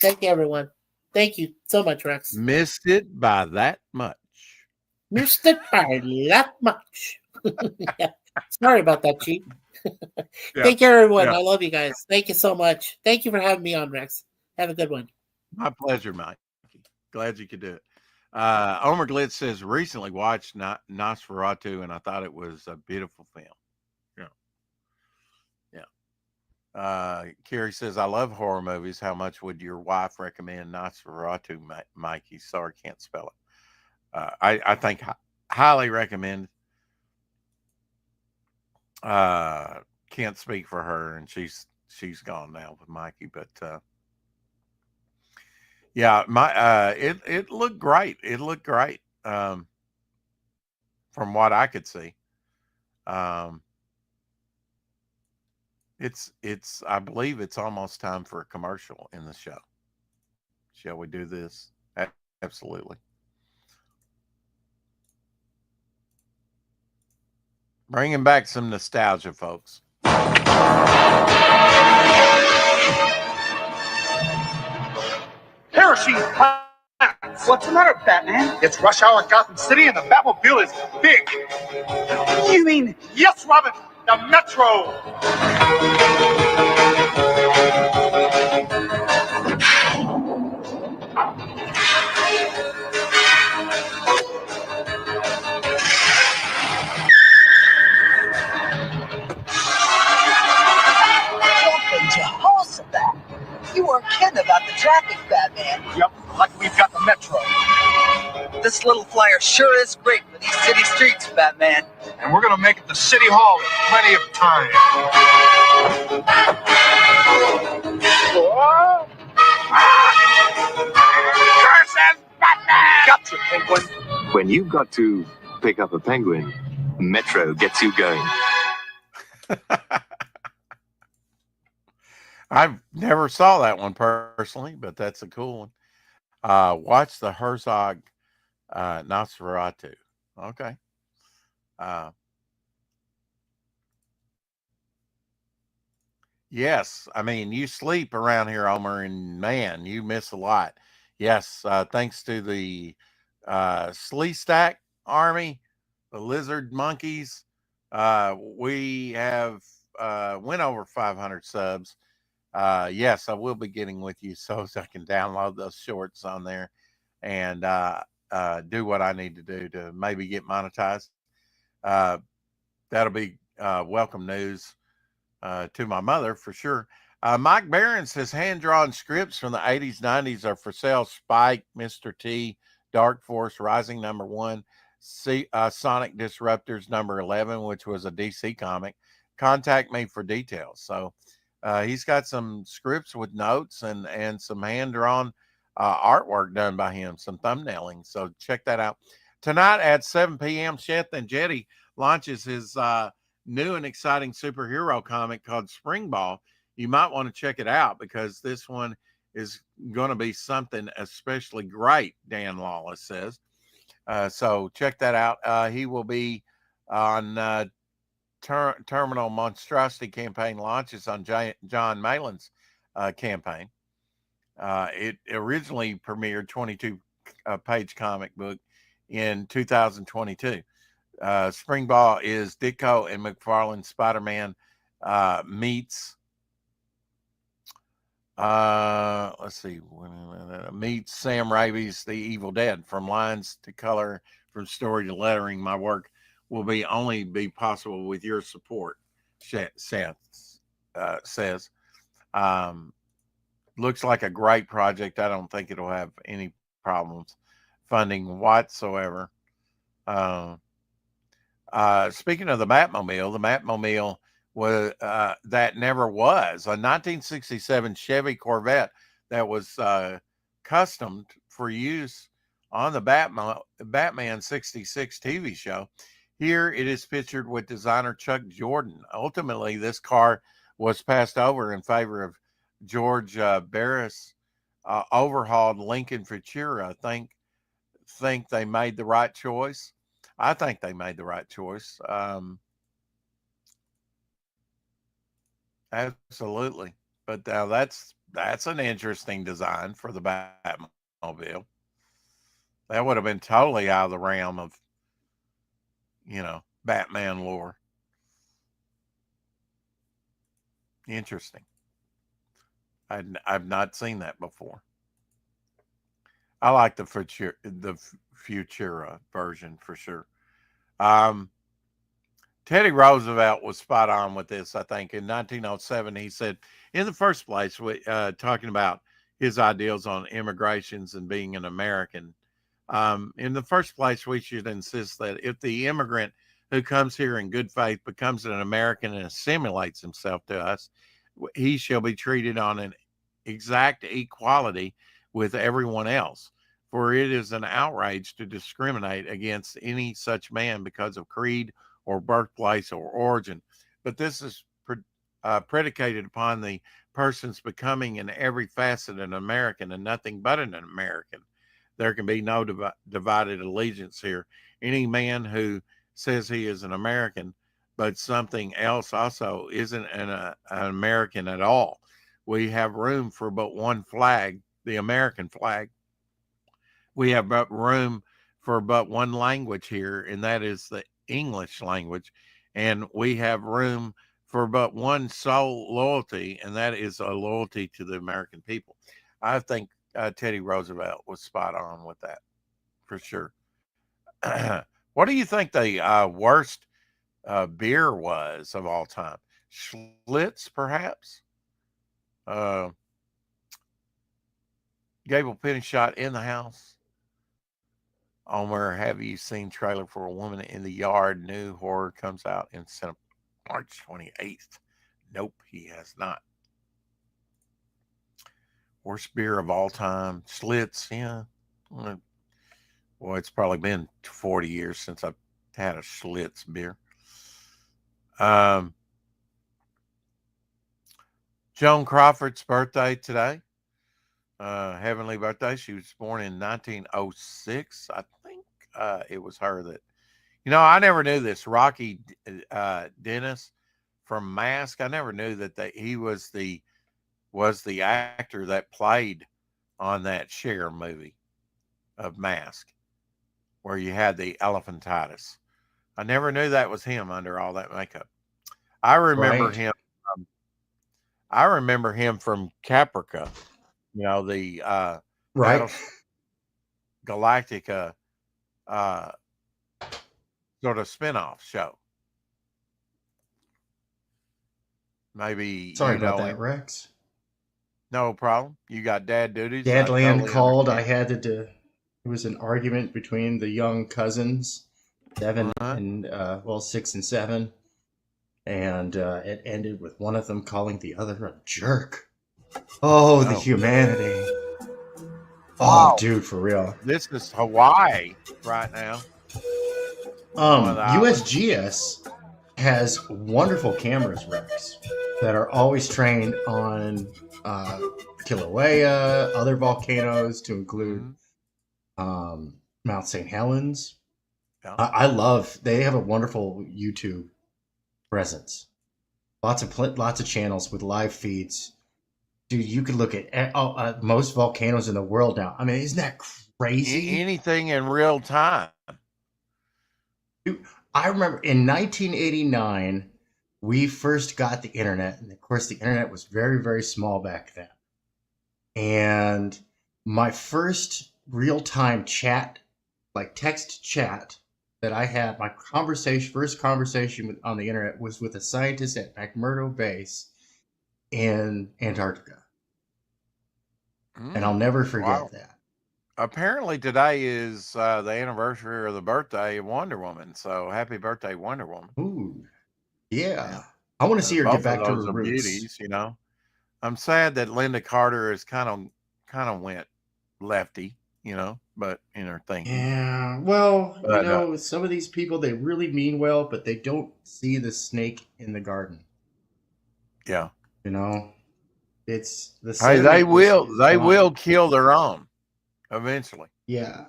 S5: thank you, everyone. Thank you so much, Rex.
S2: Missed it by that much.
S5: Missed it by that much. Yeah. Sorry about that, Chief.
S2: Yeah.
S5: Take care, everyone.
S2: Yeah.
S5: I love you guys. Thank you so much. Thank you for having me on, Rex. Have a good one.
S2: My pleasure, Mike. Glad you could do it. Omer Glitz says, recently watched Nosferatu, and I thought it was a beautiful film. Carrie says, I love horror movies. How much would your wife recommend Nosferatu, Mikey? Sorry, can't spell it. I think highly recommend. Can't speak for her, and she's gone now with Mikey, but yeah, it looked great. It looked great from what I could see. It's I believe it's almost time for a commercial in the show. Shall we do this? Absolutely. Bringing back some nostalgia, folks.
S8: Kerosene plants. What's the matter, Batman? It's rush hour Gotham City and the Batmobile is big. You mean? Yes, Robin, the Metro.
S9: Jehoshaphat, you weren't kidding about the traffic, Batman.
S8: Yep, like we've got the Metro.
S9: This little flyer sure is great for these city streets, Batman.
S8: And we're gonna make it to City Hall in plenty of time. Curses, Batman!
S9: Gotcha, Penguin.
S10: When you've got to pick up a penguin, Metro gets you going.
S2: I never saw that one personally, but that's a cool one. Watch the Herzog Nosferatu. Okay. Yes, I mean, you sleep around here, Omer, and man, you miss a lot. Yes, thanks to the Slee Stack Army, the Lizard Monkeys, we have went over 500 subs. Yes, I will be getting with you so I can download those shorts on there and do what I need to do to maybe get monetized. That'll be welcome news to my mother for sure. Mike Barron says hand-drawn scripts from the 80s, 90s are for sale. Spike, Mr. T, Dark Force, Rising #1, Sonic Disruptors #11, which was a DC comic. Contact me for details. So he's got some scripts with notes and some hand-drawn artwork done by him, some thumbnailing. So check that out. Tonight at 7 p.m., Sheth and Jetty launches his new and exciting superhero comic called Spring Ball. You might want to check it out because this one is going to be something especially great, Dan Lawless says. So check that out. He will be on Terminal Monstrosity campaign launches on John Malin's campaign. It originally premiered 22-page comic book in 2022. Spring Ball is Ditko and McFarlane Spider-Man meets let's see, meets Sam Raimi's The Evil Dead. From lines to color, from story to lettering, my work will only be possible with your support, Seth says. Looks like a great project. I don't think it'll have any problems funding whatsoever. Speaking of the Batmobile was that never was a 1967 Chevy Corvette that was customed for use on the Batman 66 TV show. Here it is pictured with designer Chuck Jordan. Ultimately, this car was passed over in favor of George Barris' overhauled Lincoln Futura. Think they made the right choice. I think they made the right choice. Absolutely. But now that's an interesting design for the Batmobile. That would have been totally out of the realm of, Batman lore. Interesting. I've not seen that before. I like the Futura version for sure. Teddy Roosevelt was spot on with this, I think. In 1907, he said, in the first place, talking about his ideals on immigrations and being an American, in the first place, we should insist that if the immigrant who comes here in good faith becomes an American and assimilates himself to us, he shall be treated on an exact equality with everyone else. For it is an outrage to discriminate against any such man because of creed or birthplace or origin. But this is predicated upon the person's becoming in every facet an American and nothing but an American. There can be no divided allegiance here. Any man who says he is an American, but something else also isn't an American at all. We have room for but one flag, the American flag. We have but room for but one language here, and that is the English language. And we have room for but one sole loyalty, and that is a loyalty to the American people. I think Teddy Roosevelt was spot on with that, for sure. What do you think the worst beer was of all time? Schlitz, perhaps? Gable Penny shot in the house. Omer, have you seen trailer for A Woman in the Yard? New horror comes out in March 28th. Nope, he has not. Worst beer of all time. Schlitz, yeah. Well, it's probably been 40 years since I've had a Schlitz beer. Joan Crawford's birthday today. Heavenly birthday. She was born in 1906. I think it was her that, I never knew this. Rocky Dennis from Mask. I never knew that he was the actor that played on that Cher movie of Mask, where you had the elephantitis. I never knew that was him under all that makeup. I remember him. I remember him from Caprica. The Galactica sort of spinoff show. Maybe
S4: sorry about that, Rex.
S2: No problem. You got dad duties.
S4: Dadland called. I had to do. It was an argument between the young cousins, 7 and 6 and 7, and it ended with one of them calling the other a jerk. Oh, the humanity. Oh, dude, for real.
S2: This is Hawaii right now.
S4: USGS has wonderful cameras, Rex, that are always trained on Kilauea, other volcanoes, to include Mount St. Helens. Yeah. They have a wonderful YouTube presence. Lots of channels with live feeds. Dude, you could look at most volcanoes in the world now. I mean, isn't that crazy?
S2: Anything in real time.
S4: Dude, I remember in 1989, we first got the internet. And of course, the internet was very, very small back then. And my first real-time chat, like text chat, that I had, my first conversation on the internet was with a scientist at McMurdo Base in Antarctica. And I'll never forget that.
S2: apparently today is the anniversary of the birthday of Wonder Woman. So happy birthday, Wonder Woman.
S4: Ooh,
S2: Yeah.
S4: yeah. I want to see her get
S2: Both of
S4: back to
S2: those
S4: her
S2: are
S4: roots.
S2: beauties, you know. I'm sad that Linda Carter is kind of went lefty, you know, but in her thinking.
S4: Yeah. Well,
S2: But
S4: some of these people, they really mean well, but they don't see the snake in the garden.
S2: yeah.
S4: You know, it's the
S2: Hey, they
S4: sentiment
S2: will
S4: is
S2: they will
S4: gone.
S2: kill their own eventually.
S4: Yeah.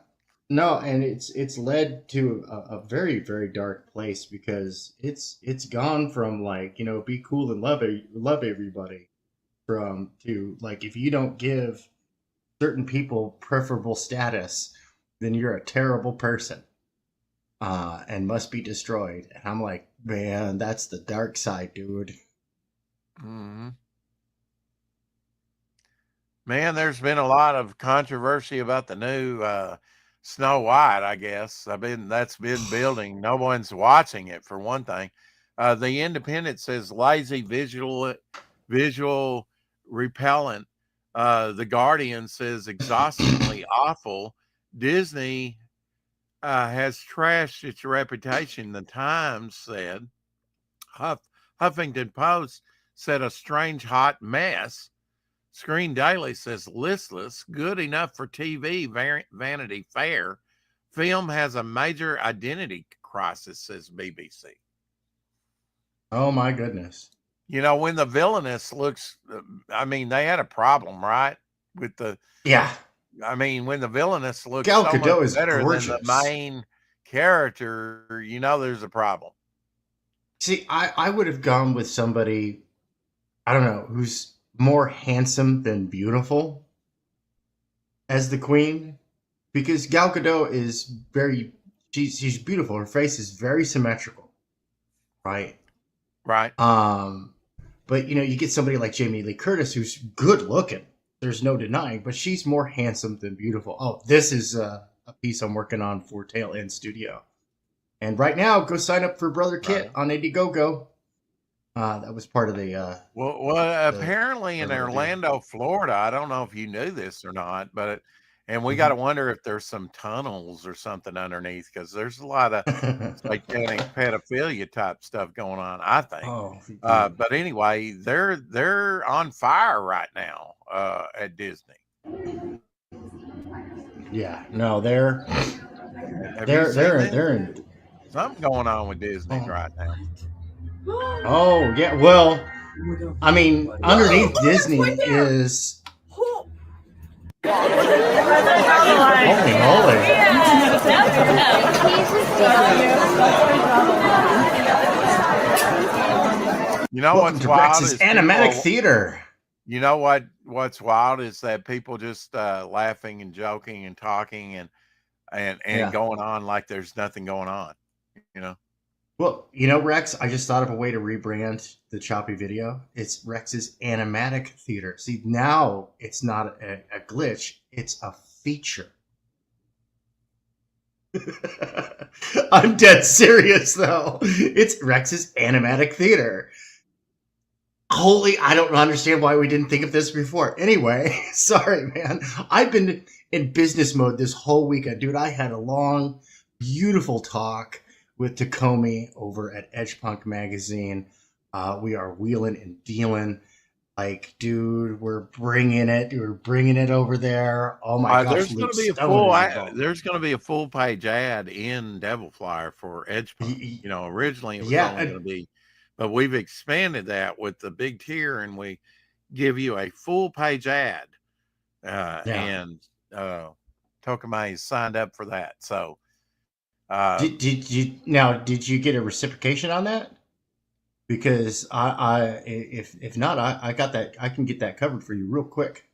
S4: No, and it's led to a very, very dark place because it's gone from like, be cool and love everybody from to like if you don't give certain people preferable status, then you're a terrible person. And must be destroyed. And I'm like, man, that's the dark side, dude.
S2: Hmm. Man, there's been a lot of controversy about the new Snow White, I guess. That's been building. No one's watching it for one thing. The Independent says lazy visual repellent. The Guardian says exhaustingly awful. Disney has trashed its reputation. The Times said Huffington Post said a strange hot mess. Screen Daily says listless, good enough for TV, Vanity Fair. Film has a major identity crisis, says BBC.
S4: Oh my goodness.
S2: You know, when the villainess looks, I mean, they had a problem, right? With the,
S4: Yeah.
S2: I mean, when the villainess looks
S4: Gal
S2: so much
S4: Gadot is
S2: better than the
S4: gorgeous.
S2: main character, you know, there's a problem.
S4: See, I would have gone with somebody, I don't know, who's more handsome than beautiful as the queen. Because Gal Gadot is she's beautiful. Her face is very symmetrical. Right?
S2: Right.
S4: But you get somebody like Jamie Lee Curtis who's good looking. There's no denying, but she's more handsome than beautiful. Oh, this is a piece I'm working on for Tail End Studio. And right now, go sign up for Brother Kit on Indiegogo. That was part of the.
S2: Well, apparently in Orlando, Florida, I don't know if you knew this or not, and we got to wonder if there's some tunnels or something underneath because there's a lot of satanic pedophilia type stuff going on, I think.
S4: Oh,
S2: but anyway, they're on fire right now at Disney.
S4: Yeah, no, they're in
S2: something going on with Disney right now.
S4: Oh yeah, well, I mean, underneath Disney is. Holy moly!
S2: You know
S4: Welcome
S2: what's
S4: to
S2: wild
S4: Rex's
S2: is
S4: animatic theater.
S2: You know what's wild is that people just laughing and joking and talking and going on like there's nothing going on. You know.
S4: Well, Rex, I just thought of a way to rebrand the Choppy Video. It's Rex's animatic theater. See, now it's not a glitch; it's a feature. I'm dead serious, though. It's Rex's animatic theater. Holy, I don't understand why we didn't think of this before. Anyway, sorry, man. I've been in business mode this whole weekend. Dude, I had a long, beautiful talk with Takomi over at Edge Punk Magazine. We are wheeling and dealing. Like, dude, we're bringing it. We're bringing it over there. Oh my gosh,
S2: there's going to be a full page ad in Devil Flyer for Edge Punk. Originally it was only going to be, but we've expanded that with the big tier, and we give you a full page ad. And Tokamai signed up for that. So,
S4: did you get a reciprocation on that? Because if not, I got that. I can get that covered for you real quick.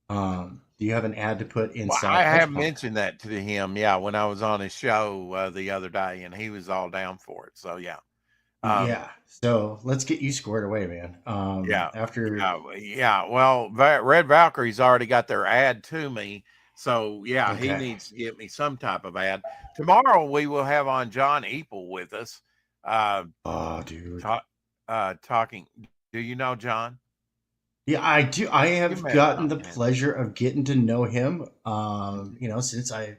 S4: Do you have an ad to put inside?
S2: Well, I have mentioned that to him. Yeah, when I was on his show the other day, and he was all down for it. So yeah.
S4: So let's get you squared away, man.
S2: Well, Red Valkyrie's already got their ad to me. So he needs to get me some type of ad. Tomorrow we will have on John Eaple with us.
S4: Oh, dude.
S2: Talking. Do you know John?
S4: Yeah, I do. I have
S2: messed
S4: gotten
S2: up,
S4: the
S2: man.
S4: pleasure of getting to know him. Since I've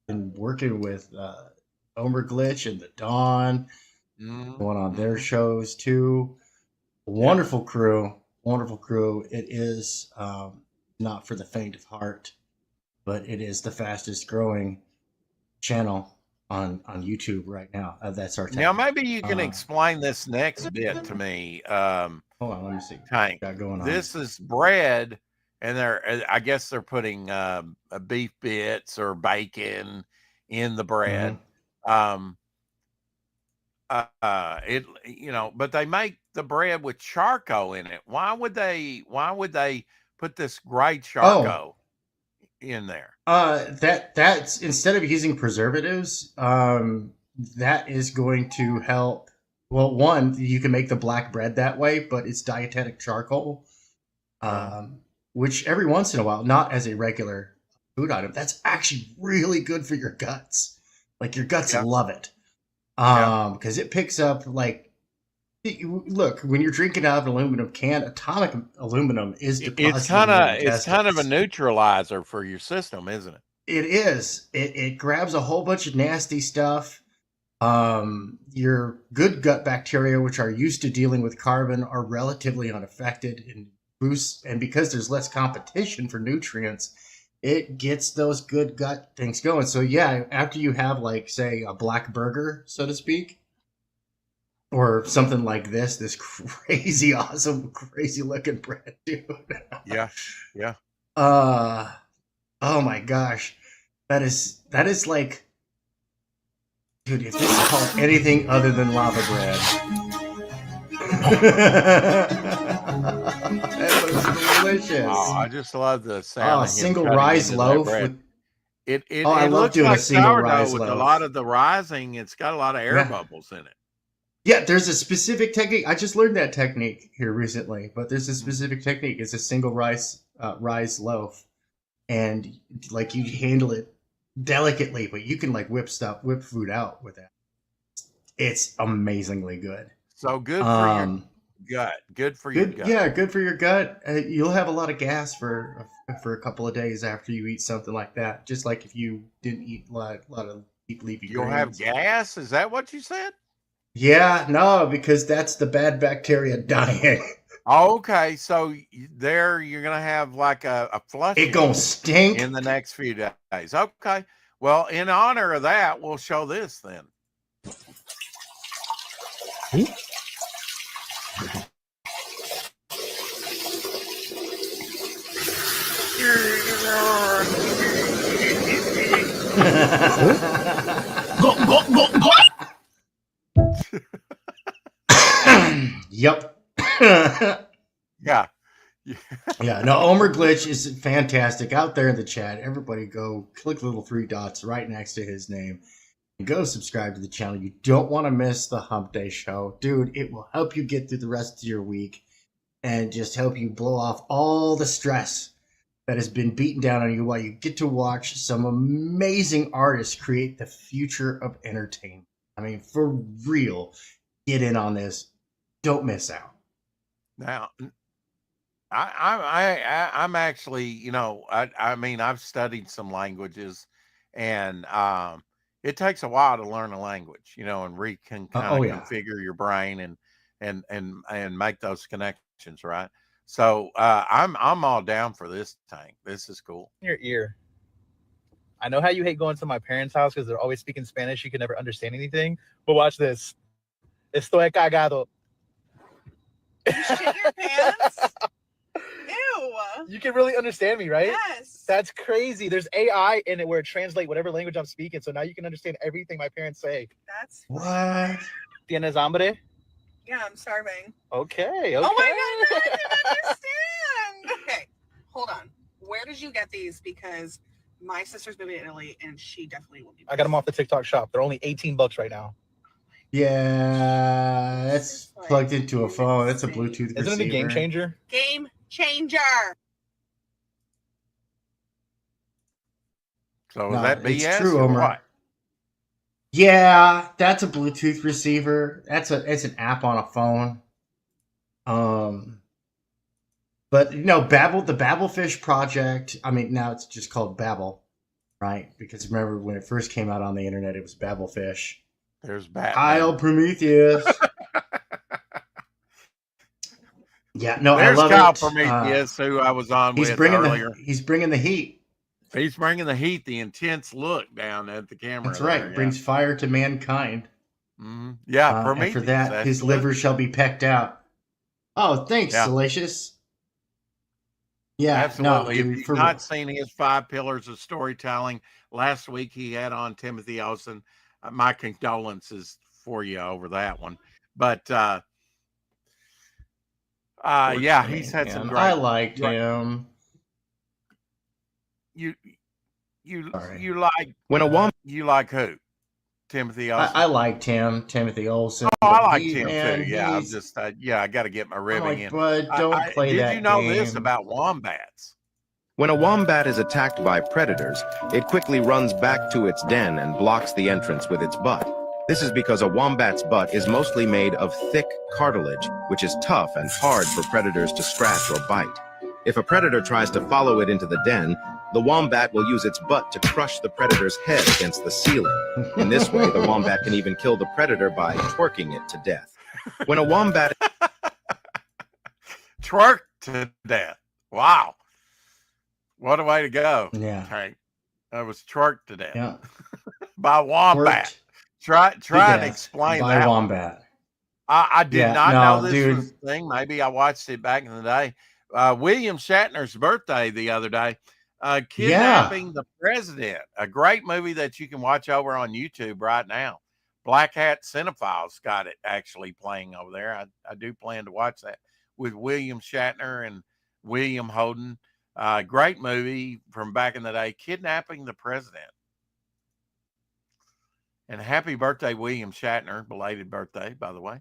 S4: been working with Omer Glitch and the Dawn, going on their shows too. Wonderful crew, wonderful crew. It is not for the faint of heart, but it is the fastest growing channel on YouTube right now. That's our
S2: Now,
S4: technique.
S2: maybe you can explain this next bit to me.
S4: Hold on, let me see.
S2: Tank.
S4: Got going on.
S2: This is bread, and I guess they're putting beef bits or bacon in the bread. But they make the bread with charcoal in it. Why would they put this gray charcoal in there?
S4: That's instead of using preservatives, that is going to help. Well, one, you can make the black bread that way, but it's dietetic charcoal, which every once in a while, not as a regular food item, that's actually really good for your guts. Like your guts love it. Because it picks up look, when you're drinking out of an aluminum can, atomic aluminum is deposited.
S2: It's kind of a neutralizer for your system, isn't it?
S4: It is. It grabs a whole bunch of nasty stuff. Your good gut bacteria, which are used to dealing with carbon, are relatively unaffected and boosts. And because there's less competition for nutrients, it gets those good gut things going. So yeah, after you have say a black burger, so to speak, or something like this crazy awesome, crazy looking bread, dude.
S2: Yeah.
S4: Oh my gosh, that is like, dude, if this is called anything other than lava bread. That looks delicious.
S2: Oh, I just love the sound. Of
S4: single rise loaf.
S2: It
S4: I love
S2: looks
S4: doing
S2: like
S4: a single
S2: sourdough
S4: rise
S2: with
S4: loaf.
S2: a lot of the rising. It's got a lot of air bubbles in it.
S4: Yeah, there's a specific technique. I just learned that technique here recently, but there's a specific technique. It's a single rise loaf, and you handle it delicately, but you can whip food out with that. It's amazingly good.
S2: So good for your gut. Good for your gut.
S4: Yeah, good for your gut. You'll have a lot of gas for a couple of days after you eat something like that. Just like if you didn't eat a lot of deep leafy
S2: You'll
S4: greens.
S2: have gas? Is that what you said?
S4: Yeah, no, because that's the bad bacteria dying.
S2: Okay, so there you're gonna have a flush.
S4: It gonna stink
S2: in the next few days. Okay, well, in honor of that, we'll show this then.
S4: Yep.
S2: Yeah.
S4: Yeah. No, Omer Glitch is fantastic. Out there in the chat, everybody go click the little 3 dots right next to his name and go subscribe to the channel. You don't want to miss the Hump Day show. Dude, it will help you get through the rest of your week and just help you blow off all the stress that has been beaten down on you while you get to watch some amazing artists create the future of entertainment. I mean, for real, get in on this. Don't miss out.
S2: Now, I'm actually, I mean, I've studied some languages, and it takes a while to learn a language, and configure your brain and make those connections, right? So I'm all down for this, Tank. This is cool.
S11: Your ear. I know how you hate going to my parents' house because they're always speaking Spanish. You can never understand anything. But watch this. Estoy cagado.
S12: You shit your pants? Ew.
S11: You can really understand me, right?
S12: Yes.
S11: That's crazy. There's AI in it where it translates whatever language I'm speaking. So now you can understand everything my parents say.
S12: That's
S4: what?
S11: ¿Tienes hambre?
S12: Yeah, I'm starving.
S11: Okay.
S12: Oh my god, I didn't understand. Okay, hold on. Where did you get these? Because my sister's moving to Italy and she definitely will be.
S11: I got them off the TikTok shop. They're only $18 right now.
S4: Yeah, that's plugged into a phone. That's a Bluetooth receiver.
S11: Isn't it a game changer?
S12: Game changer.
S2: So is that BS?
S4: It's true,
S2: or
S4: Omer.
S2: what?
S4: Yeah, that's a Bluetooth receiver. It's an app on a phone. But the Babelfish project. I mean, now it's just called Babel, right? Because remember when it first came out on the internet, it was Babelfish.
S2: There's Batman.
S4: Kyle Prometheus. Yeah, no,
S2: There's
S4: I love
S2: Kyle
S4: it.
S2: Prometheus, who I was on with earlier.
S4: He's bringing the heat.
S2: He's bringing the heat, the intense look down at the camera.
S4: That's right.
S2: There,
S4: brings fire to mankind.
S2: Mm-hmm. Yeah, Prometheus.
S4: And for that, his liver shall be pecked out. Oh, thanks, Salacious. Yeah,
S2: absolutely.
S4: No,
S2: if you've not seen his 5 pillars of storytelling, last week he had on Timothy Olsen. My condolences for you over that one. But yeah, he's had some great.
S4: I liked him.
S2: You like
S13: when a woman.
S2: You like who? Timothy Olsen.
S4: I liked him, Timothy Olsen.
S2: Oh, I liked him too. Yeah, I'm just I got to get my ribbing in.
S4: But don't play that.
S2: Did you know
S4: game.
S2: this about wombats?
S13: When a wombat is attacked by predators, it quickly runs back to its den and blocks the entrance with its butt. This is because a wombat's butt is mostly made of thick cartilage, which is tough and hard for predators to scratch or bite. If a predator tries to follow it into the den, the wombat will use its butt to crush the predator's head against the ceiling. In this way, the wombat can even kill the predator by twerking it to death. When a wombat...
S2: Twerk to death. Wow. What a way to go.
S4: Yeah.
S2: Hank. That was twerked to death.
S4: Yeah.
S2: By wombat. Try and explain
S4: by
S2: that
S4: wombat.
S2: One. I did not know this
S4: dude.
S2: was a thing. Maybe I watched it back in the day. William Shatner's birthday the other day. Kidnapping the President. A great movie that you can watch over on YouTube right now. Black Hat Cinephiles got it actually playing over there. I do plan to watch that with William Shatner and William Holden. Great movie from back in the day. Kidnapping the President. And happy birthday, William Shatner. Belated birthday, by the way.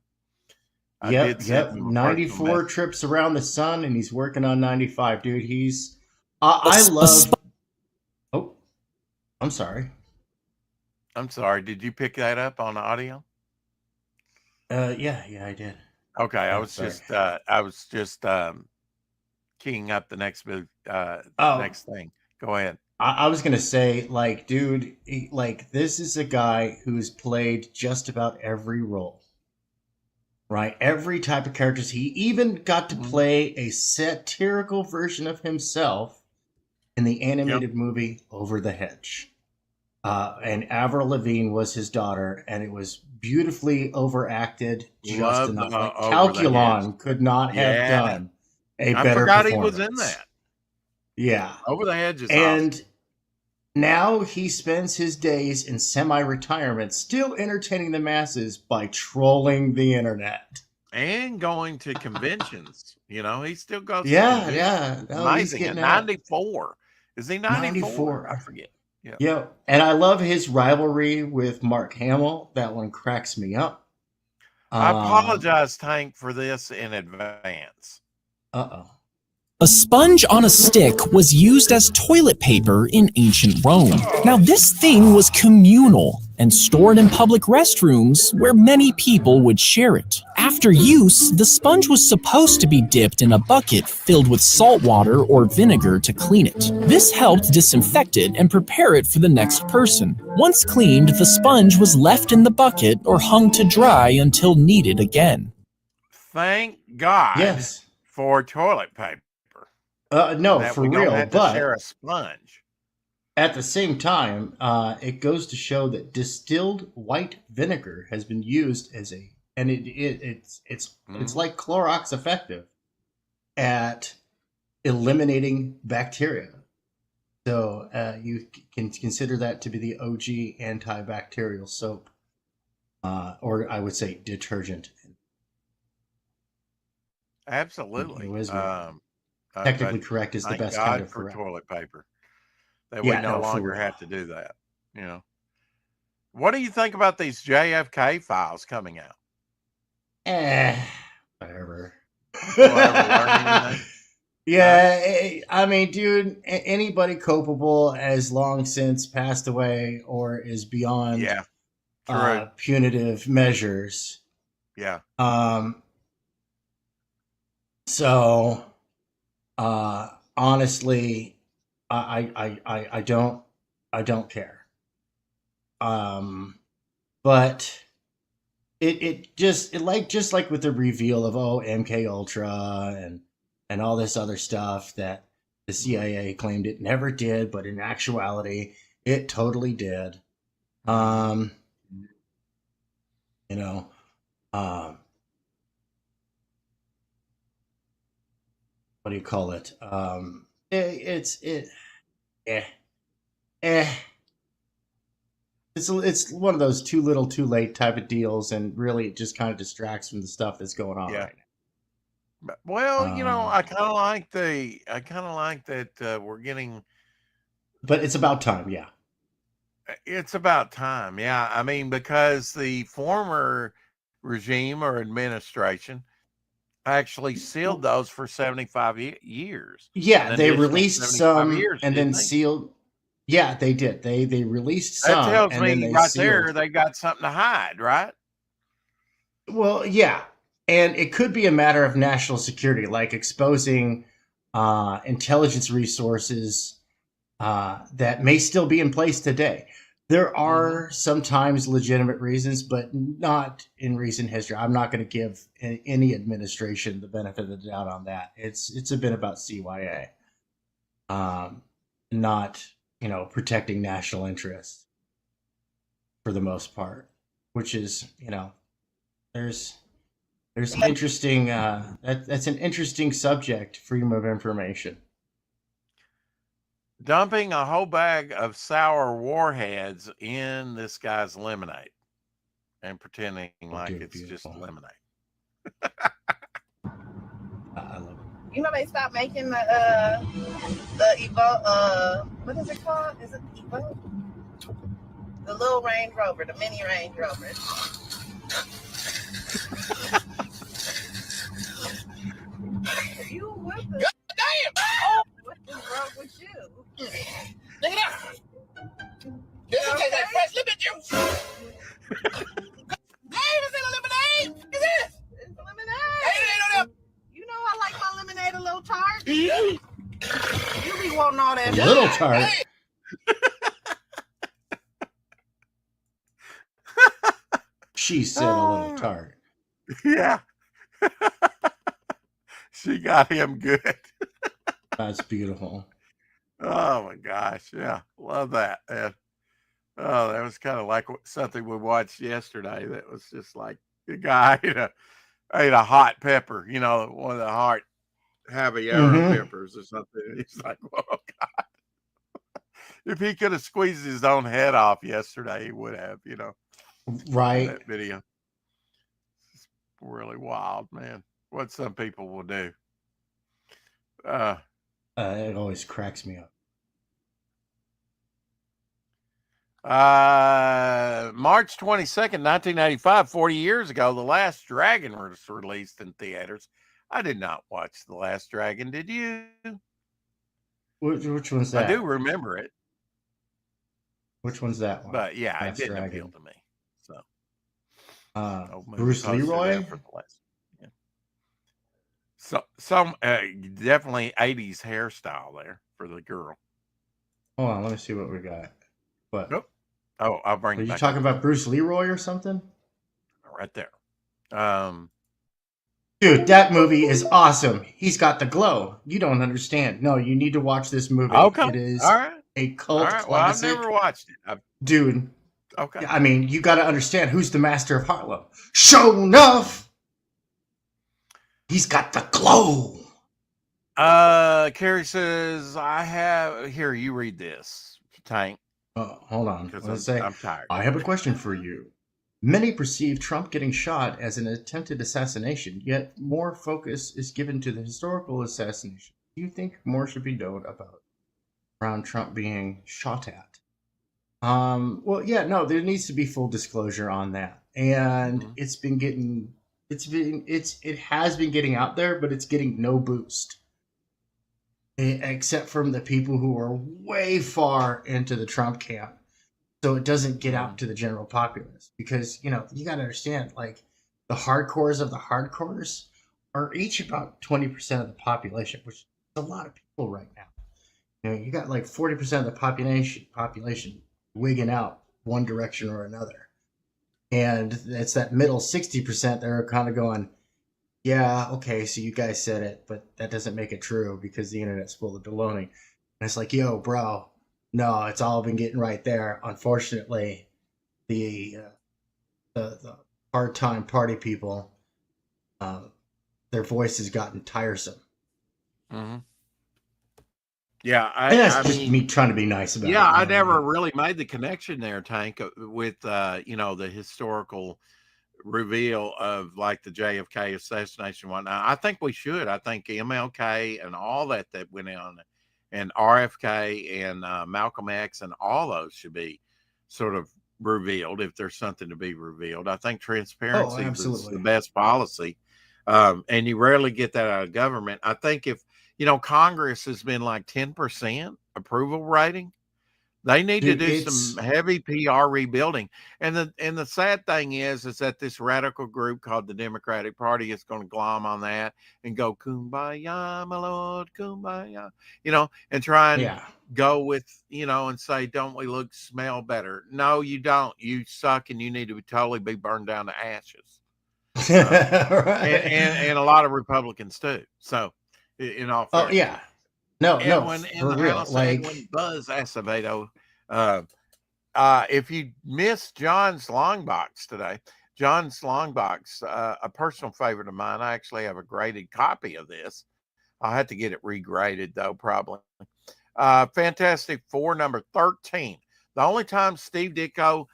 S4: Yep. 94 trips around the sun, and he's working on 95, dude. He's... I love... Oh, I'm sorry.
S2: I'm sorry. Did you pick that up on audio?
S4: Yeah, I did.
S2: Okay, I was just keying up the next next thing. Go ahead.
S4: I was gonna say, like, dude, this is a guy who's played just about every role, right? Every type of characters. He even got to play a satirical version of himself in the animated movie Over the Hedge. And Avril Lavigne was his daughter, and it was beautifully overacted, just enough. Like Calculon could not have done a better performance.
S2: I forgot he was in that.
S4: Yeah.
S2: Over the Hedge is
S4: and
S2: awesome.
S4: Now he spends his days in semi-retirement still entertaining the masses by trolling the internet.
S2: And going to conventions. He still goes to
S4: conventions.
S2: Yeah. Amazing. At 94. Is he 94? I forget.
S4: Yeah. And I love his rivalry with Mark Hamill. That one cracks me up.
S2: I apologize, Tank, for this in advance.
S4: Uh-oh.
S14: A sponge on a stick was used as toilet paper in ancient Rome. Now, this thing was communal and stored in public restrooms where many people would share it. After use, the sponge was supposed to be dipped in a bucket filled with salt water or vinegar to clean it. This helped disinfect it and prepare it for the next person. Once cleaned, the sponge was left in the bucket or hung to dry until needed again.
S2: Thank God for toilet paper.
S4: No, for real.
S2: Don't have to share a sponge.
S4: At the same time, it goes to show that distilled white vinegar has been used as it's like Clorox effective at eliminating bacteria. So you can consider that to be the OG antibacterial soap, or I would say detergent.
S2: Absolutely.
S4: Technically correct is the best kind of
S2: for toilet paper. That we no longer have to do that. What do you think about these JFK files coming out?
S4: Whatever. Yeah, I mean, dude, anybody culpable has long since passed away or is beyond punitive measures.
S2: Yeah.
S4: So Honestly, I don't care. But just like with the reveal of MK Ultra and all this other stuff that the CIA claimed it never did, but in actuality it totally did. You know, what do you call it? Eh, eh. It's one of those too little, too late type of deals, and really it just kind of distracts from the stuff that's going on
S2: Yeah.
S4: right
S2: Well,
S4: now.
S2: I kind of like that we're getting.
S4: But it's about time, yeah.
S2: It's about time, yeah. I mean, because the former regime or administration actually sealed those for 75 years.
S4: Yeah,
S2: An
S4: they
S2: additional
S4: released
S2: 75
S4: some
S2: years,
S4: and then
S2: didn't they?
S4: sealed. Yeah, they did. They released
S2: That
S4: some
S2: tells
S4: and then
S2: me
S4: they
S2: right there
S4: sealed.
S2: they got something to hide, right?
S4: Well, yeah, and it could be a matter of national security, like exposing intelligence resources that may still be in place today. There are sometimes legitimate reasons, but not in recent history. I'm not going to give any administration the benefit of the doubt on that. It's a bit about CYA, not protecting national interests for the most part, which is there's interesting. That's an interesting subject, freedom of information.
S2: Dumping a whole bag of sour warheads in this guy's lemonade and pretending like it's just lemonade.
S4: I love it.
S15: You know they stopped making the Evo. What is it called? Is it Evo? The little Range Rover, the mini Range Rover. You with us? God damn! Oh, what is wrong with you? Look at that! Did you take that fresh lemon juice? Hey, is it a lemonade? Is it? It's lemonade. Hey, you know I like my lemonade a little tart. You be wanting all that.
S4: A little tart.
S15: Hey.
S4: She said a little tart.
S2: Yeah. She got him good.
S4: That's beautiful.
S2: Oh my gosh. Yeah. Love that. And, oh, that was kind of like something we watched yesterday. That was just like the guy ate a hot pepper, one of the hot habanero peppers or something. And he's like, oh God. If he could have squeezed his own head off yesterday, he would have,
S4: Right.
S2: That video. It's really wild, man. What some people will do.
S4: It always cracks me up.
S2: March 22nd, 1985, 40 years ago, The Last Dragon was released in theaters. I did not watch The Last Dragon. Did you?
S4: Which one's that?
S2: I do remember it.
S4: Which one's that one?
S2: But yeah,
S4: Last
S2: it didn't
S4: Dragon.
S2: appeal to me. So
S4: Bruce Leroy?
S2: Yeah. So some definitely 80s hairstyle there for the girl.
S4: Hold on, let me see what we got. What?
S2: Nope. Oh, I'll bring
S4: Are
S2: it
S4: you
S2: back
S4: talking
S2: up.
S4: about Bruce Leroy or something?
S2: Right there.
S4: Dude, that movie is awesome. He's got the glow. You don't understand. No, you need to watch this movie.
S2: Okay.
S4: It is
S2: All right.
S4: a cult
S2: All right.
S4: classic.
S2: Well, I've never watched it.
S4: Dude.
S2: Okay.
S4: I mean, you got to understand who's the master of Harlem. Show enough. He's got the glow.
S2: Carrie says, I have here, you read this, Tank.
S4: Hold on.
S2: I'm tired.
S4: I have a question for you. Many perceive Trump getting shot as an attempted assassination, yet more focus is given to the historical assassination. Do you think more should be known around Trump being shot at? Well, yeah, no, there needs to be full disclosure on that. And it has been getting out there, but it's getting no boost. Except from the people who are way far into the Trump camp. So it doesn't get out to the general populace. Because, you got to understand, like, the hardcores of the hardcores are each about 20% of the population, which a lot of people right now. You got like 40% of the population wigging out one direction or another, and it's that middle 60% that are kind of going, yeah, okay, so you guys said it, but that doesn't make it true because the internet's full of baloney. And it's like, yo, bro, no, it's all been getting right there. Unfortunately, the part-time party people, their voice has gotten tiresome.
S2: Mm-hmm. Yeah,
S4: and that's just me trying to be nice about it.
S2: Yeah, I never really made the connection there, Tank, with the historical reveal of like the JFK assassination and whatnot. I think we should. I think MLK and all that went on, and RFK and Malcolm X and all those should be sort of revealed if there's something to be revealed. I think transparency is the best policy, and you rarely get that out of government. I think if Congress has been like 10% approval rating. They need to do some heavy PR rebuilding. And the sad thing is that this radical group called the Democratic Party is going to glom on that and go, kumbaya, my lord, kumbaya, and try and go with, and say, don't we smell better? No, you don't. You suck, and you need to totally be burned down to ashes.
S4: Right.
S2: And a lot of Republicans too. So, in all fairness.
S4: Oh yeah, no,
S2: for real. Like when Buzz Acevedo, if you missed John's long box today, John's long box, a personal favorite of mine. I actually have a graded copy of this. I'll have to get it regraded though, probably. Fantastic Four number 13. The only time Steve Ditko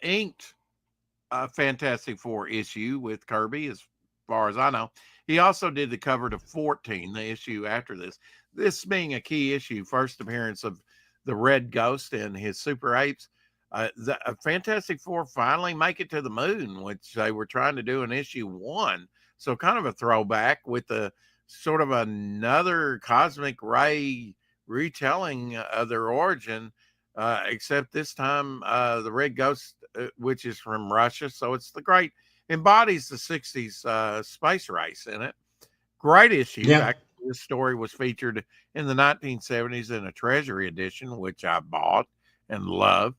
S2: inked a Fantastic Four issue with Kirby, as far as I know. He also did the cover to 14, the issue after this. This being a key issue, first appearance of the Red Ghost and his Super Apes. The Fantastic Four finally make it to the moon, which they were trying to do in issue 1. So kind of a throwback with the sort of another cosmic ray retelling of their origin, except this time the Red Ghost, which is from Russia. So it's embodies the 60s space race in it. Great issue.
S4: Yeah.
S2: This story was featured in the 1970s in a Treasury edition, which I bought and love.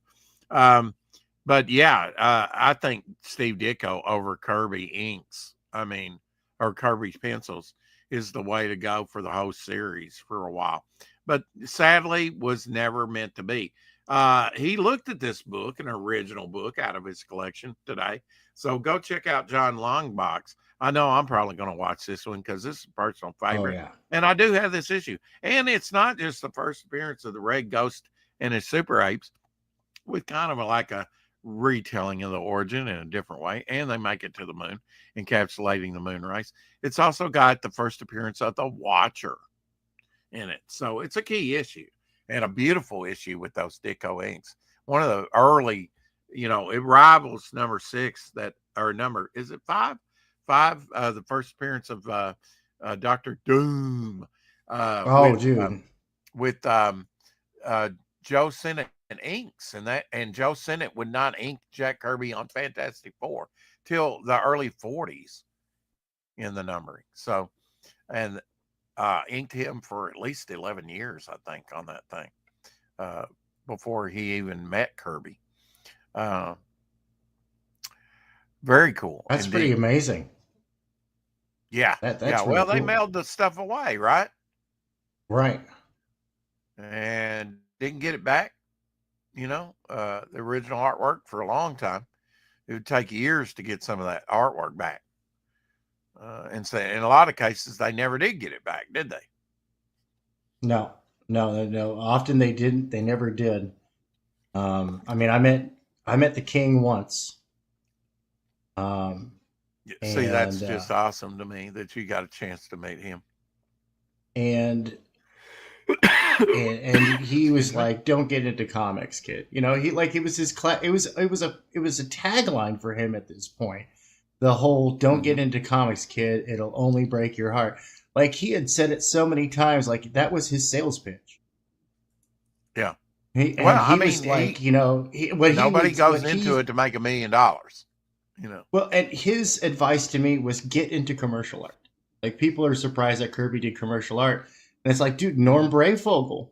S2: But yeah, I think Steve Ditko over Kirby inks, or Kirby's pencils, is the way to go for the whole series for a while. But sadly, was never meant to be. He looked at this book, an original book out of his collection today. So go check out John Longbox. I know I'm probably going to watch this one because this is a personal favorite.
S4: Oh, yeah.
S2: And I do have this issue. And it's not just the first appearance of the Red Ghost and his Super Apes, with kind of like a retelling of the origin in a different way. And they make it to the moon, encapsulating the moon race. It's also got the first appearance of the Watcher in it. So it's a key issue. And a beautiful issue with those Ditko inks. One of the early, it rivals number 6 is it 5? 5, the first appearance of Dr. Doom. With Joe Sennett and inks, and Joe Sennett would not ink Jack Kirby on Fantastic Four till the early 40s in the numbering. So, and inked him for at least 11 years, I think, on that thing, before he even met Kirby. Very cool.
S4: That's indeed. Pretty amazing.
S2: Yeah.
S4: That's
S2: yeah.
S4: Really
S2: well,
S4: cool.
S2: They mailed the stuff away, right?
S4: Right.
S2: And didn't get it back. The original artwork for a long time. It would take years to get some of that artwork back. And so in a lot of cases, they never did get it back, did they?
S4: No. Often they didn't. They never did. I met the King once.
S2: See, that's just awesome to me that you got a chance to meet him.
S4: And he was like, "Don't get into comics, kid." It was his it was a tagline for him at this point. The whole "Don't get into comics, kid. It'll only break your heart." Like he had said it so many times, like that was his sales pitch.
S2: Yeah.
S4: Nobody
S2: goes into it to make $1 million.
S4: Well, and his advice to me was get into commercial art. Like, people are surprised that Kirby did commercial art. And it's like, dude, Norm Brayfogle,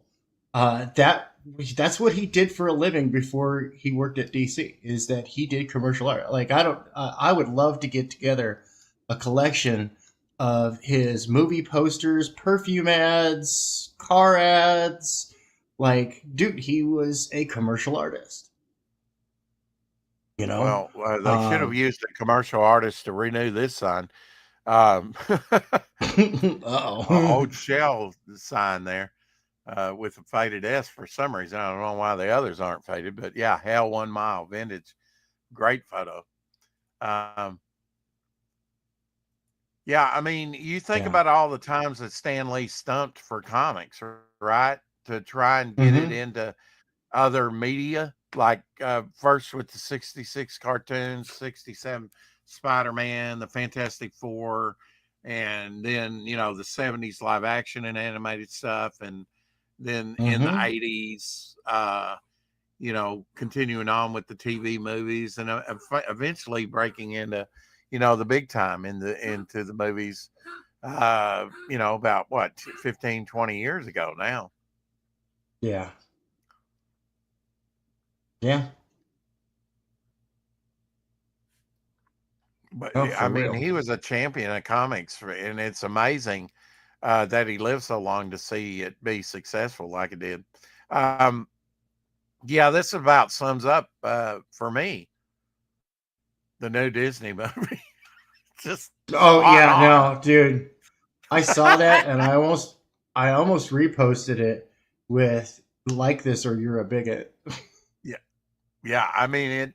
S4: that's what he did for a living before he worked at DC, is that he did commercial art. Like, I would love to get together a collection of his movie posters, perfume ads, car ads. Like, dude, he was a commercial artist. You know?
S2: Well, they should have used a commercial artist to renew this sign. Old Shell sign there with a faded S for some reason. I don't know why the others aren't faded, but yeah, Hell 1 Mile vintage, great photo. Yeah, I mean, you think about all the times that Stan Lee stumped for comics, right? To try and get it into other media, like first with the 66 cartoons, 67 Spider-Man, the Fantastic Four, and then, you know, the 70s live action and animated stuff. And then in the 80s, you know, continuing on with the TV movies and eventually breaking into, you know, the big time into the movies, you know, about what, 15, 20 years ago now.
S4: Yeah. Yeah.
S2: But I mean, he was a champion of comics, and it's amazing that he lived so long to see it be successful like it did. Yeah, this about sums up for me the new Disney movie. Just
S4: no, dude. I saw that and I almost reposted it with "like this or you're a bigot."
S2: Yeah. I mean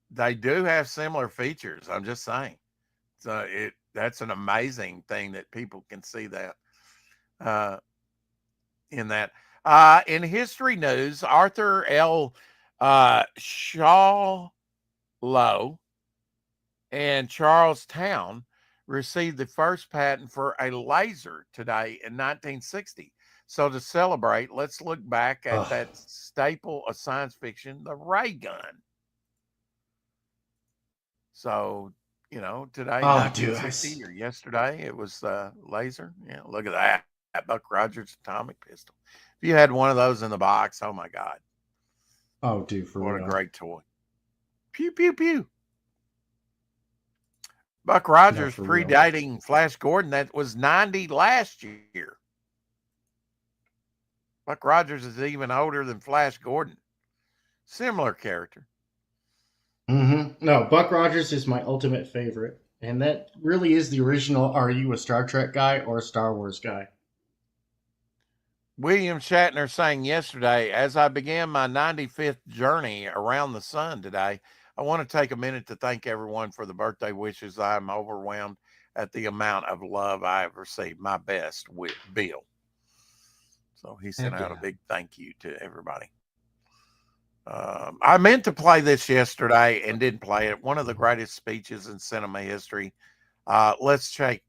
S2: they do have similar features. I'm just saying. So that's an amazing thing that people can see that in that. In history news, Arthur L. Shawlow and Charlestown received the first patent for a laser today in 1960. So to celebrate, let's look back at that staple of science fiction, the ray gun. So, you know, today, 1960, or yesterday, it was laser. Yeah, look at that. Buck Rogers atomic pistol. If you had one of those in the box, oh my God.
S4: Oh, dude, for
S2: what
S4: real.
S2: A great toy. Pew, pew, pew. Buck Rogers predating real. Flash Gordon, that was 90 last year. Buck Rogers is even older than Flash Gordon. Similar character.
S4: No, Buck Rogers is my ultimate favorite. And that really is the original, are you a Star Trek guy or a Star Wars guy?
S2: William Shatner saying yesterday, as I began my 95th journey around the sun today, I want to take a minute to thank everyone for the birthday wishes. I'm overwhelmed at the amount of love I have received. My best, with Bill. So he sent out a big thank you to everybody. I meant to play this yesterday and didn't play it. One of the greatest speeches in cinema history. Let's check.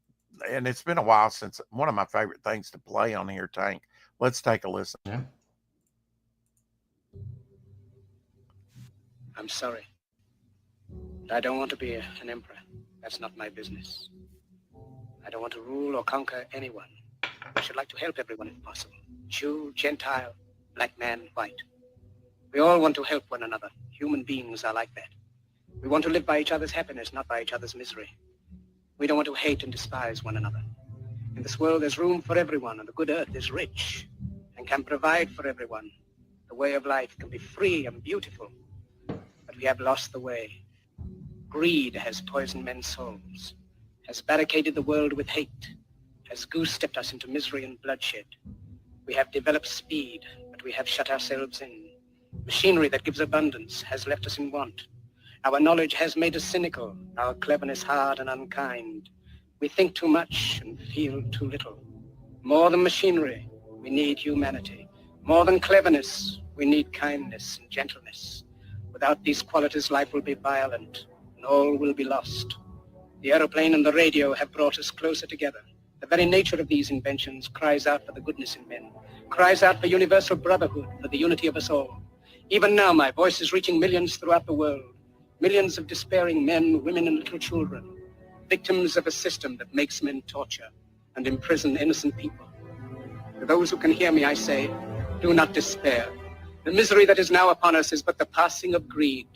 S2: And it's been a while since one of my favorite things to play on here, Tank. Let's take a listen.
S16: Yeah. I'm sorry. I don't want to be an emperor. That's not my business. I don't want to rule or conquer anyone. I should like to help everyone if possible. Jew, Gentile, black man, white. We all want to help one another. Human beings are like that. We want to live by each other's happiness, not by each other's misery. We don't want to hate and despise one another. In this world, there's room for everyone, and the good earth is rich and can provide for everyone. The way of life can be free and beautiful, but we have lost the way. Greed has poisoned men's souls, has barricaded the world with hate, has goose-stepped us into misery and bloodshed. We have developed speed, but we have shut ourselves in. Machinery that gives abundance has left us in want. Our knowledge has made us cynical, our cleverness hard and unkind. We think too much and feel too little. More than machinery, we need humanity. More than cleverness, we need kindness and gentleness. Without these qualities, life will be violent and all will be lost. The aeroplane and the radio have brought us closer together. The very nature of these inventions cries out for the goodness in men, cries out for universal brotherhood, for the unity of us all. Even now, my voice is reaching millions throughout the world, millions of despairing men, women, and little children. victims of a system that makes men torture and imprison innocent people. To those who can hear me, I say, do not despair. The misery that is now upon us is but the passing of greed,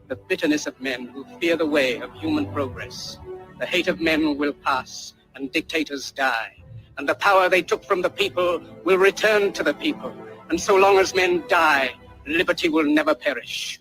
S16: the bitterness of men who fear the way of human progress. The hate of men will pass, and dictators die, and the power they took from the people will return to the people. And so long as men die, liberty will never perish.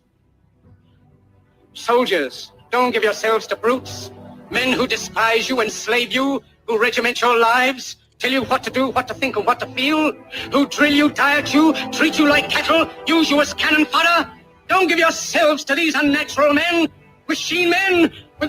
S16: Soldiers, don't give yourselves to brutes, men who despise you, enslave you, who regiment your lives, tell you what to do, what to think, and what to feel, who drill you, diet you, treat you like cattle, use you as cannon fodder. Don't give yourselves to these unnatural men with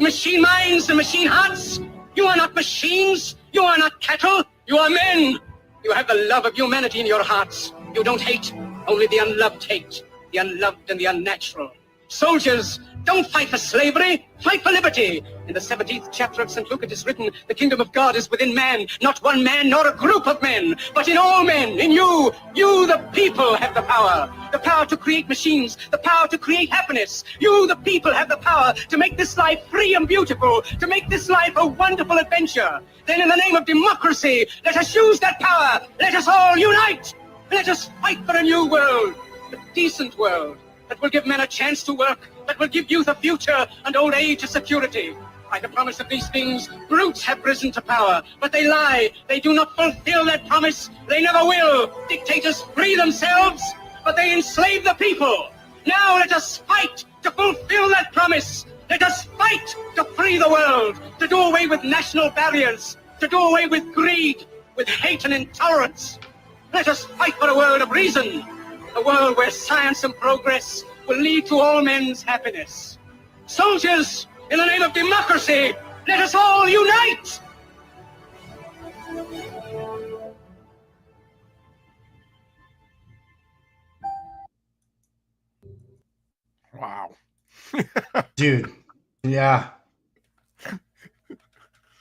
S16: machine minds and machine hearts. You are not machines. You are not cattle. You are men. You have the love of humanity in your hearts. You don't hate. Only the unloved hate. The unloved and the unnatural. Soldiers, don't fight for slavery. Fight for liberty. In the 17th chapter of St. Luke it is written, the kingdom of God is within man. Not one man nor a group of men, but in all men, in you. You, the people, have the power. The power to create machines. The power to create happiness. You, the people, have the power to make this life free and beautiful. To make this life a wonderful adventure. Then in the name of democracy, let us use that power. Let us all unite. Let us fight for a new world. A decent world. That will give men a chance to work, that will give youth a future and old age a security. By the promise of these things, brutes have risen to power, but they lie. They do not fulfill that promise. They never will. Dictators free themselves, but they enslave the people. Now let us fight to fulfill that promise. Let us fight to free the world, to do away with national barriers, to do away with greed, with hate and intolerance. Let us fight for a world of reason. A world where science and progress will lead to all men's happiness. Soldiers, in the name of democracy, let us all unite!
S2: Wow.
S4: Dude, yeah.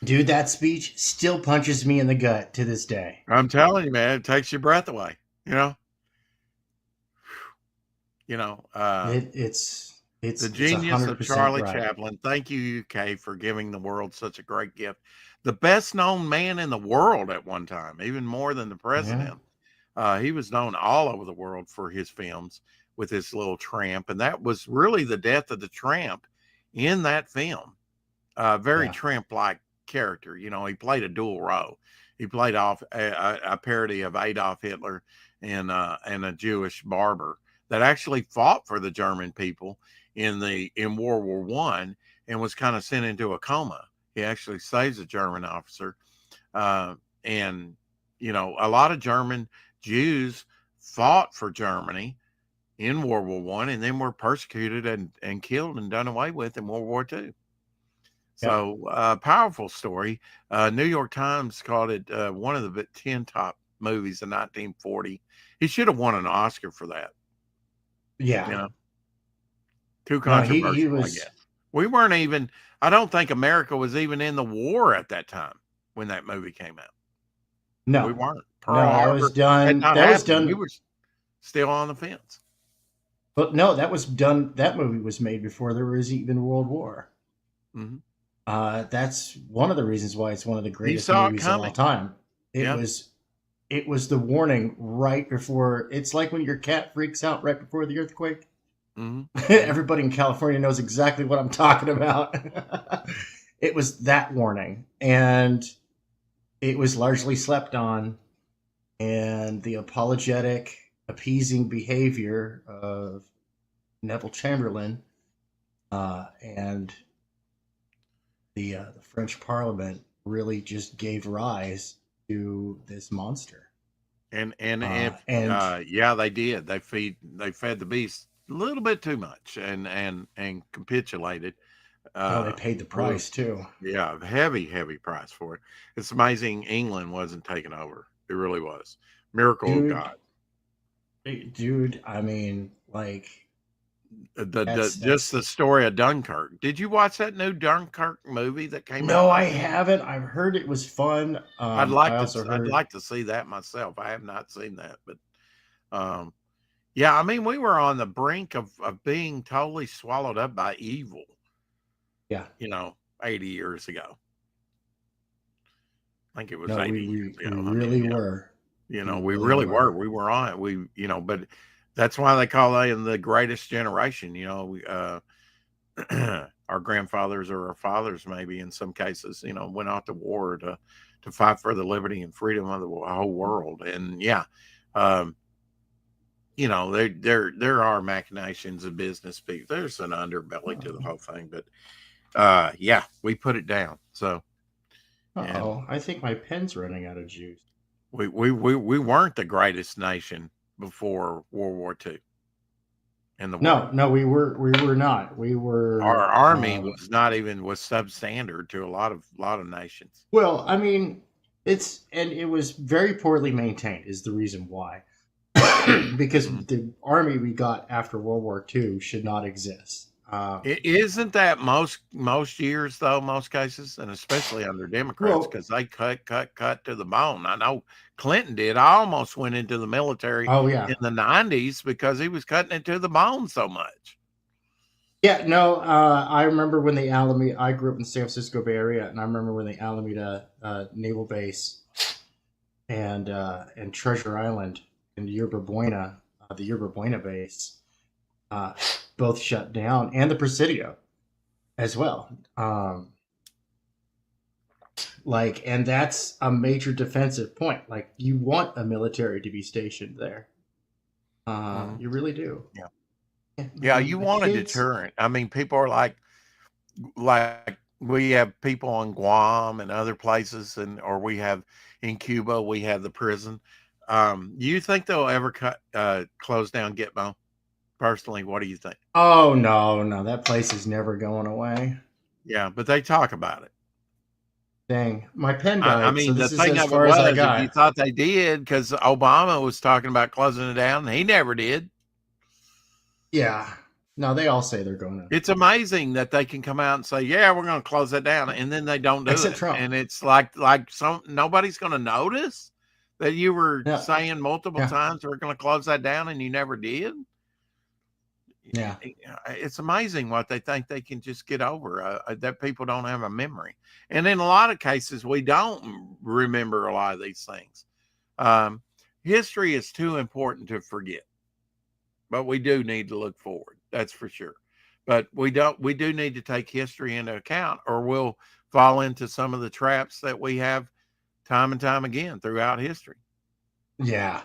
S4: Dude, that speech still punches me in the gut to this day.
S2: I'm telling you, man, it takes your breath away, you know?
S4: It's
S2: the genius of
S4: 100%
S2: Charlie
S4: right.
S2: Chaplin. Thank you, UK, for giving the world such a great gift. The best known man in the world at one time, even more than the president. He was known all over the world for his films with his little tramp. And that was really the death of the tramp in that film. Very tramp-like character. You know, he played a dual role. He played off a parody of Adolf Hitler and a Jewish barber that actually fought for the German people in World War I and was kind of sent into a coma. He actually saves a German officer. And, you know, a lot of German Jews fought for Germany in World War I and then were persecuted and killed and done away with in World War II. So powerful story. New York Times called it one of the 10 top movies of 1940. He should have won an Oscar for that.
S4: Yeah.
S2: You know, too controversial,
S4: he was,
S2: I guess. We weren't even, I don't think America was even in the war at that time when that movie came out.
S4: No.
S2: We weren't.
S4: That was done. That was done.
S2: We were still on the fence.
S4: But no, that was done. That movie was made before there was even World War.
S2: Mm-hmm.
S4: That's one of the reasons why it's one of the greatest movies of all time. It was the warning right before. It's like when your cat freaks out right before the earthquake.
S2: Mm-hmm.
S4: Everybody in California knows exactly what I'm talking about. It was that warning, and it was largely slept on. And the apologetic, appeasing behavior of Neville Chamberlain and the French Parliament really just gave rise to this monster.
S2: And yeah, they did. They fed the beast a little bit too much and capitulated.
S4: They paid the price too.
S2: Yeah, heavy price for it. It's amazing England wasn't taken over. It really was. Miracle of God.
S4: Dude, I mean, like
S2: just the story of Dunkirk. Did you watch that new Dunkirk movie that came out?
S4: No, I haven't. I've heard it was fun.
S2: I'd like to see that myself. I have not seen that, but yeah, I mean, we were on the brink of being totally swallowed up by evil.
S4: Yeah.
S2: 80 years ago. I think it was
S4: No,
S2: 80
S4: we
S2: years ago. I mean,
S4: really were.
S2: you know,
S4: We
S2: we
S4: really
S2: really were.
S4: were.
S2: We were on it. We, you know, but that's why they call them the greatest generation. You know, our grandfathers or our fathers, maybe in some cases, you know, went out to war to fight for the liberty and freedom of the whole world. And yeah, um, you know, there are machinations of business people. There's an underbelly to the whole thing, but yeah, we put it down. So, and
S4: Uh-oh, I think my pen's running out of juice.
S2: we weren't the greatest nation before World War II in the world.
S4: No, we were not. We
S2: Our
S4: were
S2: army was not even was substandard to a lot of nations.
S4: well, I mean, it was very poorly maintained is the reason why. Because the army we got after World War II should not exist.
S2: Isn't that most years though, most cases, and especially under Democrats,
S4: Well,
S2: because they cut to the bone. I know Clinton did. I almost went into the military
S4: oh yeah,
S2: in the 90s because he was cutting it to the bone so much.
S4: yeah. No, I remember when the Alameda. I grew up in the San Francisco Bay Area, and I remember when the Alameda Naval Base and Treasure Island and Yerba Buena, the Yerba Buena base, both shut down, and the Presidio as well. And that's a major defensive point. Like, you want a military to be stationed there. You really do.
S2: Yeah, you want a deterrent. I mean, people are like we have people on Guam and other places, or we have in Cuba, we have the prison. You think they'll ever close down Gitmo? Personally, what do you think?
S4: Oh no, that place is never going away.
S2: Yeah, but they talk about it.
S4: Dang, my pen died.
S2: I mean,
S4: so
S2: the
S4: this is
S2: thing
S4: as
S2: of it
S4: far as I
S2: was, if you
S4: got.
S2: thought they did, because Obama was talking about closing it down, and he never did.
S4: Yeah, no, they all say they're going to.
S2: It's amazing that they can come out and say, "Yeah, we're going to close it down," and then they don't do
S4: Except
S2: it.
S4: Trump.
S2: And it's like nobody's going to notice that you were saying multiple times we're going to close that down, and you never did.
S4: Yeah,
S2: it's amazing what they think they can just get over. That people don't have a memory, and in a lot of cases, we don't remember a lot of these things. History is too important to forget, but we do need to look forward. That's for sure. But we do need to take history into account, or we'll fall into some of the traps that we have time and time again throughout history.
S4: Yeah.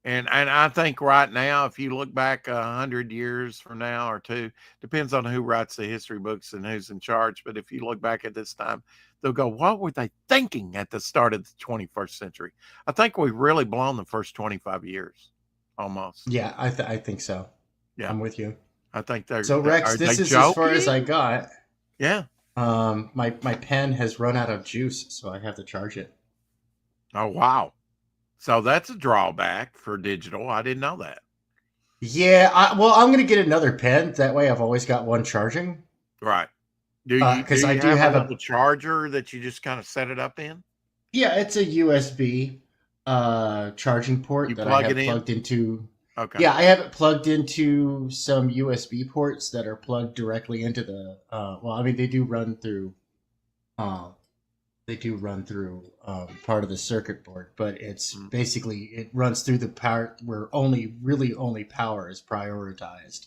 S2: And I think right now, if you look back 100 years from now or two, depends on who writes the history books and who's in charge. But if you look back at this time, they'll go, what were they thinking at the start of the 21st century? I think we've really blown the first 25 years almost.
S4: Yeah, I think so.
S2: Yeah,
S4: I'm with you.
S2: I think they're
S4: so Rex. This is joking? As far as I got.
S2: Yeah.
S4: My pen has run out of juice, so I have to charge it.
S2: Oh wow. So that's a drawback for digital. I didn't know that.
S4: Yeah, I'm going to get another pen. That way I've always got one charging.
S2: Right. Do you have a charger that you just kind of set it up in?
S4: Yeah, it's a USB charging port that I have plugged into.
S2: Okay.
S4: Yeah, I have it plugged into some USB ports that are plugged directly into the they do run through part of the circuit board, but it's basically it runs through the power where only power is prioritized,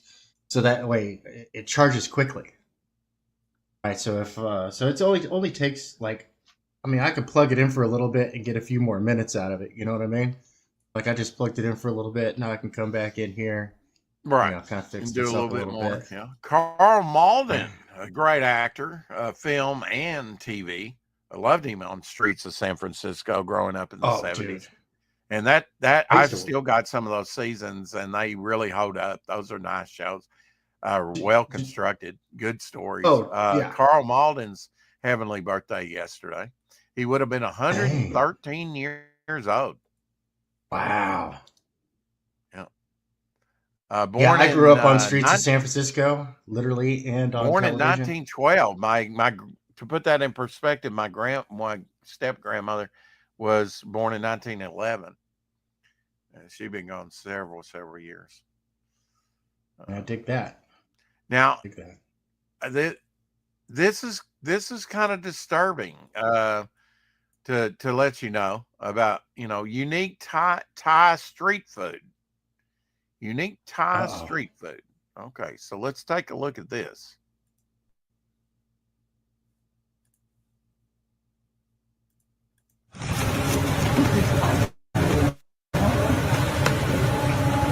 S4: so that way it charges quickly. Right, so if so it's only takes I could plug it in for a little bit and get a few more minutes out of it. You know what I mean? Like, I just plugged it in for a little bit. Now I can come back in here,
S2: right?
S4: Kind of fix
S2: do
S4: this
S2: a
S4: up
S2: little bit more. Yeah, Carl Malden, a great actor, film and TV. I loved him on Streets of San Francisco growing up in the 70s. Dude. And that I've still got some of those seasons, and they really hold up. Those are nice shows. Well constructed, good stories. Carl Malden's heavenly birthday yesterday. He would have been 113 years old.
S4: Wow.
S2: Yeah.
S4: I grew up on Streets of San Francisco, literally, and on
S2: born
S4: television.
S2: in 1912. My to put that in perspective, my step grandmother was born in 1911. And she'd been gone several years.
S4: I dig that.
S2: Now, this is kind of disturbing. to let you know about, unique Thai street food. Unique Thai street food. Okay, so let's take a look at this.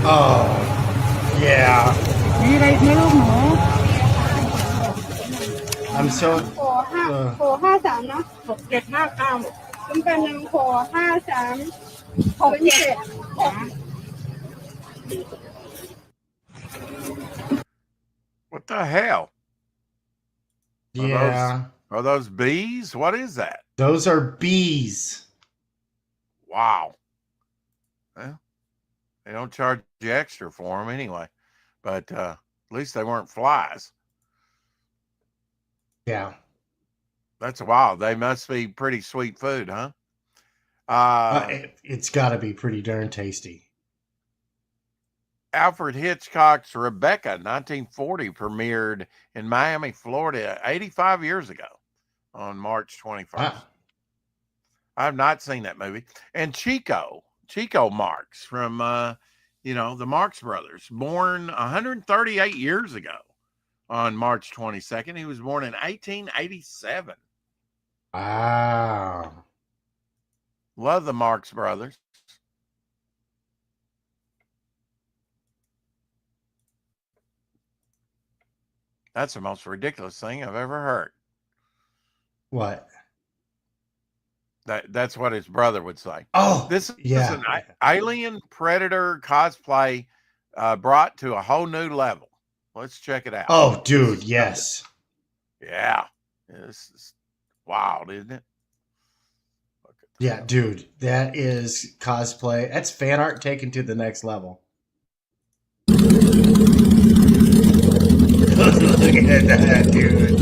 S4: Oh, yeah. I'm so.
S15: 453เนาะ6759คุณกัน
S2: What the hell?
S4: Yeah.
S2: Are those bees? What is that?
S4: Those are bees.
S2: Wow. Well, they don't charge you extra for them anyway, but at least they weren't flies.
S4: Yeah.
S2: That's wild. They must be pretty sweet food, huh?
S4: It's got to be pretty darn tasty.
S2: Alfred Hitchcock's Rebecca, 1940, premiered in Miami, Florida, 85 years ago on March 21st.
S4: Wow.
S2: I have not seen that movie. And Chico Marx from, the Marx Brothers, born 138 years ago on March 22nd. He was born in 1887.
S4: Wow.
S2: Love the Marx Brothers. That's the most ridiculous thing I've ever heard.
S4: What?
S2: That's what his brother would say.
S4: Oh,
S2: this is
S4: yeah.
S2: an alien predator cosplay brought to a whole new level. Let's check it out.
S4: Oh, dude, yes.
S2: Yeah. This is wild, isn't it?
S4: Yeah, dude, that is cosplay. That's fan art taken to the next level. Look at that, dude.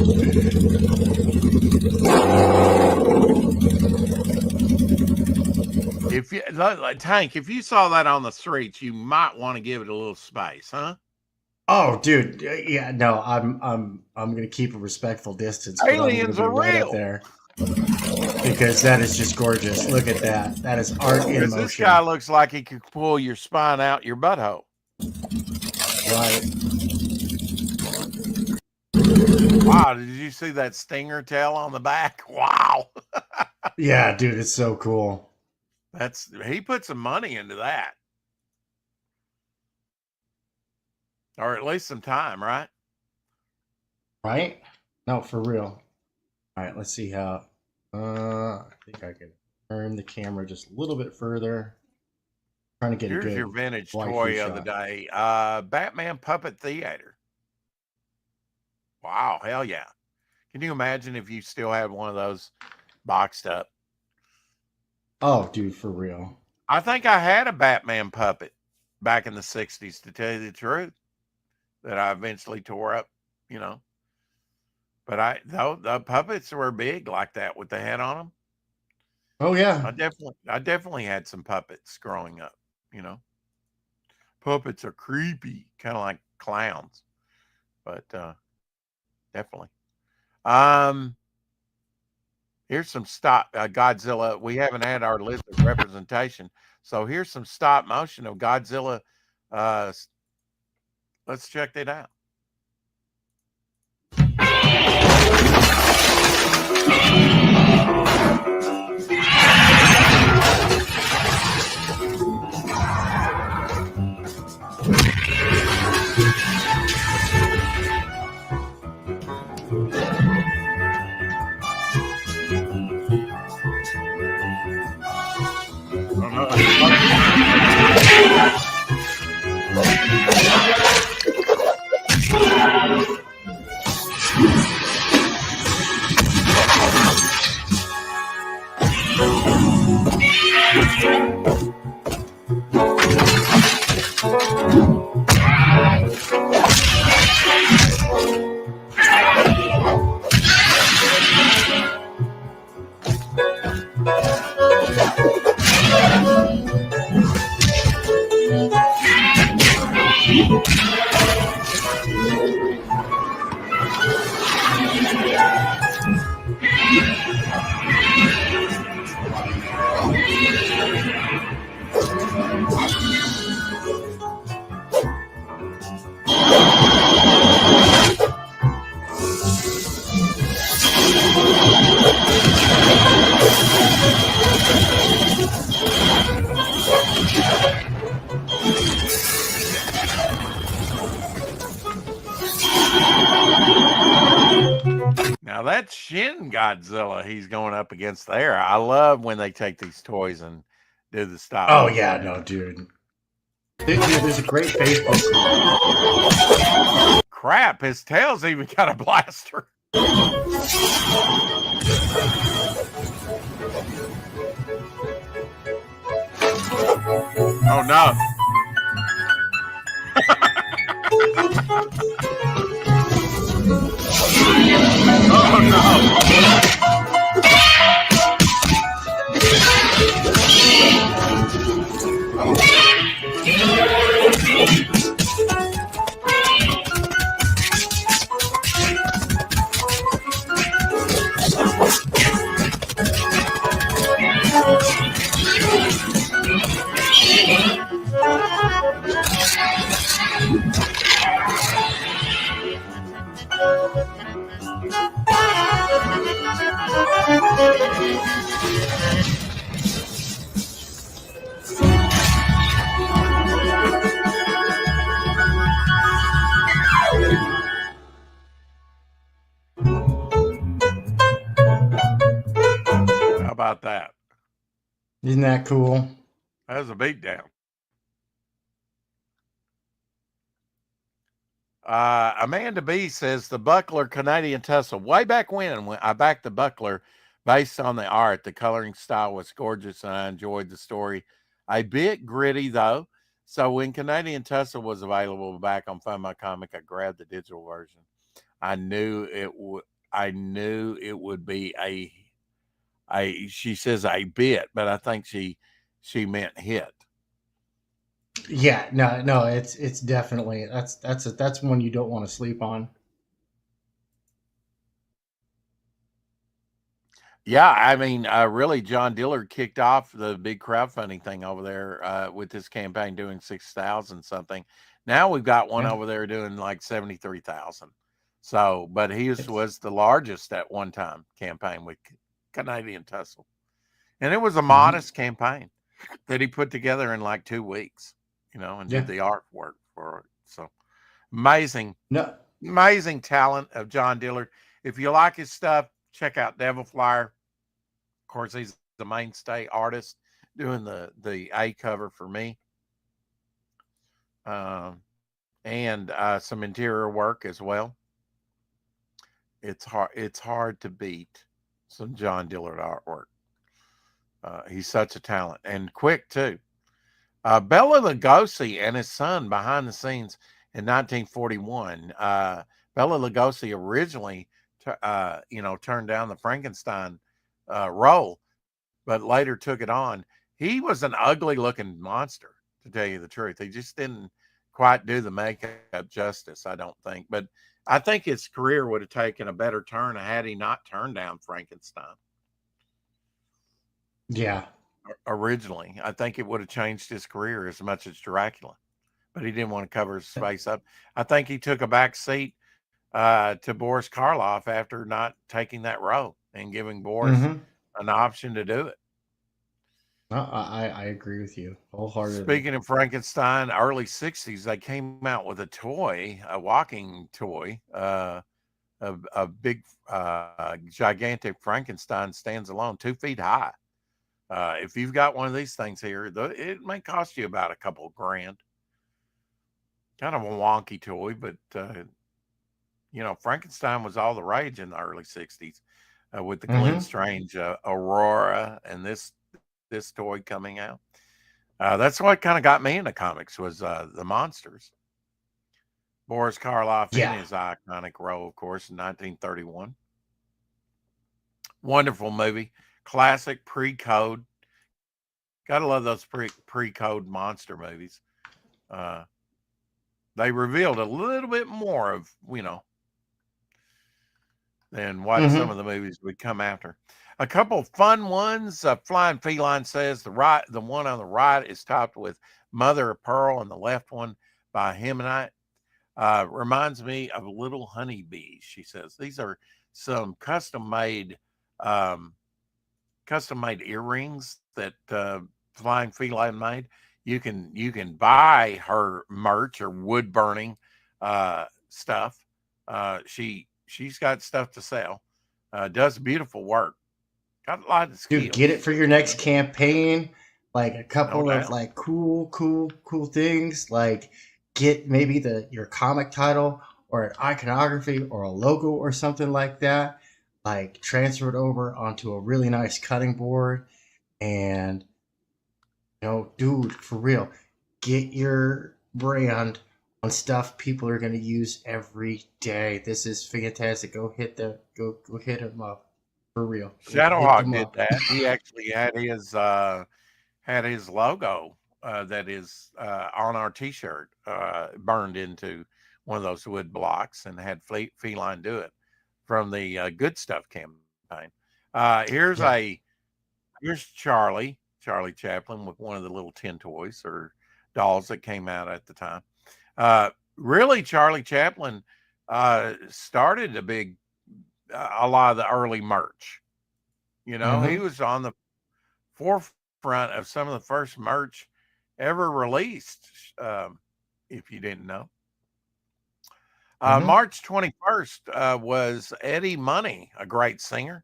S2: If you Tank, if you saw that on the streets, you might want to give it a little space, huh?
S4: Oh, dude, yeah, no, I'm gonna keep a respectful distance.
S2: Aliens are
S4: right
S2: real
S4: up there because that is just gorgeous. Look at that. That is art in motion.
S2: This guy looks like he could pull your spine out your butthole.
S4: Right.
S2: Wow, did you see that stinger tail on the back? Wow.
S4: Yeah, dude, it's so cool.
S2: He put some money into that. Or at least some time, right?
S4: Right? No, for real. All right, let's see how. I think I can turn the camera just a little bit further. Trying to get
S2: Here's
S4: a good
S2: your vintage
S4: wide
S2: toy
S4: view
S2: of the
S4: shot.
S2: day. Batman Puppet Theater. Wow, hell yeah. Can you imagine if you still had one of those boxed up?
S4: Oh, dude, for real.
S2: I think I had a Batman puppet back in the 60s, to tell you the truth, that I eventually tore up, But the puppets were big like that with the head on them.
S4: Oh yeah.
S2: I definitely had some puppets growing up, Puppets are creepy, kind of like clowns. But definitely. Here's some stop Godzilla. We haven't had our list of representation. So here's some stop motion of Godzilla. Let's check that out. Now that's Shin Godzilla he's going up against there. I love when they take these toys and do the stop
S4: Oh
S2: motion.
S4: yeah, no, dude. There's a great Facebook group.
S2: Crap, his tail's even got a blaster. Oh no. How about that?
S4: Isn't that cool?
S2: That was a beatdown. Amanda B says the Buckler Canadian tussle. Way back when I backed the Buckler based on the art, the coloring style was gorgeous and I enjoyed the story. A bit gritty though. So when Canadian Tussle was available back on Fund My Comic, I grabbed the digital version. I knew it would be a she says a bit, but I think she meant hit.
S4: Yeah, no, it's definitely that's one you don't want to sleep on.
S2: Yeah, I mean, really, John Dillard kicked off the big crowdfunding thing over there with this campaign doing 6,000 something. Now we've got one over there doing like 73,000. So, but he was the largest at one time campaign with Canadian Tussle, and it was a modest campaign that he put together in like 2 weeks, and did the artwork for it. So amazing, amazing talent of John Dillard. If you like his stuff, check out Devil Flyer. Of course, he's the mainstay artist doing the A cover for me, and some interior work as well. It's hard to beat some John Dillard artwork. He's such a talent and quick too. Bela Lugosi and his son behind the scenes in 1941. Bela Lugosi originally, turned down the Frankenstein role, but later took it on. He was an ugly looking monster, to tell you the truth. He just didn't quite do the makeup justice, I don't think. But I think his career would have taken a better turn had he not turned down Frankenstein.
S4: Yeah.
S2: Originally, I think it would have changed his career as much as Dracula, but he didn't want to cover his face up. I think he took a back seat to Boris Karloff after not taking that role and giving Boris an option to do it.
S4: I agree with you wholeheartedly.
S2: Speaking of Frankenstein, early 60s, they came out with a walking toy, a big, gigantic Frankenstein stands alone, 2 feet high. If you've got one of these things here, it may cost you about a couple of grand. Kind of a wonky toy, but Frankenstein was all the rage in the early 60s with the Glenn Strange Aurora and this toy coming out. That's what kind of got me into comics was the monsters. Boris Karloff in his iconic role, of course, in 1931. Wonderful movie. Classic pre-code. Gotta love those pre-code monster movies. They revealed a little bit more of, than what some of the movies would come after. A couple fun ones. Flying Feline says the one on the right is topped with Mother of Pearl, and the left one by Hemonite. Reminds me of Little Honeybees, she says. These are some custom-made earrings that Flying Feline made. You can buy her merch or wood burning stuff. She's got stuff to sell. Does beautiful work. Got a lot of skills.
S4: Dude, get it for your next campaign. Like a couple
S2: No
S4: of
S2: doubt.
S4: like cool things. Like get maybe your comic title or an iconography or a logo or something like that. Like transfer it over onto a really nice cutting board, and dude, for real, get your brand on stuff people are going to use every day. This is fantastic. Go hit him up for real. Go hit
S2: Shadowhawk
S4: them
S2: did
S4: up.
S2: that. He actually had his logo that is on our T-shirt burned into one of those wood blocks, and had Feline do it from the Good Stuff campaign. Here's
S4: Yeah.
S2: here's Charlie Chaplin with one of the little tin toys or dolls that came out at the time. Really, Charlie Chaplin started a lot of the early merch. He was on the forefront of some of the first merch ever released, if you didn't know. March 21st was Eddie Money, a great singer.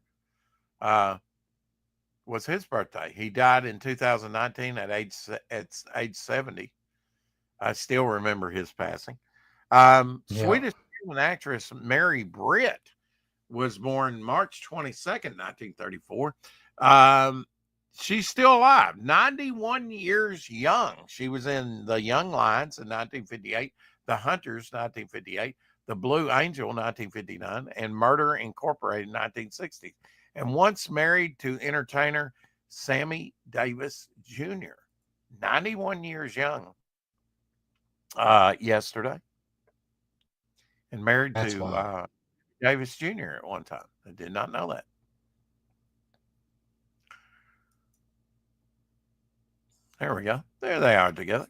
S2: Was his birthday. He died in 2019 at age 70. I still remember his passing. Swedish actress Mary Britt was born March 22nd, 1934. She's still alive, 91 years young. She was in The Young Lions in 1958, The Hunters 1958, The Blue Angel 1959, and Murder Incorporated 1960. And once married to entertainer Sammy Davis Jr., 91 years young yesterday, and married to Davis Jr. at one time. I did not know that. There we go. There they are together.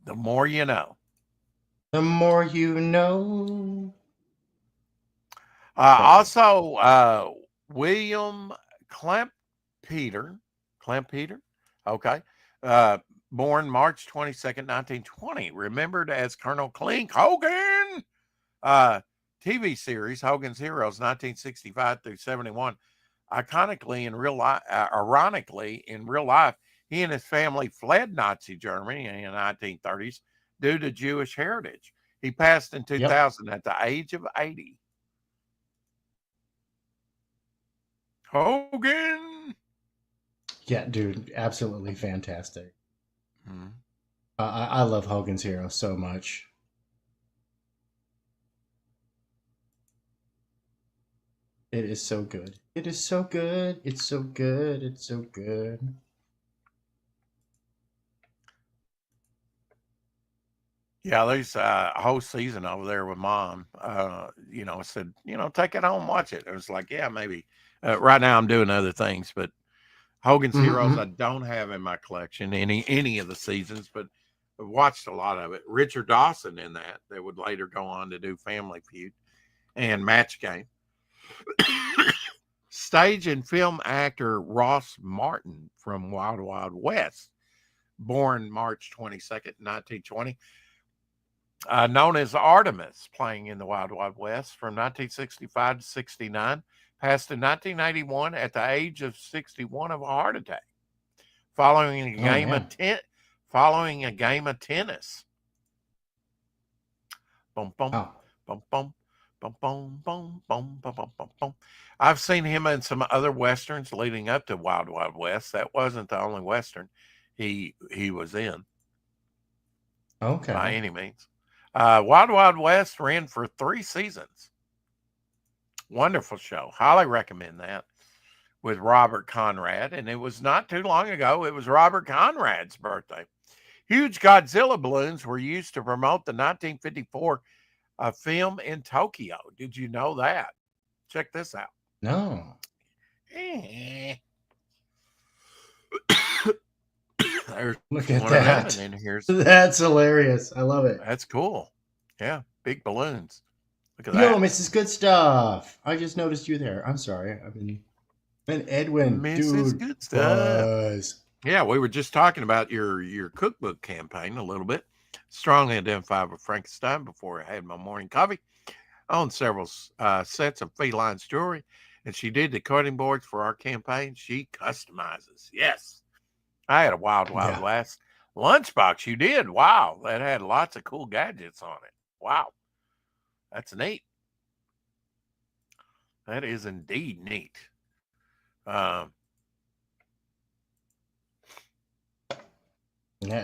S2: The more you know.
S4: The more you know.
S2: Also, William Clampeter. Okay. Born March 22nd, 1920. Remembered as Colonel Clink Hogan. TV series, Hogan's Heroes, 1965 through 71. Ironically, in real life, he and his family fled Nazi Germany in the 1930s due to Jewish heritage. He passed in 2000 at the age of 80. Hogan.
S4: Yeah, dude, absolutely fantastic. I love Hogan's Heroes so much. It is so good. It is so good. It's so good. It's so good.
S2: Yeah, there's a whole season over there with Mom. Said, take it home, watch it. It was like, yeah, maybe. Right now I'm doing other things, but Hogan's Heroes I don't have in my collection any of the seasons, but I've watched a lot of it. Richard Dawson in that would later go on to do Family Feud and Match Game. Stage and film actor Ross Martin from Wild Wild West, born March 22nd, 1920. Known as Artemis, playing in the Wild Wild West from 1965 to 69. Passed in 1981 at the age of 61 of a heart attack, following a game of tennis. Boom, boom, boom, boom, boom, boom, boom, boom, boom, boom, boom. I've seen him in some other westerns leading up to Wild Wild West. That wasn't the only western he was in.
S4: Okay.
S2: By any means. Wild Wild West ran for 3 seasons. Wonderful show. Highly recommend that, with Robert Conrad. And it was not too long ago. It was Robert Conrad's birthday. Huge Godzilla balloons were used to promote the 1954 film in Tokyo. Did you know that? Check this out.
S4: No. Look at that.
S2: And here's,
S4: that's hilarious. I love it.
S2: That's cool. Yeah, big balloons. Look at
S4: that. Yo,
S2: Mrs.
S4: Good Stuff. I just noticed you there. I'm sorry. I've been Edwin.
S2: Mrs.
S4: Dude,
S2: Good Stuff. Yeah, we were just talking about your cookbook campaign a little bit. Strongly identified with Frankenstein before I had my morning coffee. Owned several sets of felines jewelry, and she did the cutting boards for our campaign. She customizes. Yes. I had a Wild
S4: Yeah.
S2: West lunchbox. You did? Wow. That had lots of cool gadgets on it. Wow. That's neat. That is indeed neat.
S4: That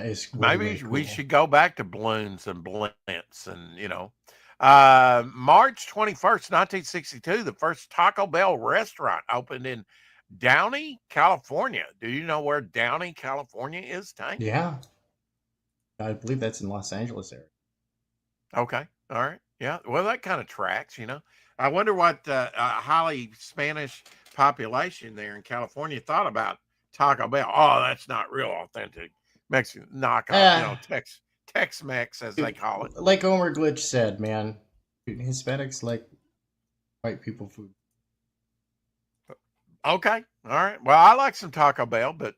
S4: is really,
S2: Maybe
S4: really cool.
S2: we should go back to balloons and blimps and, March 21st, 1962, the first Taco Bell restaurant opened in Downey, California. Do you know where Downey, California is, Tank?
S4: Yeah. I believe that's in Los Angeles area.
S2: Okay. All right. Yeah. Well, that kind of tracks, I wonder what highly Spanish population there in California thought about Taco Bell. Oh, that's not real authentic Mexican knockoff, Tex-Mex, as they call it.
S4: Like Omer Glitch said, man, Hispanics like white people food.
S2: Okay. All right. Well, I like some Taco Bell, but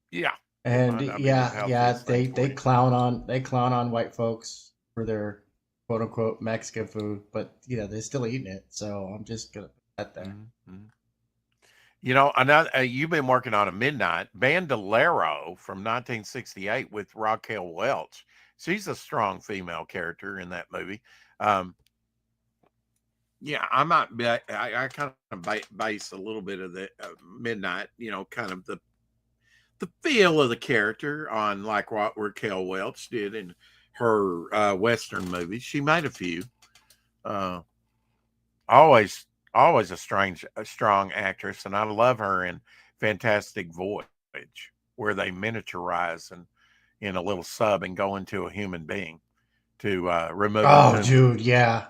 S2: yeah.
S4: And they clown on white folks for their quote unquote Mexican food, but they're still eating it. So I'm just gonna put that there.
S2: Another you've been working on a Midnight Bandolero from 1968 with Raquel Welch. She's a strong female character in that movie. Yeah, I might be. I kind of base a little bit of the Midnight, kind of the feel of the character on like what Raquel Welch did in her Western movies. She made a few. Always a strong actress, and I love her in Fantastic Voyage, where they miniaturize and in a little sub and go into a human being to remove.
S4: Oh, dude, yeah.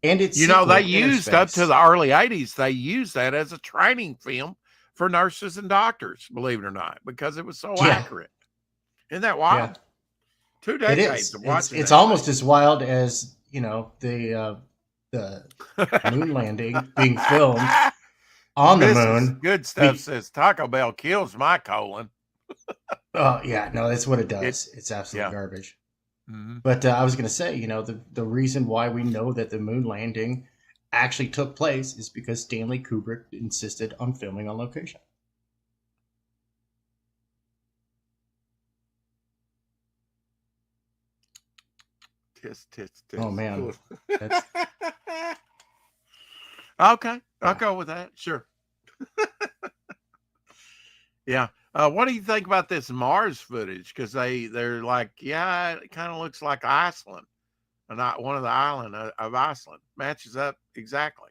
S4: And it's
S2: they used up to the early 80s. They used that as a training film for nurses and doctors, believe it or not, because it was so accurate. Isn't that wild?
S4: Yeah.
S2: 2 decades of watching.
S4: It's almost as wild as the moon landing being filmed on the moon.
S2: Good stuff says Taco Bell kills my colon.
S4: Oh yeah, no, that's what it does. It's absolute garbage.
S2: Mm-hmm.
S4: But I was going to say, the reason why we know that the moon landing actually took place is because Stanley Kubrick insisted on filming on location.
S2: Tis.
S4: Oh man.
S2: Okay, I'll go with that. Sure. Yeah. What do you think about this Mars footage? Because they're like, yeah, it kind of looks like Iceland, not one of the island of Iceland. Matches up exactly.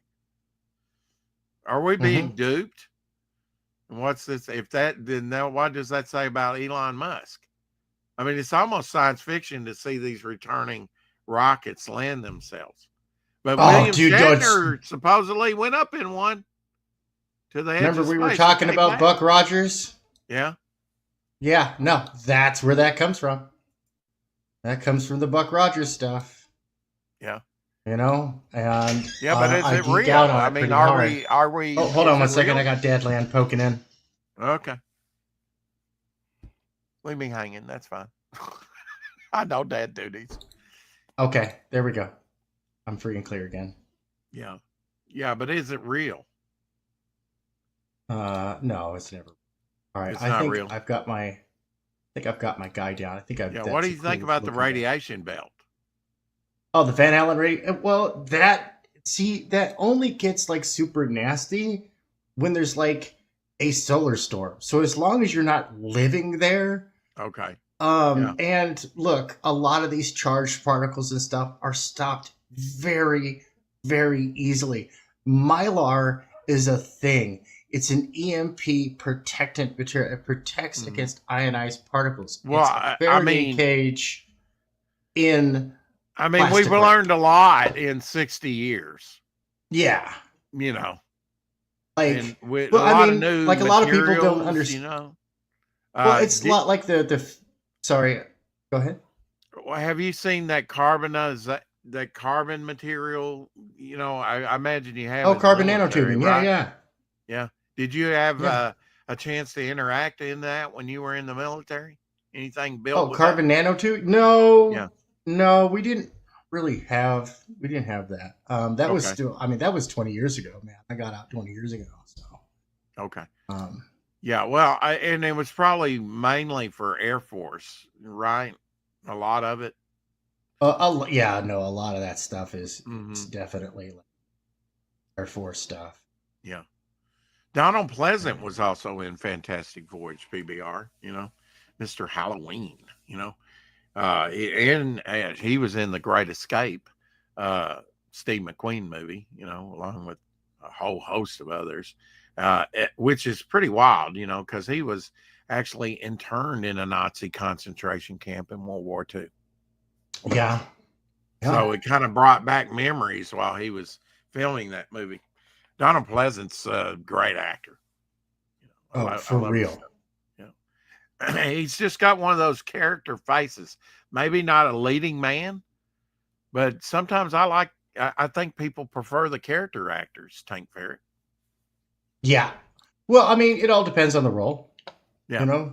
S2: Are we being duped? And what's this? What does that say about Elon Musk? I mean, it's almost science fiction to see these returning rockets land themselves. But William Shatner supposedly went up in one to the edge
S4: Remember
S2: of
S4: we were
S2: space
S4: talking about Buck Rogers?
S2: Yeah.
S4: Yeah, no, that's where that comes from. That comes from the Buck Rogers stuff.
S2: Yeah.
S4: And
S2: yeah, but is it real?
S4: I mean, are we? Oh, hold on one second. I got Deadland poking in.
S2: Okay. Leave me hanging. That's fine. I know dad duties.
S4: Okay, there we go. I'm free and clear again.
S2: Yeah. Yeah, but is it real?
S4: No, it's never. All right,
S2: it's not real.
S4: I've got my guy down. I think I've.
S2: Yeah. What do you think about the radiation belt?
S4: Oh, the Van Allen radiation. Well, that only gets like super nasty when there's like a solar storm. So as long as you're not living there.
S2: Okay.
S4: And look, a lot of these charged particles and stuff are stopped very, very easily. Mylar is a thing. It's an EMP protectant material. It protects against ionized particles.
S2: Well,
S4: it's a Faraday cage in.
S2: I mean, we've learned a lot in 60 years.
S4: Yeah.
S2: Like,
S4: a lot of people don't understand. Well, it's a lot like the sorry, go ahead.
S2: Well, have you seen that carbon material? I imagine you have.
S4: Oh, carbon nanotubing. Right?
S2: Yeah. Did you have a chance to interact in that when you were in the military? Anything built
S4: Oh,
S2: with
S4: carbon
S2: that?
S4: nanotube? No,
S2: Yeah.
S4: no, we didn't have that. That was
S2: Okay.
S4: still, I mean, that was 20 years ago, man. I got out 20 years ago. So,
S2: Okay.
S4: um,
S2: Yeah. Well, and it was probably mainly for Air Force, right? A lot of it.
S4: yeah, no, a lot of that stuff is
S2: Mm-hmm.
S4: it's definitely like Air Force stuff.
S2: Yeah. Donald Pleasant was also in Fantastic Voyage PBR, Mr. Halloween, and he was in The Great Escape, Steve McQueen movie, along with a whole host of others, which is pretty wild, because he was actually interned in a Nazi concentration camp in World War II.
S4: Yeah.
S2: So it kind of brought back memories while he was filming that movie. Donald Pleasant's a great actor.
S4: For real.
S2: He's just got one of those character faces. Maybe not a leading man, but sometimes I think people prefer the character actors, Tank Ferret.
S4: Yeah. Well, I mean, it all depends on the role.
S2: Yeah.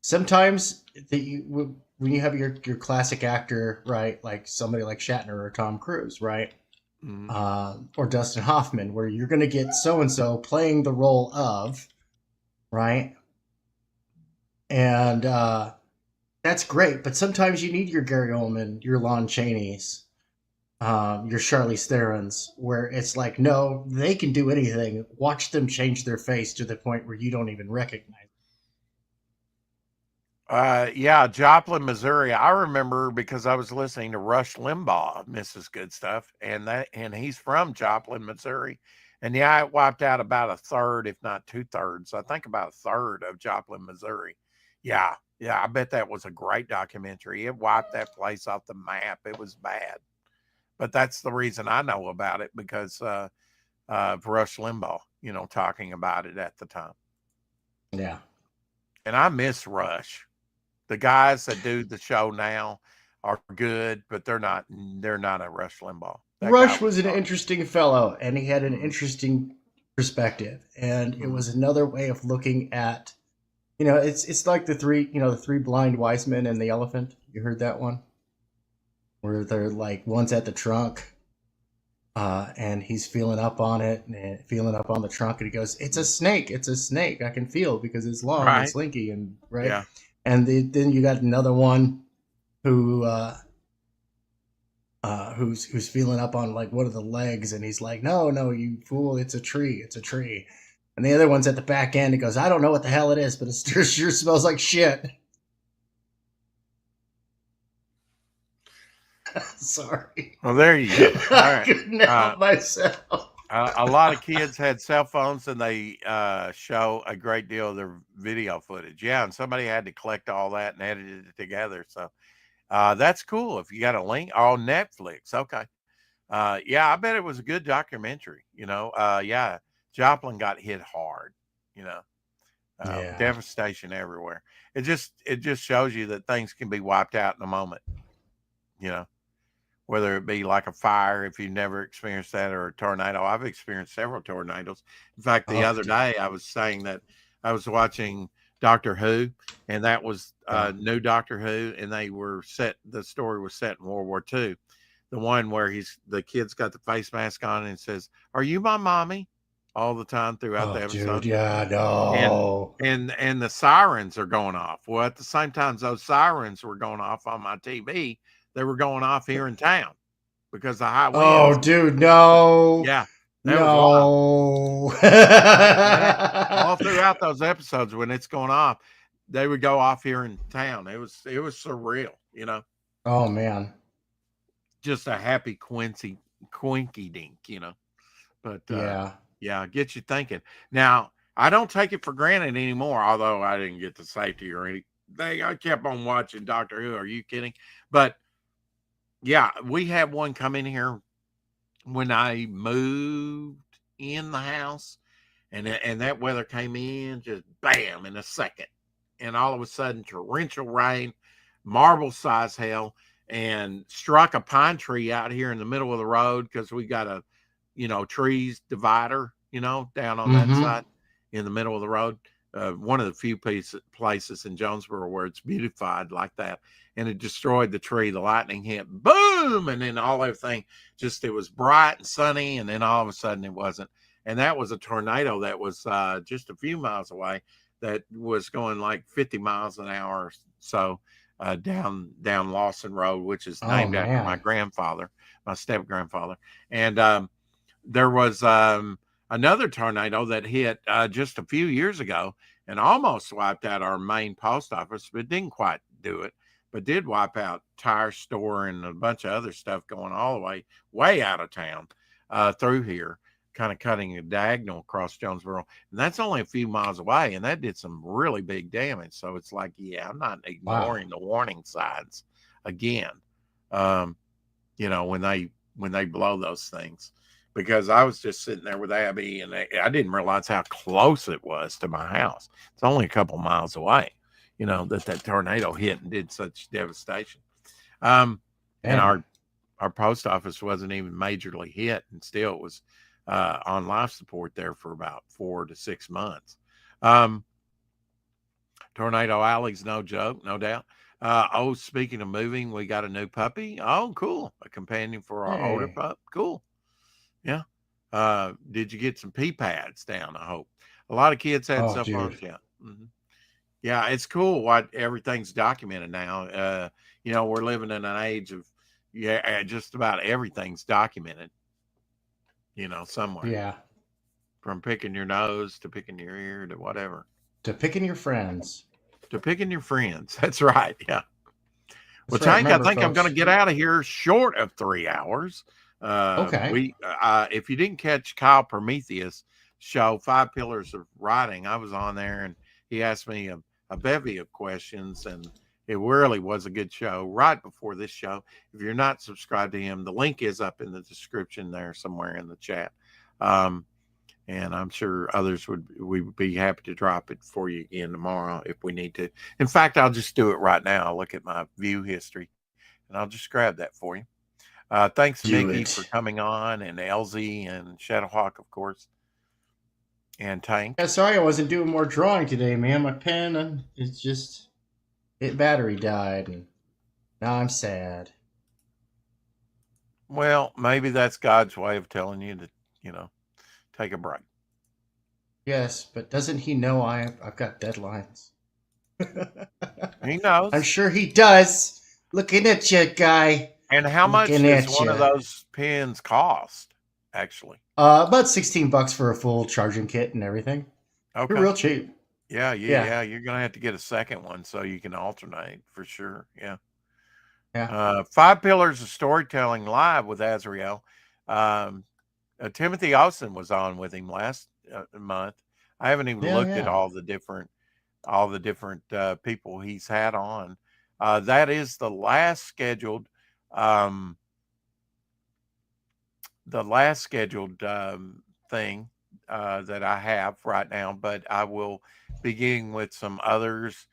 S4: Sometimes when you have your classic actor, right, like somebody like Shatner or Tom Cruise, right, or Dustin Hoffman, where you're going to get so and so playing the role of, right, and that's great. But sometimes you need your Gary Oldman, your Lon Chaney's, your Charlize Theron's, where it's like, no, they can do anything. Watch them change their face to the point where you don't even recognize.
S2: Yeah, Joplin, Missouri. I remember because I was listening to Rush Limbaugh, Mrs. Good Stuff, and he's from Joplin, Missouri. And yeah, it wiped out about a third, if not 2/3. I think about a third of Joplin, Missouri. Yeah, I bet that was a great documentary. It wiped that place off the map. It was bad. But that's the reason I know about it, because of Rush Limbaugh, talking about it at the time.
S4: Yeah.
S2: And I miss Rush. The guys that do the show now are good, but they're not a Rush Limbaugh.
S4: Rush was an interesting fellow, and he had an interesting perspective, and it was another way of looking at, it's like the three blind wise men and the elephant. You heard that one? Where they're like, one's at the trunk, and he's feeling up on it and feeling up on the trunk, and he goes, "It's a snake. It's a snake. I can feel because it's long and slinky and right."
S2: Yeah.
S4: And then you got another one who's feeling up on like one of the legs, and he's like, "No, you fool! It's a tree. It's a tree." And the other one's at the back end. He goes, "I don't know what the hell it is, but it sure smells like shit." Sorry.
S2: Well, there you go. All right.
S4: I couldn't help myself.
S2: A lot of kids had cell phones, and they show a great deal of their video footage. Yeah, and somebody had to collect all that and edit it together. So that's cool. If you got a link on Netflix, okay. Yeah, I bet it was a good documentary. Yeah, Joplin got hit hard. Devastation everywhere. It just shows you that things can be wiped out in a moment. Whether it be like a fire, if you've never experienced that, or a tornado. I've experienced several tornadoes. In fact, the other day I was saying that I was watching Doctor Who, and that was new Doctor Who, and the story was set in World War II. The one where the kid's got the face mask on and says, "Are you my mommy?" all the time throughout the episode.
S4: Dude, yeah, no.
S2: And the sirens are going off. Well, at the same time those sirens were going off on my TV, they were going off here in town because the high winds.
S4: Oh, dude, no.
S2: Yeah.
S4: No.
S2: All throughout those episodes when it's going off, they would go off here in town. It was surreal,
S4: Oh, man.
S2: Just a happy quinky dink, But yeah, get you thinking. Now, I don't take it for granted anymore, although I didn't get the safety or anything. I kept on watching Doctor Who. Are you kidding? But yeah, we had one come in here when I moved in the house, and that weather came in just bam in a second, and all of a sudden torrential rain, marble size hail, and struck a pine tree out here in the middle of the road because we got a trees divider down on that side in the middle of the road. one of the few places in Jonesboro where it's beautified like that. And it destroyed the tree. The lightning hit, boom, and then everything just, it was bright and sunny, and then all of a sudden it wasn't. And that was a tornado that was just a few miles away, that was going like 50 miles an hour or so down Lawson Road, which is named after my grandfather, my step grandfather. And there was another tornado that hit just a few years ago and almost wiped out our main post office, but didn't quite do it, but did wipe out tire store and a bunch of other stuff going all the way out of town through here, kind of cutting a diagonal across Jonesboro. And that's only a few miles away, and that did some really big damage. So it's like, yeah, I'm not ignoring the warning signs again, you know, when they blow those things. Because I was just sitting there with Abby, and I didn't realize how close it was to my house. It's only a couple miles away, you know, that tornado hit and did such devastation. And our post office wasn't even majorly hit, and still it was on life support there for about 4 to 6 months. Tornado Alley's no joke, no doubt. Speaking of moving, we got a new puppy. Oh, cool. A companion for our older pup. Cool. Yeah. Did you get some pee pads down? I hope. A lot of kids had stuff on. Yeah. Mm-hmm. Yeah, it's cool what everything's documented now. You know, we're living in an age of just about everything's documented. You know, somewhere.
S4: Yeah.
S2: From picking your nose to picking your ear to whatever.
S4: To picking your friends.
S2: To picking your friends. That's right. Yeah. Well,
S4: That's right.
S2: Tank,
S4: Remember,
S2: I think
S4: folks,
S2: I'm going to get out of here short of 3 hours.
S4: Okay.
S2: If you didn't catch Kyle Prometheus show 5 Pillars of Writing, I was on there and he asked me a bevy of questions, and it really was a good show right before this show. If you're not subscribed to him, the link is up in the description there somewhere in the chat. And I'm sure others would be happy to drop it for you again tomorrow if we need to. In fact, I'll just do it right now. I'll look at my view history and I'll just grab that for you. Thanks, Mickey, for coming on, and Elzie and Shadowhawk, of course, and Tank.
S4: Yeah, sorry I wasn't doing more drawing today, man. My pen, battery died, and now I'm sad.
S2: Well, maybe that's God's way of telling you to, you know, take a break.
S4: Yes, but doesn't he know I've got deadlines?
S2: He knows.
S4: I'm sure he does. Looking at you, guy.
S2: And how much does one of those pens cost, actually?
S4: About $16 for a full charging kit and everything.
S2: Okay.
S4: They're real cheap.
S2: Yeah. You're gonna have to get a second one so you can alternate for sure. Yeah.
S4: Yeah.
S2: 5 Pillars of Storytelling Live with Azrael. Timothy Austin was on with him last month. I haven't even looked at all the different people he's had on. That is the last scheduled thing that I have right now, but I will be getting with some others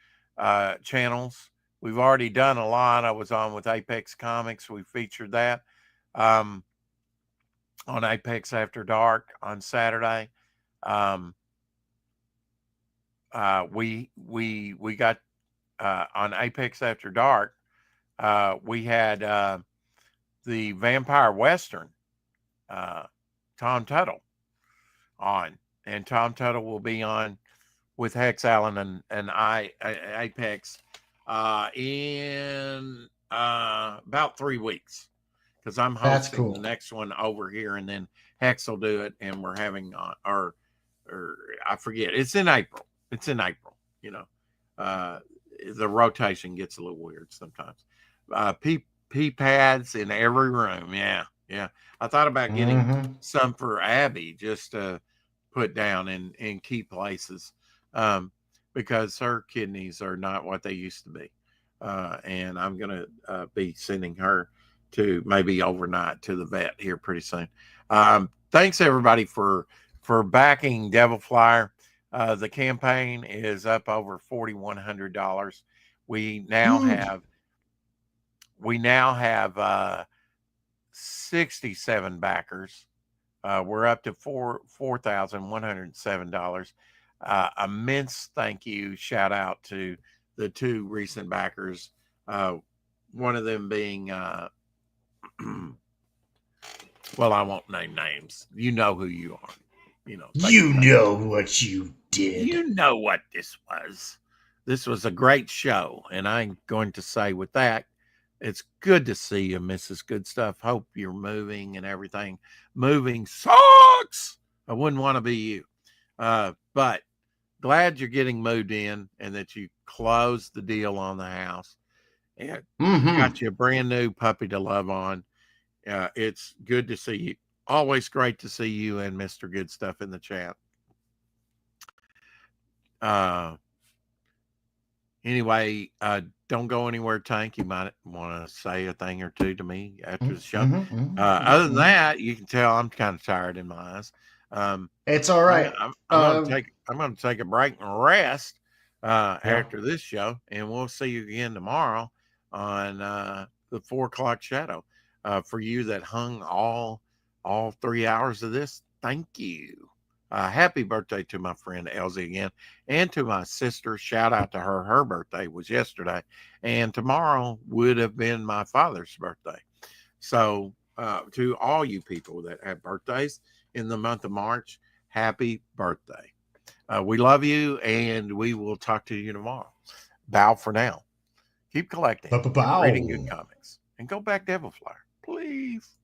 S2: channels. We've already done a lot. I was on with Apex Comics. We featured that on Apex After Dark on Saturday. We got on Apex After Dark. We had the Vampire Western, Tom Tuttle, on, and Tom Tuttle will be on with Hex Allen and Apex in about 3 weeks, because I'm hosting the next one over here, and then Hex will do it, and we're having or I forget. It's in April. You know, the rotation gets a little weird sometimes. Pee pads in every room. Yeah. I thought about getting some for Abby just to put down in key places, because her kidneys are not what they used to be. And I'm going to be sending her to maybe overnight to the vet here pretty soon. Thanks everybody for backing Devil Flyer. The campaign is up over $4,100. We now have 67 backers. We're up to $4,107. Immense thank you, shout out to the 2 recent backers. One of them being, well, I won't name names. You know who you are.
S4: You know what you did.
S2: You know what this was. This was a great show. And I'm going to say with that, it's good to see you, Mrs. Good Stuff. Hope you're moving and everything. Moving sucks. I wouldn't want to be you. But glad you're getting moved in and that you closed the deal on the house and got you a brand new puppy to love on. It's good to see you. Always great to see you and Mr. Good Stuff in the chat. Anyway, don't go anywhere, Tank. You might want to say a thing or two to me after the show. Other than that, you can tell I'm kind of tired in my eyes.
S4: It's all right.
S2: I'm going to take a break and rest after this show, and we'll see you again tomorrow on the 4 o'clock shadow. For you that hung all 3 hours of this, thank you. Happy birthday to my friend Elzie again, and to my sister. Shout out to her. Her birthday was yesterday, and tomorrow would have been my father's birthday. So to all you people that have birthdays in the month of March, happy birthday. We love you, and we will talk to you tomorrow. Bow for now. Keep collecting, reading good comics, and go back to Devil Flyer, please.